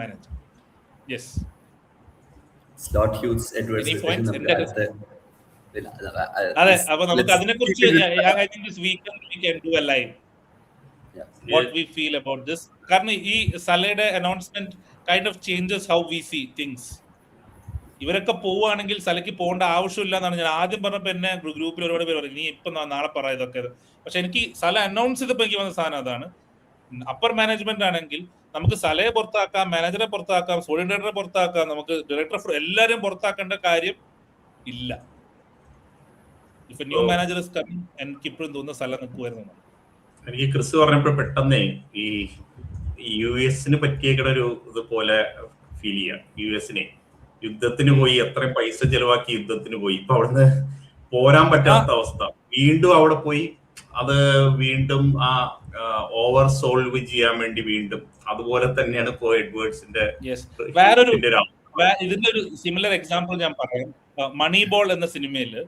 manager. Yes. Slot, Hughes, Edwards. Any points? അതെ, അപ്പൊ നമുക്ക് അതിനെക്കുറിച്ച് I think this weekend we can do a live what we feel about this. കാരണം ഈ സലയുടെ announcement kind of changes how we see things. ഇവരൊക്കെ പോവുകയാണെങ്കിൽ സലയ്ക്ക് പോകേണ്ട ആവശ്യമില്ല എന്നാണ് ഞാൻ ആദ്യം പറഞ്ഞപ്പോൾ എന്നെ ഗ്രൂപ്പിൽ ഒരുപാട് പേര് പറയും, നീ ഇപ്പൊ നാളെ പറ ഇതൊക്കെ. പക്ഷെ എനിക്ക് സല അനൗൺസ് ചെയ്തപ്പോൾ എനിക്ക് വന്ന സാധനം അതാണ്. അപ്പർ മാനേജ്മെന്റ് ആണെങ്കിൽ നമുക്ക് സലയെ പുറത്താക്കാം, മാനേജറെ പുറത്താക്കാം, സോളിഡേറ്ററെ പുറത്താക്കാം, നമുക്ക് ഡയറക്ടർ എല്ലാവരെയും പുറത്താക്കേണ്ട കാര്യം ഇല്ല. If new manager is coming, എനിക്ക് ഇപ്പോഴും തോന്നുന്ന സല നിൽക്കുമായിരുന്നു. എനിക്ക് ക്രിസ് പറഞ്ഞപ്പോൾ പെട്ടെന്നേ ഈ US-ന് പറ്റിയ ഒരു ഇതുപോലെ ഫീൽ ചെയ്യാം. US-നെ യുദ്ധത്തിന് പോയി, എത്രയും പൈസ ചെലവാക്കി യുദ്ധത്തിന് പോയി, ഇപ്പൊ അവിടുന്ന് പോരാൻ പറ്റാത്ത അവസ്ഥ. വീണ്ടും അവിടെ പോയി അത് വീണ്ടും ആ ഓവർ സോൾവ് ചെയ്യാൻ വേണ്ടി വീണ്ടും അതുപോലെ തന്നെയാണ് ഇപ്പോ എഡ്വേർഡ്സിന്റെ. വേറൊരു ഇതിന്റെ ഒരു സിമിലർ എക്സാമ്പിൾ ഞാൻ പറയാം. മണി ബോൾ എന്ന സിനിമയില്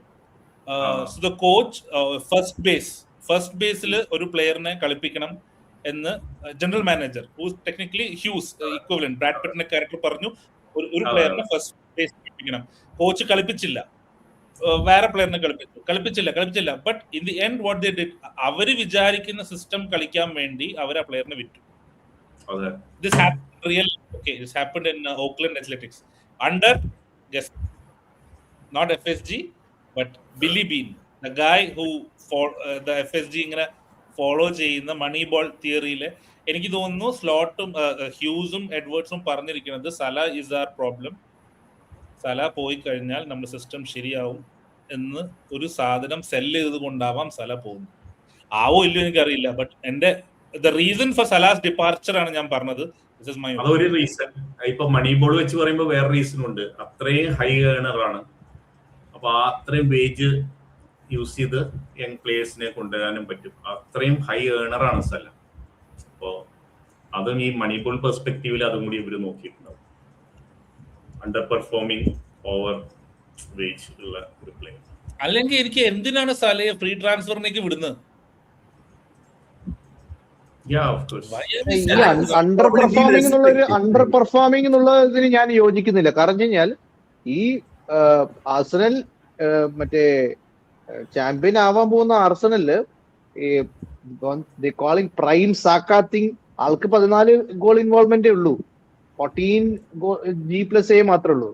കോച്ച് ഫസ്റ്റ് ബേസിൽ ഒരു പ്ലെയറിനെ കളിപ്പിക്കണം എന്ന് general manager technically Hughes equivalent Brad പിറ്റിന്റെ ക്യാരക്ടർ പറഞ്ഞു, ഒരു പ്ലെയറിനെ ഫസ്റ്റ് ബേസ് കളിപ്പിക്കണം. കോച്ച് കളിപ്പിച്ചില്ല, വേറെ പ്ലെയറിനെ കളിപ്പിച്ചില്ല. But in the end what they did, അവര് വിചാരിക്കുന്ന സിസ്റ്റം കളിക്കാൻ വേണ്ടി അവർ ആ പ്ലെയറിനെ വിറ്റു. This happened in Oakland Athletics under not FSG but Billy Bean, the guy who the FSG ഇങ്ങനെ ഫോളോ ചെയ്യുന്ന മണി ബോൾ തിയറിയിലെ. എനിക്ക് തോന്നുന്നു സ്ലോട്ടും ഹ്യൂസും എഡ്വേർഡ്സും പറഞ്ഞിരിക്കുന്നത് സല ഇസ് ആർ പ്രോബ്ലം, സല പോയി കഴിഞ്ഞാൽ നമ്മുടെ സിസ്റ്റം ശരിയാവും എന്ന് ഒരു സാധനം സെല്ല് ചെയ്ത് കൊണ്ടാവാം സല പോകുന്നു. ആവോ ഇല്ലയോ എനിക്കറിയില്ല, ബട്ട് എന്റെ the reason for Salah's departure ആണ് ഞാൻ പറഞ്ഞത്. This is my opinion. അതൊരു റീസൺ. ഇപ്പൊ മണി ബോൾ വെച്ച് പറയുമ്പോൾ വേറെ റീസൺ ഉണ്ട്. അത്രയും ഹൈ ഏർണർ ആണ്, അപ്പൊ അത്രയും വേജ് യൂസ് ചെയ്ത് യങ് പ്ലേയേഴ്സിനെ കൊണ്ടുവരാനും പറ്റും. അത്രയും ഹൈ ഏർണർ ആണ് സല. അപ്പോ അതും ഈ മണി ബോൾ പെർസ്പെക്റ്റീവിൽ അതും കൂടി ഇവര് നോക്കിയിട്ടുണ്ടാവും. അണ്ടർ പെർഫോമിങ് ഓവർ റേഞ്ച് ഉള്ള ഒരു പ്ലെയർ. അല്ലെങ്കിൽ എനിക്ക് എന്തിനാണ് സലയെ ഫ്രീ ട്രാൻസ്ഫറിലേക്ക് വിടുന്നത്? Yeah, of course. Why are ഈ we selling him? Under performing എന്നുള്ളതിന് ഞാൻ യോജിക്കുന്നില്ല. കാരണം വെച്ച് കഴിഞ്ഞാൽ ഈ ആർസണൽ മറ്റേ ചാമ്പ്യൻ ആവാൻ പോകുന്ന ആർസണല് കോളിംഗ് പ്രൈം സാക്ക തിങ്, ആൾക്ക് 14 ഗോൾ ഇൻവോൾവ്മെന്റേ ഉള്ളൂ, 14 G+A മാത്രമേ ഉള്ളൂ.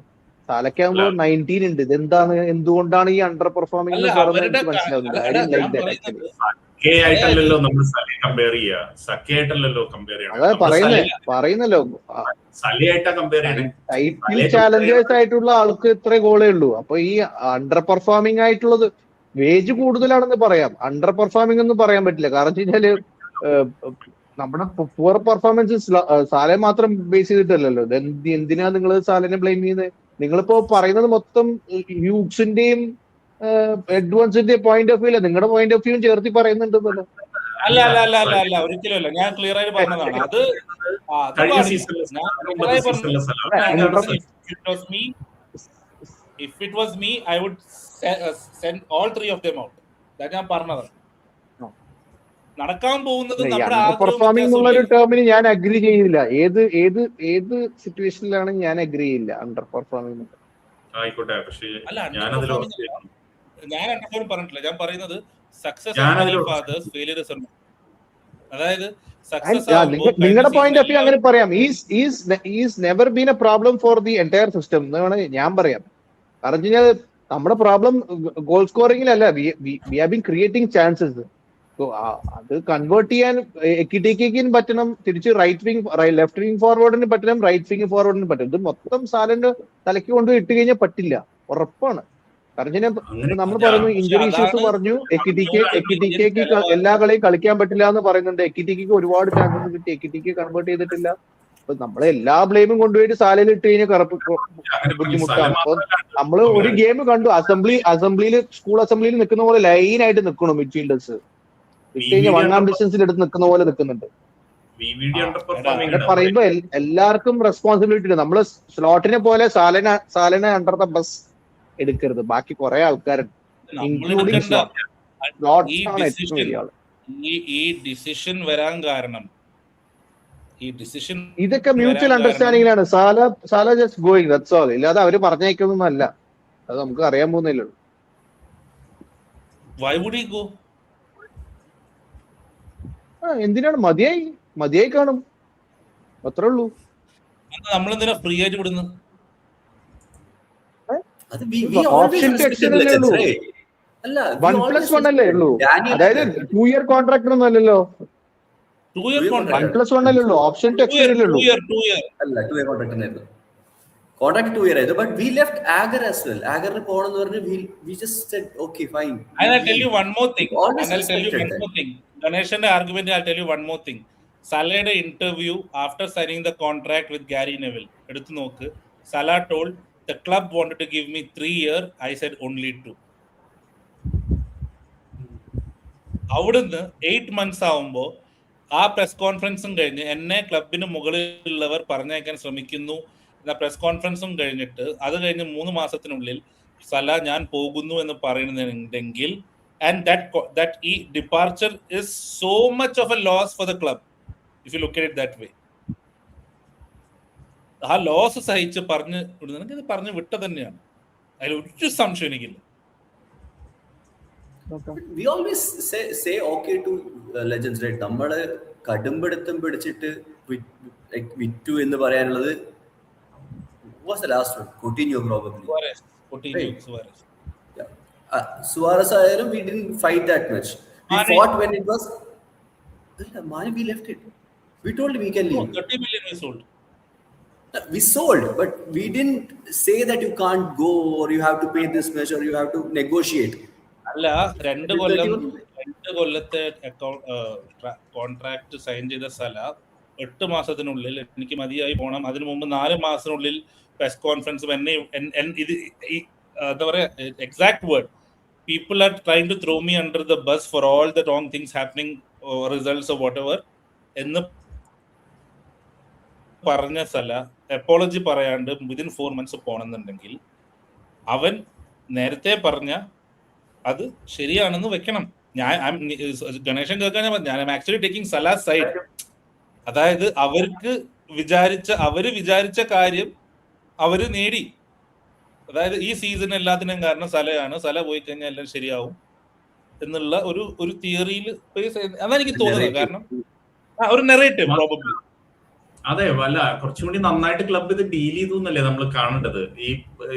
സാലക്കാകുമ്പോ 19 ഉണ്ട്. ഇതെന്താണ്, എന്തുകൊണ്ടാണ് ഈ അണ്ടർ പെർഫോമിംഗ് അല്ല, എന്ന് അവരുടെ മനസ്സിലാവുന്നില്ല. I didn't like that actually. സക്കയായിട്ടല്ലല്ലോ നമ്മൾ സലയെ കമ്പയർ ചെയ്യാ. സക്കയായിട്ടല്ലോ കമ്പയർ അതാ പറയുന്നല്ലോ സലയായിട്ടാ കമ്പയർ ചെയ്യണേ. ടൈറ്റിൽ ചാലഞ്ചേഴ്സ് ആയിട്ടുള്ള ആൾക്ക് ഇത്ര ഗോളേ ഉള്ളൂ. അപ്പൊ ഈ അണ്ടർ പെർഫോമിംഗ് ആയിട്ടുള്ളത് വേജ് കൂടുതലാണെന്ന് പറയാം, അണ്ടർ പെർഫോമിംഗ് എന്ന് പറയാൻ പറ്റില്ല. കാരണം വെച്ച് കഴിഞ്ഞാല് നമ്മുടെ പുവർ പെർഫോമൻസ് സാലെ മാത്രം ബേസ് ചെയ്തിട്ടല്ലല്ലോ. എന്തിനാ നിങ്ങൾ സാലിനെ ബ്ലെയിം ചെയ്യുന്നത്? നിങ്ങളിപ്പോ പറയുന്നത് മൊത്തം ഹ്യൂഗ്സിന്റെയും എഡ്വാൻസിന്റെയും പോയിന്റ് ഓഫ് വ്യൂ അല്ല, നിങ്ങളുടെ പോയിന്റ് ഓഫ് വ്യൂ ചേർത്തി പറയുന്നുണ്ടല്ലോ. അല്ല ഒരിക്കലും അല്ല. ഞാൻ ക്ലിയർ ആയിട്ട് പറഞ്ഞതാണ്. അത് കഴിഞ്ഞ സീസണിലെ if it was me, I would send all 3 of them out. that ഞാൻ പറഞ്ഞതാണ്. നടക്കാൻ പോകുന്നത് നമ്മുടെ പെർഫോമിംഗ് എന്നുള്ള ഒരു ടേമിന് ഞാൻ അഗ്രി ചെയ്യില്ല. ഏത് സിറ്റുവേഷനിലാണ് ഞാൻ അഗ്രി ചെയ്യില്ല അണ്ടർ പെർഫോമിംഗ്. ആയിക്കോട്ടെ, പക്ഷേ ഞാൻ അണ്ടർഫോം പറഞ്ഞിട്ടില്ല. ഞാൻ പറയുന്നത് സക്സസ് ഫാദേഴ്സ് ഫെയിലിയർ. അതായത് നിങ്ങളുടെ പോയിന്റ് ഓഫ് വ്യൂ അങ്ങനെ പറയാം. Is never been a problem for the entire system എന്ന് വേണമെങ്കിൽ ഞാൻ പറയാം. കാരണം വെച്ച് കഴിഞ്ഞാൽ നമ്മുടെ പ്രോബ്ലം ഗോൾ സ്കോറിംഗിലല്ല, we have been creating chances. അത് കൺവേർട്ട് ചെയ്യാൻ എക്കിറ്റിക്കും പറ്റണം, തിരിച്ച് ലെഫ്റ്റ് വിങ് ഫോർവേഡിന് പറ്റണം, റൈറ്റ് വിങ് ഫോർവേഡിന് പറ്റണം. ഇത് മൊത്തം സാലന്റ് തലയ്ക്ക് കൊണ്ട് ഇട്ട് കഴിഞ്ഞാൽ പറ്റില്ല, ഉറപ്പാണ്. കാരണം നമ്മൾ പറഞ്ഞു ഇഞ്ചുറി ഇഷ്യൂസ് പറഞ്ഞു, എക്കിറ്റിക്ക് എല്ലാ കളിയും കളിക്കാൻ പറ്റില്ല എന്ന് പറയുന്നുണ്ട്. എക്കിറ്റിക്ക് ഒരുപാട് ചാൻസസ് കിട്ടി, എക്കിറ്റിക്ക് കൺവേർട്ട് ചെയ്തിട്ടില്ല. അപ്പൊ നമ്മളെ എല്ലാ ബ്ലെയിമും കൊണ്ടുപോയിട്ട് സാലയിൽ ഇട്ട് കഴിഞ്ഞാൽ ബുദ്ധിമുട്ടാണ്. അപ്പൊ നമ്മള് ഒരു ഗെയിം കണ്ടു, സ്കൂൾ അസംബ്ലിയിൽ നിൽക്കുന്ന പോലെ ലൈനായിട്ട് നിൽക്കണം മിഡ്ഫീൽഡേഴ്സ്. ഇട്ട് കഴിഞ്ഞാൽ 1 ഡിസ്റ്റൻസിൽ എടുത്ത് നിൽക്കുന്ന പോലെ നിൽക്കുന്നുണ്ട്. പറയുമ്പോ എല്ലാവർക്കും റെസ്പോൺസിബിലിറ്റി ഉണ്ട്. നമ്മള് സ്ലോട്ടിനെ പോലെ സാലനെ അണ്ടർ ദ ബസ് എടുക്കരുത്. ബാക്കി കുറെ ആൾക്കാരുണ്ട്, ഇൻക്ലൂഡിംഗ് ഈ ഡിസിഷൻ വരാൻ കാരണം ഇതൊക്കെ മ്യൂച്വൽ അണ്ടർസ്റ്റാൻഡിംഗിലാണ്. Salah just going, that's all. ഇല്ലാതെ അവര് പറഞ്ഞേക്കൊന്നും അല്ല, അത് നമുക്ക് അറിയാൻ പോകുന്നില്ലല്ലോ. Why would he go? എന്തിനാണ്? മതിയായി കാണും, അത്രേ ഉള്ളൂ. നമ്മളെന്തിനാ ഫ്രീ ആയിട്ട് വിടുന്നത്? ഓപ്ഷൻ സെക്ഷനല്ലേ ഉള്ളൂ, 1+1 അല്ലേ ഉള്ളൂ. അതായത് 2 year കോൺട്രാക്ട് ഒന്നും അല്ലല്ലോ, 2 year contract. 1+1 അല്ലേ ഉള്ളൂ, ഓപ്ഷൻ സെക്ഷനല്ലേ ഉള്ളൂ. 2 year കോൺട്രാക്ട് ആയിരുന്നു. കോൺട്രാക്ട് 2 year ആയിരുന്നു. But we left Agger as well. ആഗറിന് പോകണമെന്ന് പറഞ്ഞ് we just said okay fine. And I'll tell you one more thing. Ganesh's argument, I'll tell you one more thing. Salah's interview after signing the contract with Gary Neville, എടുത്തു നോക്ക്. Salah told the club wanted to give me 3 years, I said only 2. അവിടുന്ന് 8 months ആവുമ്പോ ആ പ്രസ് കോൺഫറൻസും കഴിഞ്ഞ് എന്നെ ക്ലബിന് മുകളിലുള്ളവർ പറഞ്ഞയക്കാൻ ശ്രമിക്കുന്നു എന്ന പ്രസ് കോൺഫറൻസും കഴിഞ്ഞിട്ട് അത് കഴിഞ്ഞ് 3 മാസത്തിനുള്ളിൽ സല ഞാൻ പോകുന്നു എന്ന് പറയുന്നുണ്ടെങ്കിൽ, and that departure is so much of a loss for the club if you look at it that way. ആ ലോസ് സഹിച്ച് പറഞ്ഞു വിട്ട തന്നെയാണ്, അതിൽ ഒരു സംശയം എനിക്കില്ല. We always say okay to legends, right? നമ്മള് കടുംപിടുത്തം പിടിച്ചിട്ട് വിറ്റു എന്ന് പറയാനുള്ളത് was the last one, Coutinho probably. Suarez. Suarez ആയാലും we didn't fight that much. We fought when it was Mane, we left it. We told him we can leave. 30 million we sold. But we didn't say that you can't go or you have to pay this much or you have to negotiate. അല്ല, 2 കൊല്ലത്തെ കോൺട്രാക്ട് സൈൻ ചെയ്ത സല 8 മാസത്തിനുള്ളിൽ എനിക്ക് മതിയായി പോകണം, അതിനു മുമ്പ് 4 മാസത്തിനുള്ളിൽ പ്രസ് കോൺഫറൻസ് എന്താ പറയാ, exact word, people are trying to throw me under the bus for all the wrong things happening or results or whatever എന്ന് പറഞ്ഞ സല അപ്പോളജി പറയാണ്ട് within 4 months പോകണമെന്നുണ്ടെങ്കിൽ അവൻ നേരത്തെ പറഞ്ഞ അത് ശരിയാണെന്ന് വെക്കണം. ഗണേശൻ കേൾക്കാൻ ഞാൻ ആക്ച്വലി ടേക്കിംഗ് സലാസ് സൈഡ്. അതായത് അവര് വിചാരിച്ച കാര്യം അവര് നേടി. അതായത് ഈ സീസൺ എല്ലാത്തിനും കാരണം സലയാണ്, സല പോയി കഴിഞ്ഞാൽ എല്ലാം ശരിയാവും എന്നുള്ള ഒരു തിയറിയിൽ അതാണ് എനിക്ക് തോന്നുന്നത്. കാരണം ഒരു നെറേറ്റീവ് പ്രോബബ്ലി. അതെ, വല്ല കുറച്ചും കൂടി നന്നായിട്ട് ക്ലബ് ഇത് ഡീൽ ചെയ്തു എന്നല്ലേ നമ്മൾ കാണേണ്ടത്. ഈ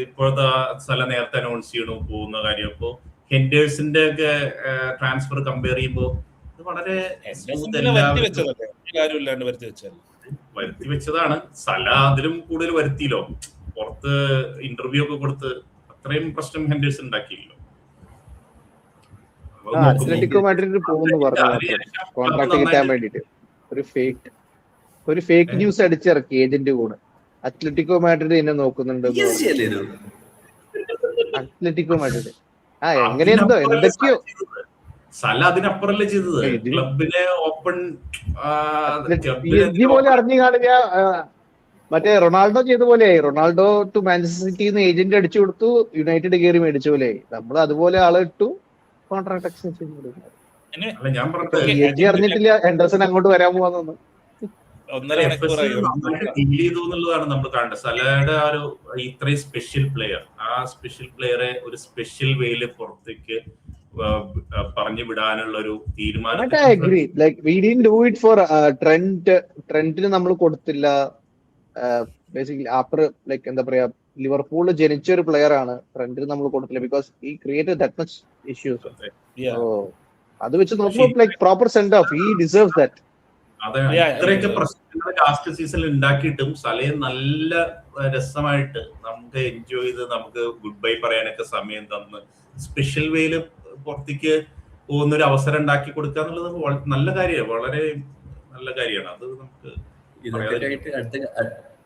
ഇപ്പോഴത്തെ സല നേരത്തെ അനൗൺസ് ചെയ്യണു പോകുന്ന കാര്യം. അപ്പോ ഹെൻഡേഴ്സിന്റെ ഒക്കെ ട്രാൻസ്ഫർ കമ്പയർ ചെയ്യുമ്പോൾ ഇത് വളരെ വരുത്തി വെച്ചതാണ്. സല അതിലും കൂടുതൽ വരുത്തിയില്ലോ, പുറത്ത് ഇന്റർവ്യൂ ഒക്കെ കൊടുത്ത് അത്രയും പ്രശ്നം ഹെൻഡേഴ്സ് ഉണ്ടാക്കിയില്ലോ. അത്ലറ്റിക്കോ മാഡ്രിഡ് പോകുന്നു പറഞ്ഞു കോൺട്രാക്ട് കിട്ടാൻ വേണ്ടിട്ട് ഒരു ഫേക്ക് ന്യൂസ് അടിച്ചിറക്കി ഏജന്റ് കൂടെ. അത്ലറ്റിക്കോ മാഡ്രിഡ് എന്നെ നോക്കുന്നുണ്ട്. അത്ലറ്റിക്കോ മാഡ്രിഡ് എങ്ങനെയെന്തോ എന്തൊക്കെയോ സല അതിനപ്പുറല്ലേ ചെയ്തത്. ക്ലബിലെ ഓപ്പൺ പോലെ അറിഞ്ഞു കാണുക. മറ്റേ റൊണാൾഡോ ചെയ്ത പോലെയായി. റൊണാൾഡോ ടു മാഞ്ചസ്റ്റർ സിറ്റിന്ന് ഏജന്റ് അടിച്ചു കൊടുത്തു, യുണൈറ്റഡ് കയറി മേടിച്ച പോലെയായി. നമ്മൾ അതുപോലെ ആളെ ഇട്ടു, കോൺട്രാക്ട് എക്സ്റ്റൻഷൻ അറിഞ്ഞിട്ടില്ല ഹെൻഡർസൺ അങ്ങോട്ട് വരാൻ പോവാന്നൊന്നും. എന്നുള്ളതാണ് നമ്മൾ കാണേണ്ടത്. സലയുടെ ആ ഒരു ഇത്രയും സ്പെഷ്യൽ പ്ലെയർ, ആ സ്പെഷ്യൽ പ്ലെയറെ ഒരു സ്പെഷ്യൽ വേയില് പുറത്തേക്ക് പറഞ്ഞു വിടാനുള്ള ഒരു തീരുമാനം. ട്രെന്റിന് നമ്മൾ കൊടുത്തില്ല. ബേസിക്കലി ആഫ്റ്റർ ലൈക്ക് എന്താ പറയാ, ലിവർപൂളിൽ ജനിച്ച ഒരു പ്ലെയർ ആണ്. ട്രെന്റിന് നമ്മൾ കൊടുത്തില്ല ബിക്കോസ് ഈ ക്രിയേറ്റഡ് ദാറ്റ് മച്ച് ഇഷ്യൂസ്. അത് വെച്ച് നോക്കുമ്പോൾ like proper send off, he deserves that. അതെ, ഇത്രയൊക്കെ പ്രശ്നങ്ങൾ ലാസ്റ്റ് സീസണിൽ ഉണ്ടാക്കിയിട്ടും സലയെ നല്ല രസമായിട്ട് നമുക്ക് എൻജോയ് ചെയ്ത് നമുക്ക് ഗുഡ് ബൈ പറയാനൊക്കെ സമയം തന്ന് സ്പെഷ്യൽ വേയില് പുറത്തേക്ക് പോകുന്ന ഒരു അവസരം ഉണ്ടാക്കി കൊടുക്കുക എന്നുള്ളത് നല്ല കാര്യമാണ്, വളരെ നല്ല കാര്യമാണ്. അത് നമുക്ക്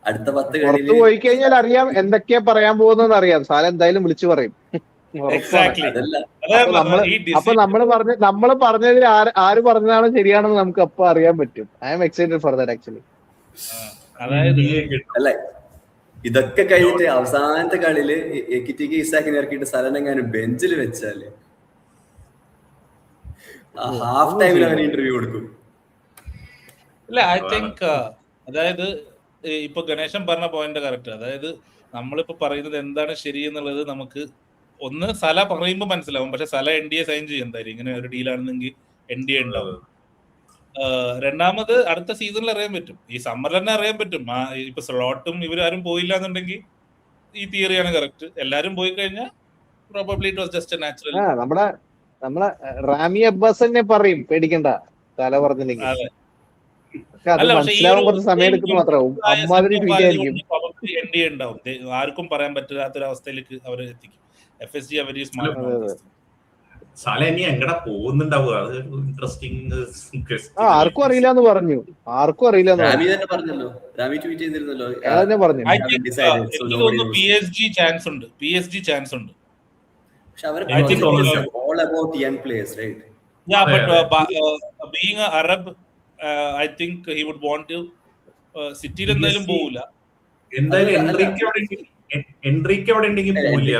അടുത്ത 10 പുറത്ത് പോയി കഴിഞ്ഞാൽ അറിയാം എന്തൊക്കെയാ പറയാൻ പോകുന്നതെന്ന് അറിയാം. സാല എന്തായാലും വിളിച്ചു പറയും. അപ്പൊ നമ്മള് പറഞ്ഞതിൽ ആര് പറഞ്ഞതാണ് ശരിയാണെന്ന് നമുക്ക് അപ്പൊ അറിയാൻ പറ്റും. I am excited for that actually. അല്ല, ഇതൊക്കെ കഴിഞ്ഞിട്ട് അവസാനത്തെ കളിയില് എക്കിറ്റിക്ക് ഇസാക്കിനെ ഇറക്കിയിട്ട് സലനെങ്ങാനും ബെഞ്ചിൽ വെച്ചാല് ഹാഫ് ടൈമിൽ അവന് ഇന്റർവ്യൂ കൊടുക്കും. ഇല്ല, ഐ തിങ്ക് അതായത് ഇപ്പൊ ഗണേശൻ പറഞ്ഞ പോയിന്റ് കറക്റ്റ്. അതായത് നമ്മളിപ്പോ പറയുന്നത് എന്താണ് ശരി എന്നുള്ളത് നമുക്ക് ഒന്ന് സല പറയുമ്പോൾ മനസ്സിലാവും. പക്ഷെ സല NDA സൈൻ ചെയ്യും എന്തായാലും, ഇങ്ങനെ ഒരു ഡീലാണെന്നെങ്കിൽ NDA ഉണ്ടാവും. രണ്ടാമത് അടുത്ത സീസണിൽ അറിയാൻ പറ്റും, ഈ സമ്മറിൽ തന്നെ അറിയാൻ പറ്റും. ഇപ്പൊ സ്ലോട്ടും ഇവരാരും പോയില്ല എന്നുണ്ടെങ്കിൽ ഈ തിയറിയാണ് കറക്റ്റ്. എല്ലാരും പോയി കഴിഞ്ഞാൽ probably it was just natural. നമ്മളെ റാമി അബ്ബാസ് തന്നെ പറയും, പേടിക്കണ്ട സല പറഞ്ഞില്ലെങ്കിൽ. മനസ്സിലാവാൻ കുറച്ച് സമയം എടുക്കുന്നു മാത്രമാവും. അമ്മാതിരി ട്വീറ്റ് ആയിരിക്കും. NDA ഉണ്ടാവും, ആർക്കും പറയാൻ പറ്റാത്തൊരവസ്ഥയിലേക്ക് അവർ എത്തിക്കും. FSG അവര് സല ഇനി എങ്ങടെ പോകുന്നുണ്ടാവുക, അത് ഇൻട്രസ്റ്റിംഗ്. ആർക്കും അറിയില്ല എന്ന് പറഞ്ഞു. ആർക്കും അറിയില്ല പറഞ്ഞല്ലോ, പറഞ്ഞു. PSG ചാൻസ് ഉണ്ട്. I think all about young players, right? Yeah, but being an Arab, I think he would want to സിറ്റിയിൽ എന്തായാലും പോവില്ല. എന്തായാലും എൻട്രിക്ക് അവിടെ ഉണ്ടെങ്കിൽ പോവില്ല.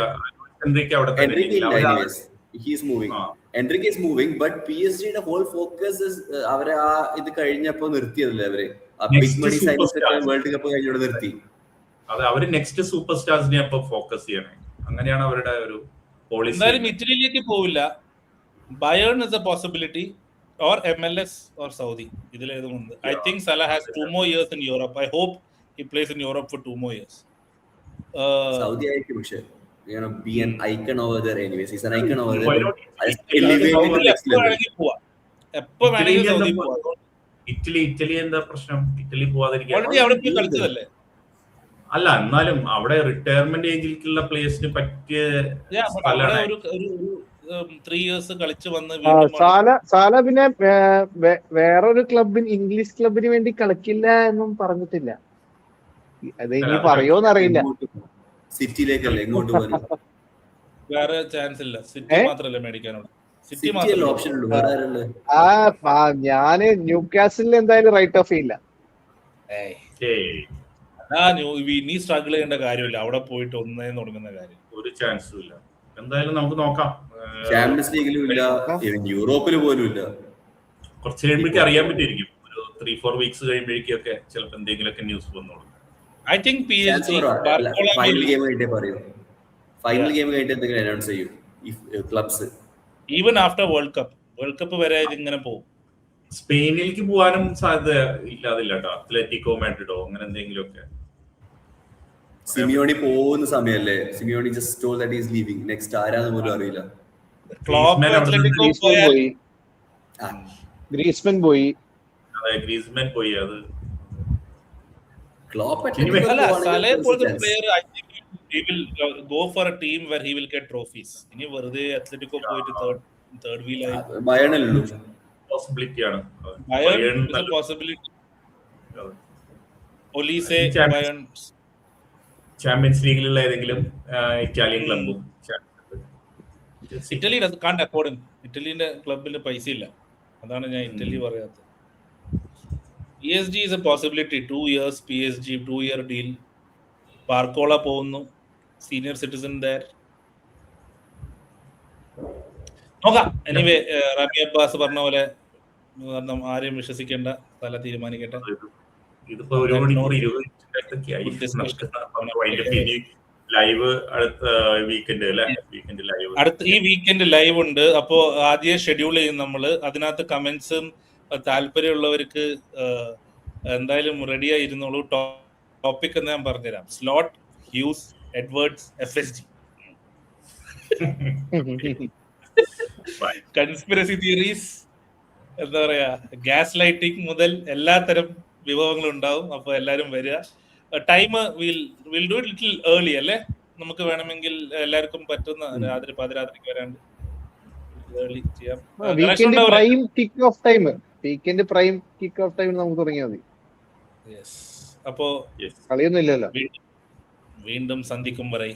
Enrique is moving, but PSG the whole focus is അവരെ ആ ഇത് കഴിഞ്ഞപ്പോ നിർത്തിയതല്ലേ അവര് big money signs World Cup കഴിഞ്ഞോടെ നിർത്തി. അതെ, അവര് നെക്സ്റ്റ് സൂപ്പർ സ്റ്റാർസിനെ അപ്പൊ ഫോക്കസ് ചെയ്യണേ. അങ്ങനെയാണ് അവരുടെ ഒരു പോളിസി. എന്തായാലും ഇറ്റലിയിലേക്ക് പോവില്ല. Bayern is a possibility or MLS or Saudi. ഇതിലേതുമുണ്ട്. I think Salah has 2 more years in Europe. I hope he plays in Europe for 2 more years. Saudi ആയിരിക്കും പക്ഷേ be an icon over there anyways. He's an icon over there. Italy എന്താ പ്രശ്നം? ഇറ്റലി പോവാതിരിക്കാൻ അല്ല, എന്നാലും അവിടെ റിട്ടയർമെന്റ് ഏജിലേക്കുള്ള പ്ലേയേഴ്സിന് പറ്റിയ 3 years കളിച്ചു വന്ന് സാല പിന്നെ വേറൊരു ക്ലബിന്, ഇംഗ്ലീഷ് ക്ലബിന് വേണ്ടി കളിക്കില്ല എന്നും പറഞ്ഞിട്ടില്ല. അത് ഇനി പറയോന്നറിയില്ല. സിറ്റിയിലേക്കല്ലേ എങ്ങോട്ട് പോകുന്നത്? വേറെ ചാൻസ് ഇല്ല. സിറ്റി മാത്രമല്ലേ മേടിക്കാനുള്ളൂ. സിറ്റി ഓപ്ഷൻ ഉള്ളൂ. ഞാന് ന്യൂകാസിലിൽ എന്തായാലും റൈറ്റ് ഓഫ് ചെയ്യില്ല. ഇനി സ്ട്രഗിൾ ചെയ്യേണ്ട കാര്യമില്ല, അവിടെ പോയിട്ട് ഒന്നേ തുടങ്ങുന്ന കാര്യം. ഒരു ചാൻസും ഇല്ല. എന്തായാലും നമുക്ക് നോക്കാം. ചാമ്പ്യൻസ് ലീഗിലും ഇല്ല, യൂറോപ്പിൽ പോലും ഇല്ല. കുറച്ച് കഴിയുമ്പോഴേക്കും അറിയാൻ പറ്റിയിരിക്കും. ഒരു 3-4 വീക്സ് കഴിയുമ്പോഴേക്കൊക്കെ ചിലപ്പോൾ എന്തെങ്കിലുമൊക്കെ ന്യൂസ് വന്നോളൂ. I think PSG final game കഴിഞ്ഞേ പറയൂ. ഫൈനൽ ഗെയിം കഴിഞ്ഞിട്ട് എന്തെങ്കിലും അനൗൺസ് ചെയ്യും ഈ clubs. Even after world cup വരെ ഇതിങ്ങനെ പോകും. സ്പെയിനിലേക്ക് പോകാനും സാധ്യത ഇല്ലാതില്ല കേട്ടോ. അത്ലറ്റിക്കോ മാഡ്രിഡോ അങ്ങനെ എന്തെങ്കിലുമൊക്കെ. സിമിയോണി പോകുന്ന സമയല്ലേ? Simeone just told that is leaving. Next ആരാന്ന് പോലും അറിയില്ല. ഗ്രീസ്മാൻ പോയി. അതെ, ഗ്രീസ്മാൻ പോയി. അത് Klopp he will go for a team where he will get trophies. ഇനി വെറുതെ അത്ലറ്റിക്കോ പോയിട്ട് തേർഡ് വീൽ ആയി ബയണല്ലോ. പോസിബിലിറ്റി ആണ്. Bayern is a possibility. Olise Bayern Champions ലീഗിലുള്ള ഏതെങ്കിലും ഇറ്റാലിയൻ ക്ലബ്ബും. Italy can't afford. ഇറ്റലിന്റെ ക്ലബിന് പൈസ ഇല്ല, അതാണ് ഞാൻ ഇറ്റലി പറയാത്തത്. PSG is a possibility. 2 years PSG 2-year deal. പാർക്കോള പോകുന്നു, സീനിയർ സിറ്റിസൺ there. നോക്കാം. എനിവേ റാബി അബ്ബാസ് പറഞ്ഞ പോലെ ആരെയും വിശ്വസിക്കേണ്ട, തല തീരുമാനിക്കട്ടെ. ഇതിപ്പോ ഒരു മണിക്കൂർ 20 ലൈവ് അടുത്ത വീക്കെൻഡ് അല്ലേ? അടുത്ത ഈ വീക്കെൻഡ് ലൈവ് ഉണ്ട്. അപ്പോ ആദ്യം ഷെഡ്യൂൾ ചെയ്യും നമ്മള്. അതിനകത്ത് കമന്റ്സും താല്പര്യമുള്ളവർക്ക് എന്തായാലും റെഡി ആയിരുന്നുള്ളൂ. ടോപ്പിക് എന്ന് ഞാൻ പറഞ്ഞുതരാം. Slot, Hughes, Edwards, FSG, conspiracy theories, എന്താ പറയാ, ഗ്യാസ് ലൈറ്റിംഗ് മുതൽ എല്ലാത്തരം വിഭവങ്ങളും ഉണ്ടാവും. അപ്പൊ എല്ലാരും വരിക. Time will do it little early അല്ലേ? നമുക്ക് വേണമെങ്കിൽ എല്ലാവർക്കും പറ്റുന്ന രാത്രി പാതിരാത്രിക്ക് വരാണ്ട് ഏർലി ചെയ്യാം. Weekend prime kick off time നമുക്ക് തുടങ്ങിയാൽ മതി. അപ്പോ കളിയൊന്നും ഇല്ലല്ലോ. വീണ്ടും സന്ധിക്കും വരെ